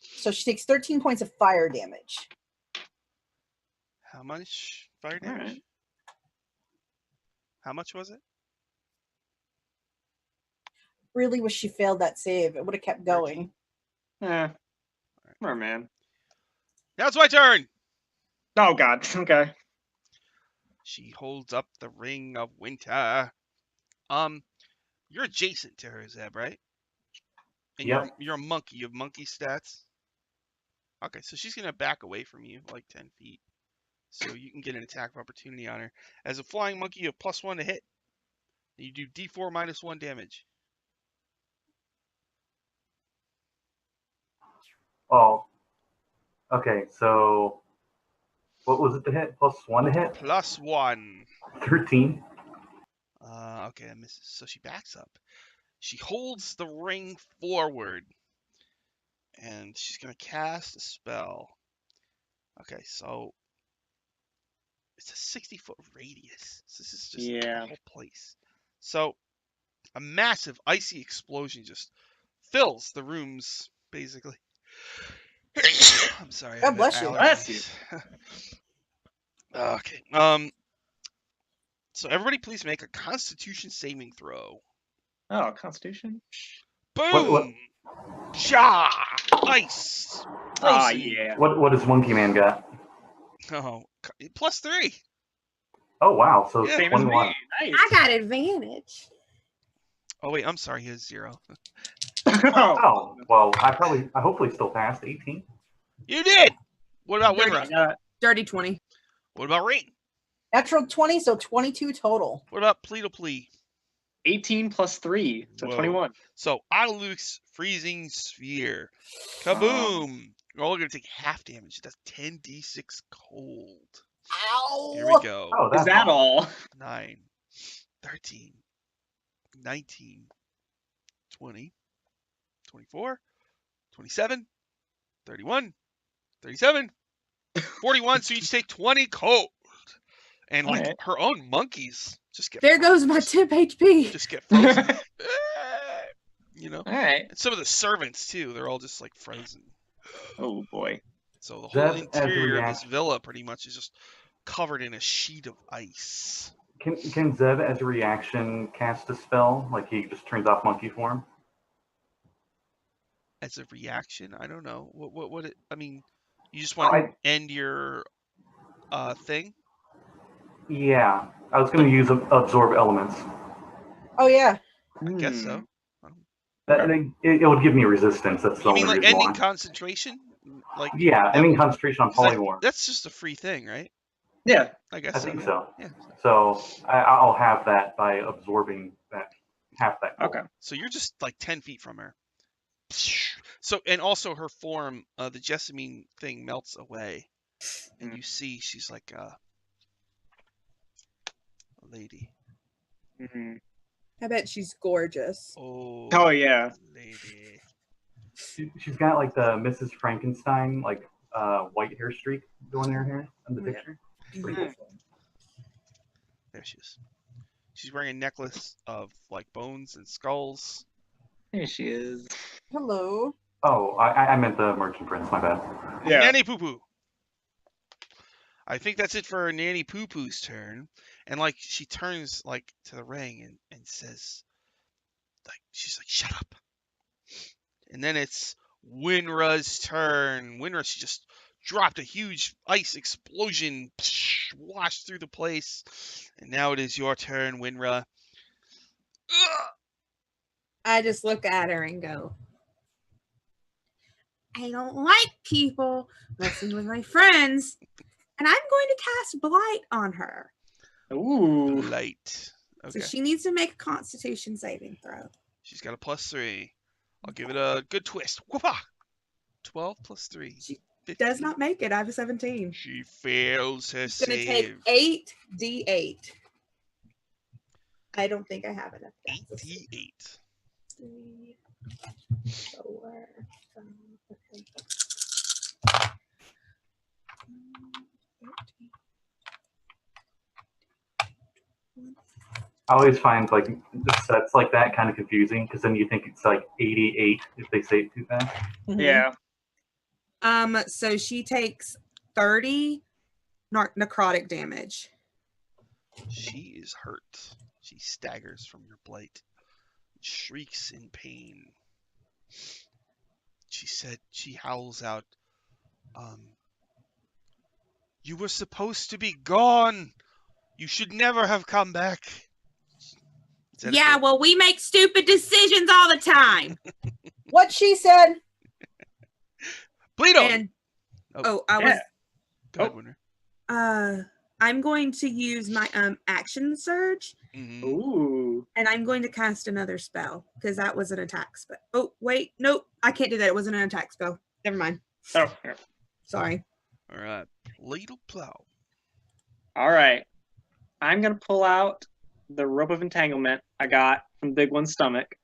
Speaker 5: So she takes 13 points of fire damage.
Speaker 1: How much fire
Speaker 6: All
Speaker 1: damage?
Speaker 6: right.
Speaker 1: How much was it?
Speaker 5: Really wish she failed that save. It would have kept going.
Speaker 6: Yeah. Poor man.
Speaker 1: Now it's my turn.
Speaker 6: Oh god. Okay.
Speaker 1: She holds up the ring of winter. You're adjacent to her, Zeb, right? And
Speaker 4: Yep.
Speaker 1: you're a monkey. You have monkey stats. Okay, so she's gonna back away from you like 10 feet, so you can get an attack of opportunity on her. As a flying monkey, you have +1 to hit. You do D4 -1 damage.
Speaker 4: Oh. Okay, so what was it to hit? +1 to hit?
Speaker 1: +1.
Speaker 4: 13.
Speaker 1: Okay, I misses. So she backs up. She holds the ring forward, and she's gonna cast a spell. Okay, so it's a 60-foot radius. So this is just
Speaker 6: Yeah.
Speaker 1: the whole place. So a massive icy explosion just fills the rooms, basically. I'm sorry. I
Speaker 5: God
Speaker 1: have
Speaker 5: bless you.
Speaker 1: allergies. Okay. So everybody, please make a Constitution saving throw.
Speaker 6: Oh, Constitution.
Speaker 1: Boom!
Speaker 4: What-
Speaker 1: Sha! Ice!
Speaker 6: Ah,
Speaker 1: Frozen!
Speaker 6: yeah.
Speaker 4: What does Monkey Man got?
Speaker 1: Oh, +3.
Speaker 4: Oh wow, so
Speaker 1: Yeah.
Speaker 6: Same as
Speaker 4: 21.
Speaker 6: me. Nice.
Speaker 7: I got advantage.
Speaker 1: Oh wait, I'm sorry. He has 0.
Speaker 4: Oh well, I hopefully still passed 18.
Speaker 1: You did. What about
Speaker 2: Dirty.
Speaker 1: Winra?
Speaker 6: Yeah.
Speaker 2: Dirty 20.
Speaker 1: What about Rain?
Speaker 5: Natural 20, so 22 total.
Speaker 1: What about Pleedleplea?
Speaker 6: 18 + 3, so
Speaker 1: Whoa.
Speaker 6: 21.
Speaker 1: So Aluke's freezing sphere. Kaboom! You're all gonna take half damage. That's 10d6 cold.
Speaker 5: Ow!
Speaker 1: Here we go.
Speaker 4: Oh, that's
Speaker 6: Is that all?
Speaker 1: 9, 13, 19, 20, 24, 27, 31, 37, 41. So you each take 20 cold. And like
Speaker 6: Alright.
Speaker 1: her own monkeys just get
Speaker 2: There goes my temp HP.
Speaker 1: just get frozen. You know?
Speaker 6: All right.
Speaker 1: And some of the servants too, they're all just like frozen.
Speaker 6: Oh boy.
Speaker 1: So the
Speaker 4: Zeb,
Speaker 1: whole
Speaker 4: as a
Speaker 1: interior of this
Speaker 4: reaction-
Speaker 1: villa pretty much is just covered in a sheet of ice.
Speaker 4: Can Zeb, as a reaction, cast a spell? Like he just turns off monkey form?
Speaker 1: As a reaction, I don't know. What it, I mean, you just want to
Speaker 4: I-
Speaker 1: end your thing?
Speaker 4: Yeah, I was going to use absorb elements.
Speaker 5: Oh, yeah.
Speaker 1: I guess so.
Speaker 4: It would give me resistance. That's the
Speaker 1: You
Speaker 4: only
Speaker 1: mean like
Speaker 4: reason
Speaker 1: ending
Speaker 4: why.
Speaker 1: concentration? Like
Speaker 4: Yeah, ending concentration on
Speaker 1: 'cause that-
Speaker 4: polymorph.
Speaker 1: that's just a free thing, right?
Speaker 6: Yeah.
Speaker 1: I guess
Speaker 4: I think
Speaker 1: so.
Speaker 4: so.
Speaker 1: Yeah.
Speaker 4: So I'll have that by absorbing that half that.
Speaker 6: Okay.
Speaker 1: So you're just like 10 feet from her. So and also her form, the Jessamine thing melts away, and you see she's like a lady.
Speaker 6: Mhm.
Speaker 2: I bet she's gorgeous.
Speaker 6: Oh, yeah.
Speaker 1: lady.
Speaker 4: She's got like the Mrs. Frankenstein like white hair streak going in her hair in the
Speaker 2: Yeah.
Speaker 4: picture.
Speaker 2: Beautiful.
Speaker 1: There she is. She's wearing a necklace of like bones and skulls.
Speaker 6: Here she is.
Speaker 5: Hello.
Speaker 4: Oh, I meant the Merchant Prince. My bad.
Speaker 6: Yeah.
Speaker 1: Nanny Poo Poo. I think that's it for Nanny Poo Poo's turn. And like she turns like to the ring and says, like she's like, shut up. And then it's Winra's turn. Winra, she just dropped a huge ice explosion, washed through the place. And now it is your turn, Winra. Ugh!
Speaker 2: I just look at her and go, I don't like people messing with my friends. And I'm going to cast Blight on her.
Speaker 6: Ooh.
Speaker 1: Light. Okay.
Speaker 2: So she needs to make a Constitution saving throw.
Speaker 1: She's got a +3. I'll give it a good twist. Whoopah! 12 plus 3.
Speaker 2: She
Speaker 1: 15.
Speaker 2: does not make it. I have a 17.
Speaker 1: She fails her
Speaker 2: She's going to
Speaker 1: save.
Speaker 2: take 8d8. I don't think I have enough.
Speaker 1: 8d8.
Speaker 2: 3, 4, 5, okay. 13.
Speaker 4: I always find like the sets like that kind of confusing because then you think it's like 88 if they say it too fast.
Speaker 5: Mhm.
Speaker 6: Yeah.
Speaker 2: So she takes 30 necrotic damage.
Speaker 1: She is hurt. She staggers from your blight, shrieks in pain. She howls out, you were supposed to be gone. You should never have come back. Is that a
Speaker 7: Yeah,
Speaker 1: good-
Speaker 7: well, we make stupid decisions all the time.
Speaker 5: What she said.
Speaker 1: Bleedo!
Speaker 7: And I
Speaker 6: Yeah.
Speaker 1: Go ahead, Winter.
Speaker 7: was I'm going to use my action surge,
Speaker 1: Mhm.
Speaker 6: Ooh.
Speaker 7: and I'm going to cast another spell because that was an attack spell. Oh wait, nope, I can't do that. It wasn't an attack spell. Never mind.
Speaker 6: Oh, yeah.
Speaker 7: Sorry.
Speaker 1: All right. Bleedle plow.
Speaker 6: All right. I'm gonna pull out the rope of entanglement I got from Big One's stomach.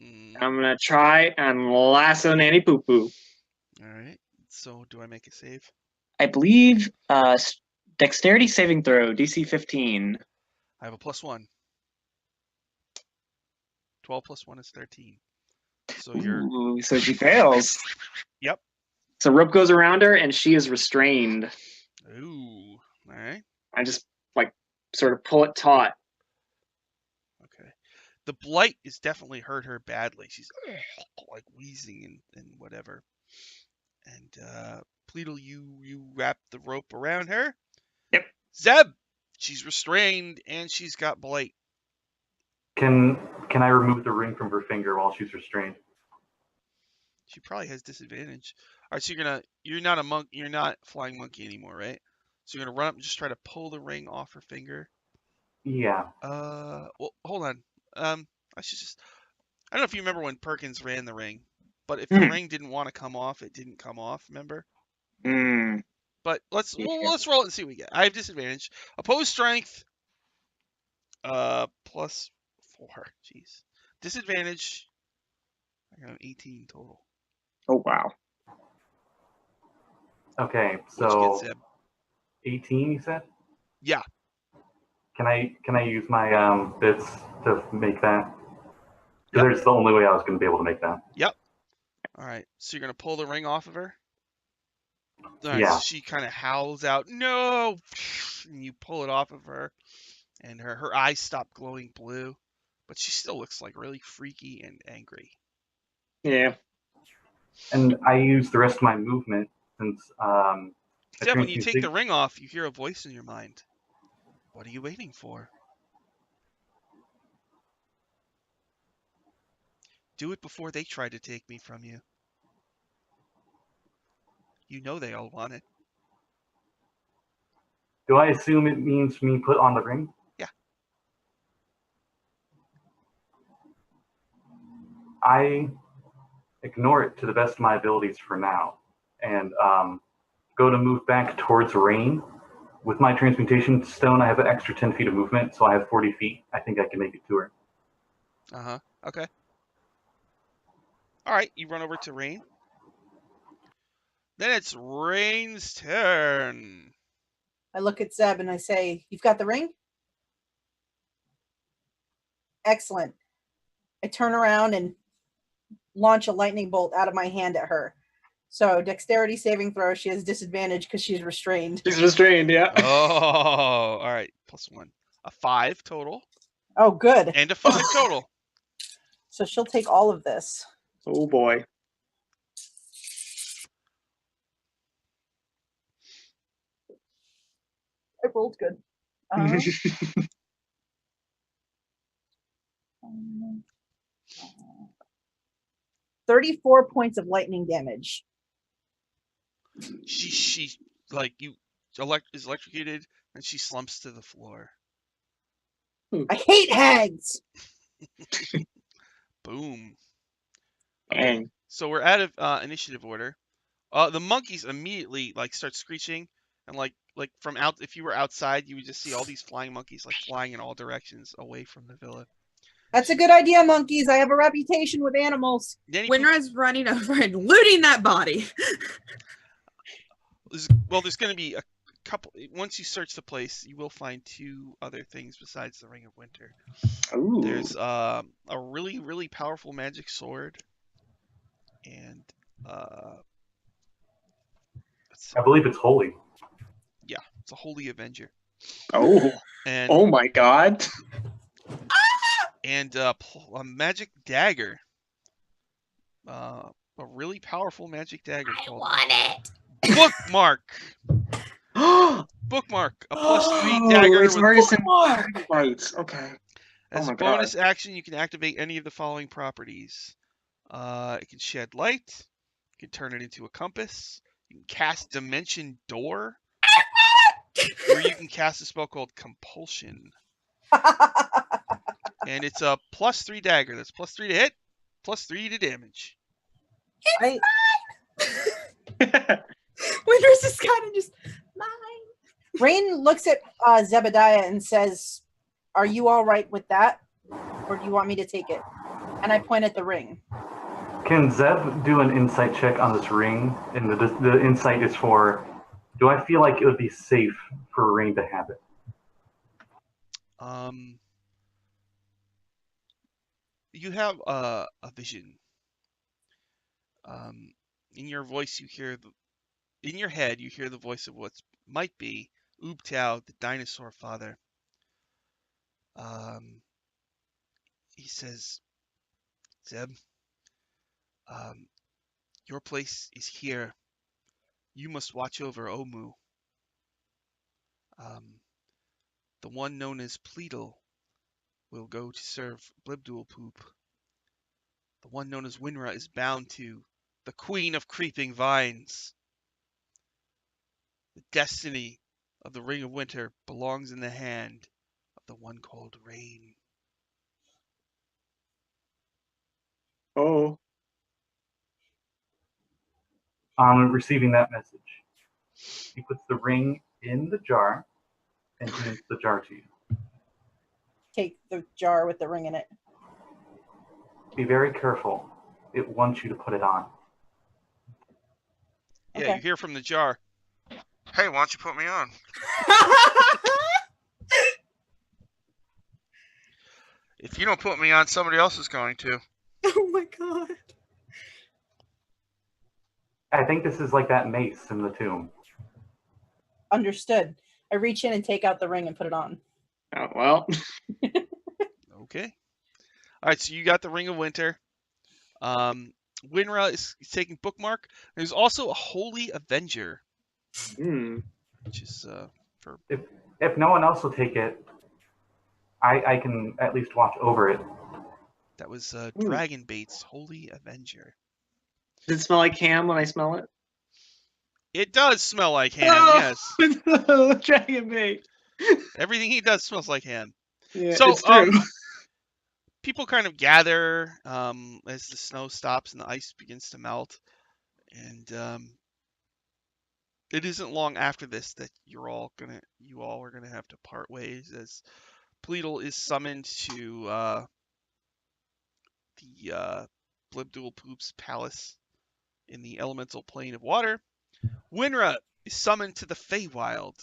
Speaker 1: Mm,
Speaker 6: I'm gonna try and lasso Nanny Poo Poo.
Speaker 1: all right. So, do I make a save?
Speaker 6: I believe dexterity saving throw, DC 15.
Speaker 1: I have a +1. 12 + 1 is 13. So you're
Speaker 6: Ooh, so she fails.
Speaker 1: Yep.
Speaker 6: So rope goes around her and she is restrained.
Speaker 1: ooh. All right.
Speaker 6: I just like sort of pull it taut.
Speaker 1: Okay. The blight has definitely hurt her badly. She's like wheezing and whatever. And Pleadle, you wrap the rope around her.
Speaker 6: Yep.
Speaker 1: Zeb, she's restrained and she's got blight.
Speaker 4: Can I remove the ring from her finger while she's restrained?
Speaker 1: She probably has disadvantage. All right, so you're not a monk, you're not flying monkey anymore, right? So you're gonna run up and just try to pull the ring off her finger.
Speaker 4: Yeah.
Speaker 1: Well, hold on. I should just. I don't know if you remember when Perkins ran the ring, but if the
Speaker 6: Hmm.
Speaker 1: ring didn't want to come off, it didn't come off. Remember?
Speaker 6: Hmm.
Speaker 1: But let's
Speaker 6: Yeah.
Speaker 1: let's roll it and see what we get. I have disadvantage. Opposed strength. +4. Jeez. Disadvantage. I got 18 total.
Speaker 6: Oh wow.
Speaker 4: Okay.
Speaker 1: What'd you
Speaker 4: So
Speaker 1: get, Zeb?
Speaker 4: 18, you said?
Speaker 1: Yeah.
Speaker 4: Can I use my bits to make that?
Speaker 1: Yep.
Speaker 4: There's the only way I was going to be able to make that.
Speaker 1: All right. So you're gonna pull the ring off of her. All right,
Speaker 4: Yeah.
Speaker 1: so she kind of howls out, "No!" And you pull it off of her, and her eyes stop glowing blue, but she still looks like really freaky and angry.
Speaker 6: Yeah.
Speaker 4: And I use the rest of my movement since
Speaker 1: Except when you take the
Speaker 4: transmute-
Speaker 1: ring off, you hear a voice in your mind. What are you waiting for? Do it before they try to take me from you. You know they all want it.
Speaker 4: Do I assume it means me put on the ring?
Speaker 1: Yeah.
Speaker 4: I ignore it to the best of my abilities for now, and go to move back towards Rain. With my transmutation stone, I have an extra 10 feet of movement, so I have 40 feet. I think I can make it to her.
Speaker 1: Uh-huh. Okay. All right, you run over to Rain. Then it's Rain's turn.
Speaker 5: I look at Zeb and I say, "You've got the ring?" Excellent. I turn around and launch a lightning bolt out of my hand at her. So dexterity saving throw, she has disadvantage because she's restrained.
Speaker 6: She's restrained, yeah.
Speaker 1: Oh, all right. +1. A 5 total.
Speaker 5: Oh, good.
Speaker 1: And a 5 total.
Speaker 5: So she'll take all of this.
Speaker 6: Oh boy.
Speaker 5: I rolled good. 34 points of lightning damage.
Speaker 1: She like you is electrocuted and she slumps to the floor.
Speaker 5: I hate hags.
Speaker 1: Boom.
Speaker 6: Dang.
Speaker 1: So we're out of initiative order. The monkeys immediately like start screeching and like from out. If you were outside, you would just see all these flying monkeys like flying in all directions away from the villa.
Speaker 5: That's a good idea, monkeys. I have a reputation with animals.
Speaker 1: Nanny
Speaker 7: Winra's running over and looting that body.
Speaker 1: there's going to be a couple. Once you search the place, you will find 2 other things besides the Ring of Winter.
Speaker 6: Ooh.
Speaker 1: There's a really, really powerful magic sword, and
Speaker 4: I believe it's holy.
Speaker 1: it's a Holy Avenger,
Speaker 6: Oh.
Speaker 1: and
Speaker 6: Oh my god.
Speaker 1: and a magic dagger, a really powerful magic dagger called
Speaker 7: it.
Speaker 1: Bookmark. Bookmark, a +3 dagger
Speaker 6: it's
Speaker 1: with
Speaker 6: artisan
Speaker 5: Bookmark.
Speaker 6: bites. Okay.
Speaker 1: as
Speaker 6: Oh
Speaker 1: a
Speaker 6: my God.
Speaker 1: bonus action, you can activate any of the following properties. It can shed light. You can turn it into a compass. You can cast Dimension Door, or you can cast a spell called Compulsion. And it's a +3 dagger. That's +3 to hit, +3 to damage.
Speaker 5: I,
Speaker 7: Winter's just kind of just mine.
Speaker 5: Rain looks at Zebediah and says, "Are you all right with that, or do you want me to take it?" And I point at the ring.
Speaker 4: Can Zeb do an insight check on this ring? And the insight is for, do I feel like it would be safe for Rain to have it?
Speaker 1: You have a vision. In your voice, in your head, you hear the voice of what might be Ubtao, the dinosaur father. He says, Zeb, your place is here. You must watch over Omu. The one known as Pleadle will go to serve Blibdoolpoop. The one known as Winra is bound to the Queen of Creeping Vines. The destiny of the Ring of Winter belongs in the hand of the one called Rain.
Speaker 6: Oh.
Speaker 4: On receiving that message, he puts the ring in the jar and hands the jar to you.
Speaker 5: Take the jar with the ring in it.
Speaker 4: Be very careful. It wants you to put it on.
Speaker 1: Yeah,
Speaker 5: Okay.
Speaker 1: you hear from the jar. Hey, why don't you put me on? If you don't put me on, somebody else is going to.
Speaker 7: Oh my god.
Speaker 4: I think this is like that mace in the tomb.
Speaker 5: Understood. I reach in and take out the ring and put it on.
Speaker 6: Oh, well.
Speaker 1: Okay. All right, so you got the Ring of Winter. Winra is taking Bookmark. There's also a Holy Avenger, which is for...
Speaker 4: If no one else will take it, I can at least watch over it.
Speaker 1: That was Dragon Bait's Holy Avenger.
Speaker 6: Does it smell like ham when I smell it?
Speaker 1: It does smell like ham, yes.
Speaker 6: Dragon bait.
Speaker 1: Everything he does smells like ham.
Speaker 6: Yeah,
Speaker 1: So,
Speaker 6: it's true.
Speaker 1: People kind of gather as the snow stops and the ice begins to melt. And it isn't long after this that you all are gonna have to part ways, as Pleadle is summoned to the Blibdoolpoop's palace in the elemental plane of water. Winra is summoned to the Feywild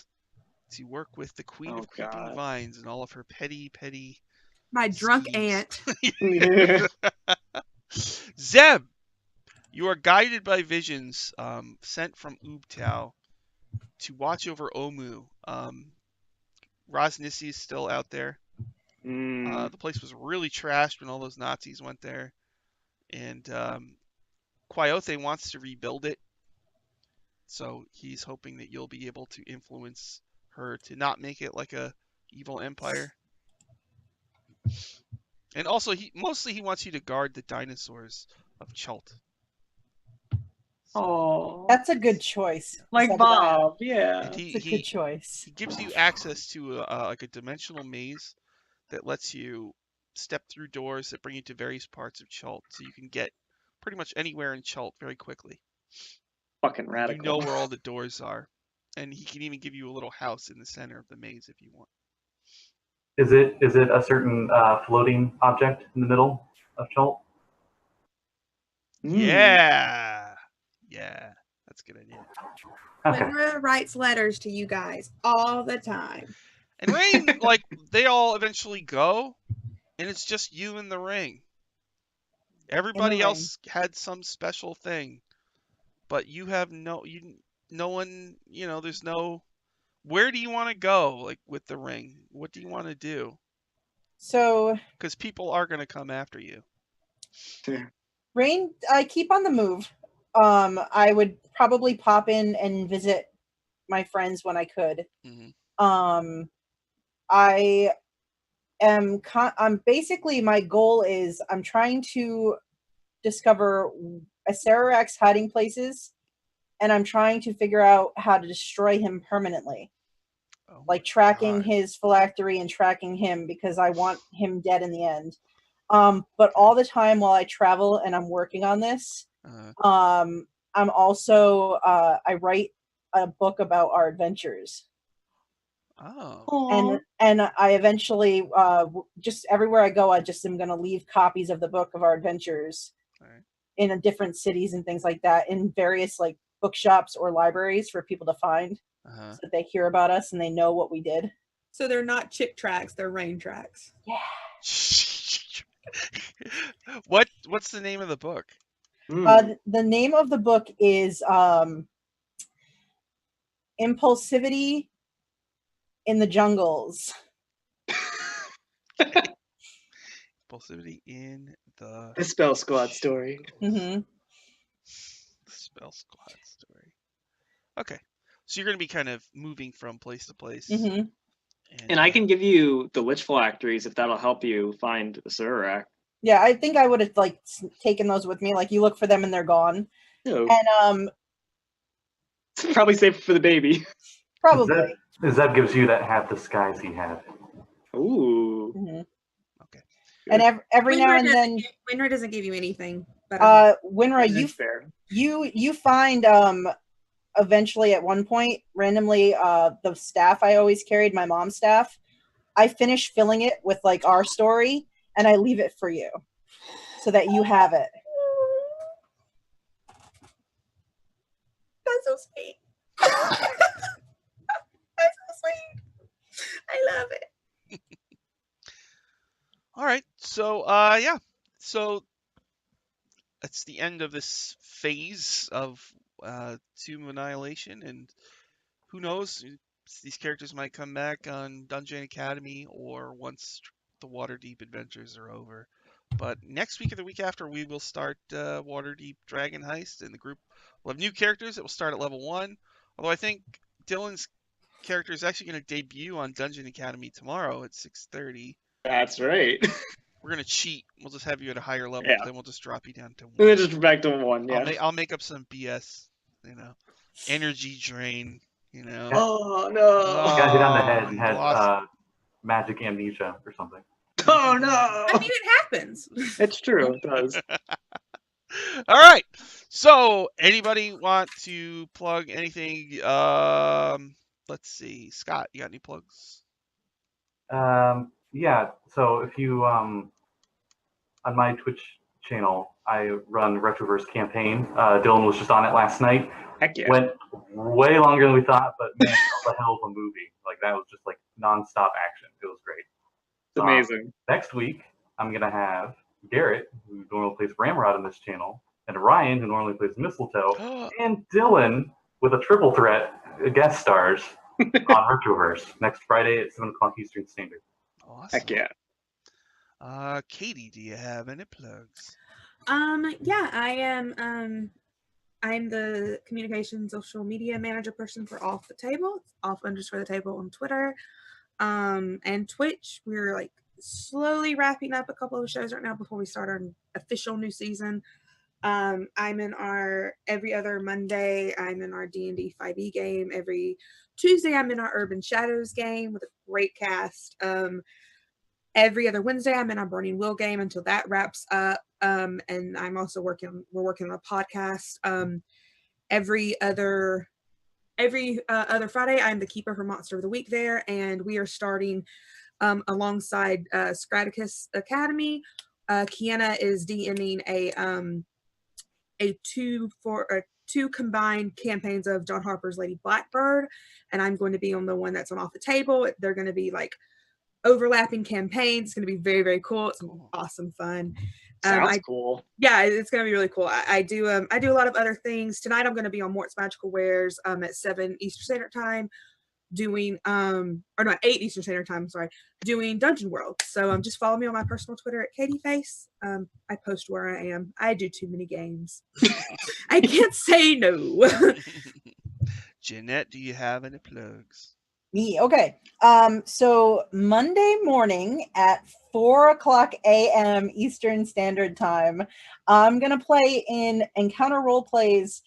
Speaker 1: to work with the Queen of Creeping Vines and all of her petty
Speaker 7: My drunk
Speaker 1: schemes.
Speaker 7: aunt.
Speaker 1: Zeb, you are guided by visions sent from Ubtao to watch over Omu. Rosnissi is still out there. The place was really trashed when all those Nazis went there. And Quiote wants to rebuild it. So he's hoping that you'll be able to influence her to not make it like a evil empire. And also, he wants you to guard the dinosaurs of Chult.
Speaker 6: Oh,
Speaker 5: That's a good choice.
Speaker 6: like
Speaker 5: Zebediah.
Speaker 6: Bob. Yeah.
Speaker 1: And
Speaker 5: It's a good choice.
Speaker 1: he gives you access to like a dimensional maze that lets you step through doors that bring you to various parts of Chult, so you can get pretty much anywhere in Chult very quickly.
Speaker 6: Fucking radical.
Speaker 1: You know where all the doors are, and he can even give you a little house in the center of the maze if you want.
Speaker 4: Is it a certain floating object in the middle of Chult?
Speaker 1: Yeah, that's a good idea.
Speaker 4: Okay.
Speaker 7: Winra writes letters to you guys all the time.
Speaker 1: And Rain, like, they all eventually go, and it's just you in the ring. Everybody
Speaker 5: ring.
Speaker 1: else had some special thing, but you have no one, there's no. Where do you want to go, like, with the ring? What do you want to do?
Speaker 5: So,
Speaker 1: Because people are going to come after you.
Speaker 5: Rain, I keep on the move. I would probably pop in and visit my friends when I could.
Speaker 1: Mhm.
Speaker 5: I am I'm basically, my goal is I'm trying to discover Acererak's hiding places, and I'm trying to figure out how to destroy him permanently.
Speaker 1: Oh
Speaker 5: Like
Speaker 1: my
Speaker 5: tracking
Speaker 1: God.
Speaker 5: his phylactery and tracking him, because I want him dead in the end. But all the time while I travel and I'm working on this, I'm also I write a book about our adventures.
Speaker 1: Oh.
Speaker 5: And I eventually just everywhere I go, I just am going to leave copies of the book of our adventures
Speaker 1: Right.
Speaker 5: in different cities and things like that, in various like bookshops or libraries for people to find, so that they hear about us and they know what we did.
Speaker 2: So they're not chick tracks, they're rain tracks.
Speaker 1: What's the name of the book?
Speaker 5: The name of the book is Impulsivity in the Jungles.
Speaker 1: Impulsivity in the
Speaker 6: Spell Squad story.
Speaker 5: Mm-hmm.
Speaker 1: Spell Squad story. Okay, so you're going to be kind of moving from place to place.
Speaker 5: Mm-hmm.
Speaker 6: And I can give you the witch phylacteries if that'll help you find Acererak.
Speaker 5: Yeah, I think I would have like taken those with me. Like, you look for them and they're gone.
Speaker 6: Oh.
Speaker 5: And
Speaker 6: It's probably safe for the baby.
Speaker 5: probably.
Speaker 4: Zeb gives you that half disguise he had.
Speaker 6: Ooh.
Speaker 5: Mm-hmm.
Speaker 1: Okay.
Speaker 5: And every now and then,
Speaker 2: Winra doesn't give you anything. But
Speaker 5: Winra,
Speaker 6: That's fair.
Speaker 5: you find eventually at one point randomly the staff I always carried, my mom's staff, I finish filling it with like our story, and I leave it for you so that you have it.
Speaker 2: That's so sweet. That's so sweet. I love it.
Speaker 1: All right. So yeah. So that's the end of this phase of Tomb of Annihilation, and who knows? These characters might come back on Dungeon Academy or once the Waterdeep adventures are over. But next week or the week after, we will start Waterdeep Dragon Heist, and the group will have new characters that will start at level 1. Although I think Dylan's character is actually going to debut on Dungeon Academy tomorrow at 6:30.
Speaker 6: That's right.
Speaker 1: We're going to cheat. We'll just have you at a higher level,
Speaker 6: Yeah.
Speaker 1: but then we'll just drop you down to 1.
Speaker 6: And then just back to 1, yeah.
Speaker 1: I'll make up some BS, energy drain,
Speaker 6: Oh, no.
Speaker 1: Oh,
Speaker 4: Got hit on the head and
Speaker 1: you
Speaker 4: had
Speaker 1: lost.
Speaker 4: magic amnesia or something.
Speaker 6: Oh, no.
Speaker 2: I mean, it happens.
Speaker 6: It's true. It does.
Speaker 1: All right. So, anybody want to plug anything? Let's see. Scott, you got any plugs?
Speaker 4: Yeah, so if you on my Twitch channel, I run Retroverse Campaign. Dylan was just on it last night.
Speaker 6: Heck yeah.
Speaker 4: Went way longer than we thought, but man, what the hell of a movie. Like, that was just like nonstop action. It was great.
Speaker 6: It's amazing.
Speaker 4: Next week, I'm gonna have Garrett, who normally plays Ramrod on this channel, and Ryan, who normally plays Mistletoe, and Dylan with a triple threat guest stars on Retroverse next Friday at 7 o'clock Eastern Standard.
Speaker 1: Awesome.
Speaker 6: Heck yeah.
Speaker 1: Katie, do you have any plugs?
Speaker 2: Yeah, I am. I'm the communication social media manager person for Off the Table. It's off_the_table on Twitter, and Twitch. We're like slowly wrapping up a couple of shows right now before we start our official new season. I'm in our every other Monday. I'm in our D&D 5e game. Every Tuesday, I'm in our Urban Shadows game with a great cast. Every other Wednesday, I'm in our Burning Wheel game until that wraps up. And I'm also we're working on a podcast. Every other Friday, I'm the keeper for Monster of the Week there, and we are starting alongside Scraticus Academy. Kiana is DMing two combined campaigns of John Harper's Lady Blackbird, and I'm going to be on the one that's on Off the Table. They're going to be like overlapping campaigns. It's going to be very, very cool. It's going to be awesome fun.
Speaker 6: Sounds cool.
Speaker 2: Yeah, it's going to be really cool. I do a lot of other things. Tonight I'm going to be on Mort's Magical Wares at 7 Eastern Standard Time doing 8 Eastern Standard Time, sorry, doing Dungeon World. So just follow me on my personal Twitter at KatieFace. I post where I am. I do too many games. I can't say no.
Speaker 1: Jeanette, do you have any plugs?
Speaker 5: Me, okay. So Monday morning at 4:00 a.m. Eastern Standard Time, I'm gonna play in Encounter Role Plays.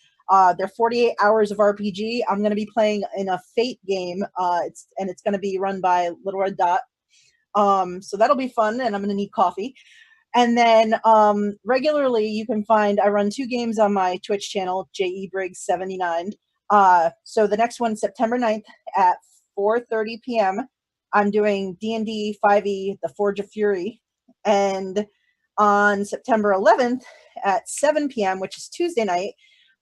Speaker 5: They're 48 hours of RPG. I'm gonna be playing in a Fate game. It's gonna be run by Little Red Dot. So that'll be fun, and I'm gonna need coffee. And then regularly, you can find I run 2 games on my Twitch channel, JEBriggs79. So the next one, September 9th at 4:30 p.m. I'm doing D&D 5e, The Forge of Fury. And on September 11th at 7 p.m., which is Tuesday night,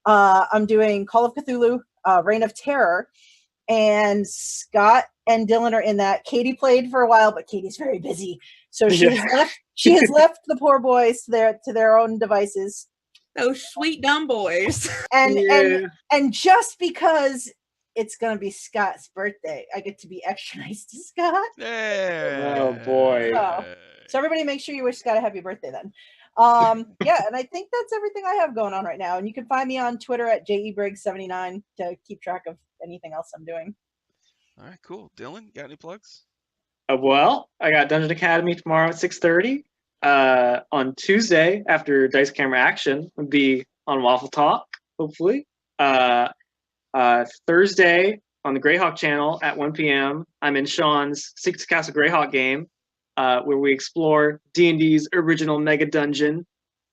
Speaker 5: I'm doing Call of Cthulhu, Reign of Terror. And Scott and Dylan are in that. Katie played for a while, but Katie's very busy. So she has left the poor boys to their own devices.
Speaker 7: Those sweet dumb boys.
Speaker 5: And just because it's gonna be Scott's birthday, I get to be extra nice to Scott.
Speaker 1: Hey.
Speaker 6: Oh, boy.
Speaker 5: So everybody make sure you wish Scott a happy birthday then. Yeah, and I think that's everything I have going on right now. And you can find me on Twitter at JEBriggs79 to keep track of anything else I'm doing.
Speaker 1: All right, cool. Dylan, got any plugs?
Speaker 6: Well, I got Dungeon Academy tomorrow at 6:30. On Tuesday, after Dice Camera Action, would be on Waffle Talk, hopefully. Thursday on the Greyhawk channel at 1 p.m. I'm in Sean's Secrets of Castle Greyhawk game, where we explore D&D's original mega dungeon.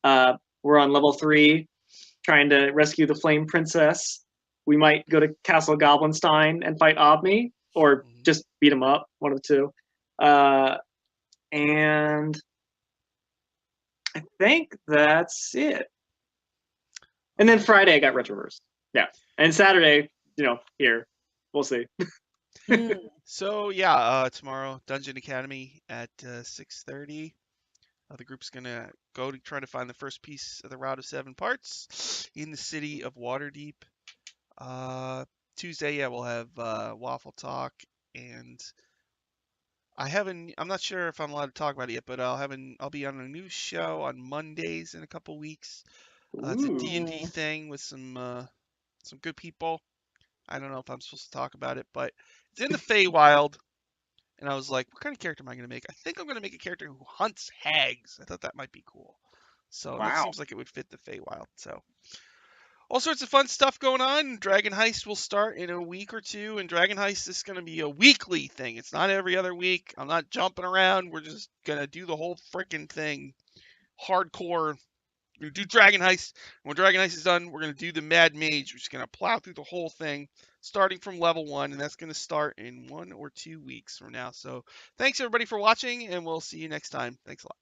Speaker 6: We're on level 3, trying to rescue the Flame Princess. We might go to Castle Goblinstein and fight Obmi, or just beat him up, one of the two. And I think that's it. And then Friday I got Retroverse. Yeah. And Saturday, here. We'll see.
Speaker 1: So yeah, tomorrow Dungeon Academy at 6:30. The group's gonna go to try to find the first piece of the Route of 7 Parts in the city of Waterdeep. Tuesday, yeah, we'll have Waffle Talk, and I'm not sure if I'm allowed to talk about it yet, but I'll be on a new show on Mondays in a couple weeks. It's a D&D thing with some good people. I don't know if I'm supposed to talk about it, but it's in the Feywild. And I was like, what kind of character am I going to make? I think I'm going to make a character who hunts hags. I thought that might be cool. So that
Speaker 6: Wow.
Speaker 1: seems like it would fit the Feywild. So all sorts of fun stuff going on. Dragon Heist will start in a week or two. And Dragon Heist is going to be a weekly thing. It's not every other week. I'm not jumping around. We're just going to do the whole freaking thing. Hardcore. We're going to do Dragon Heist. When Dragon Heist is done, we're going to do the Mad Mage. We're just going to plow through the whole thing, starting from level 1, and that's going to start in 1 or 2 weeks from now. So thanks, everybody, for watching, and we'll see you next time. Thanks a lot.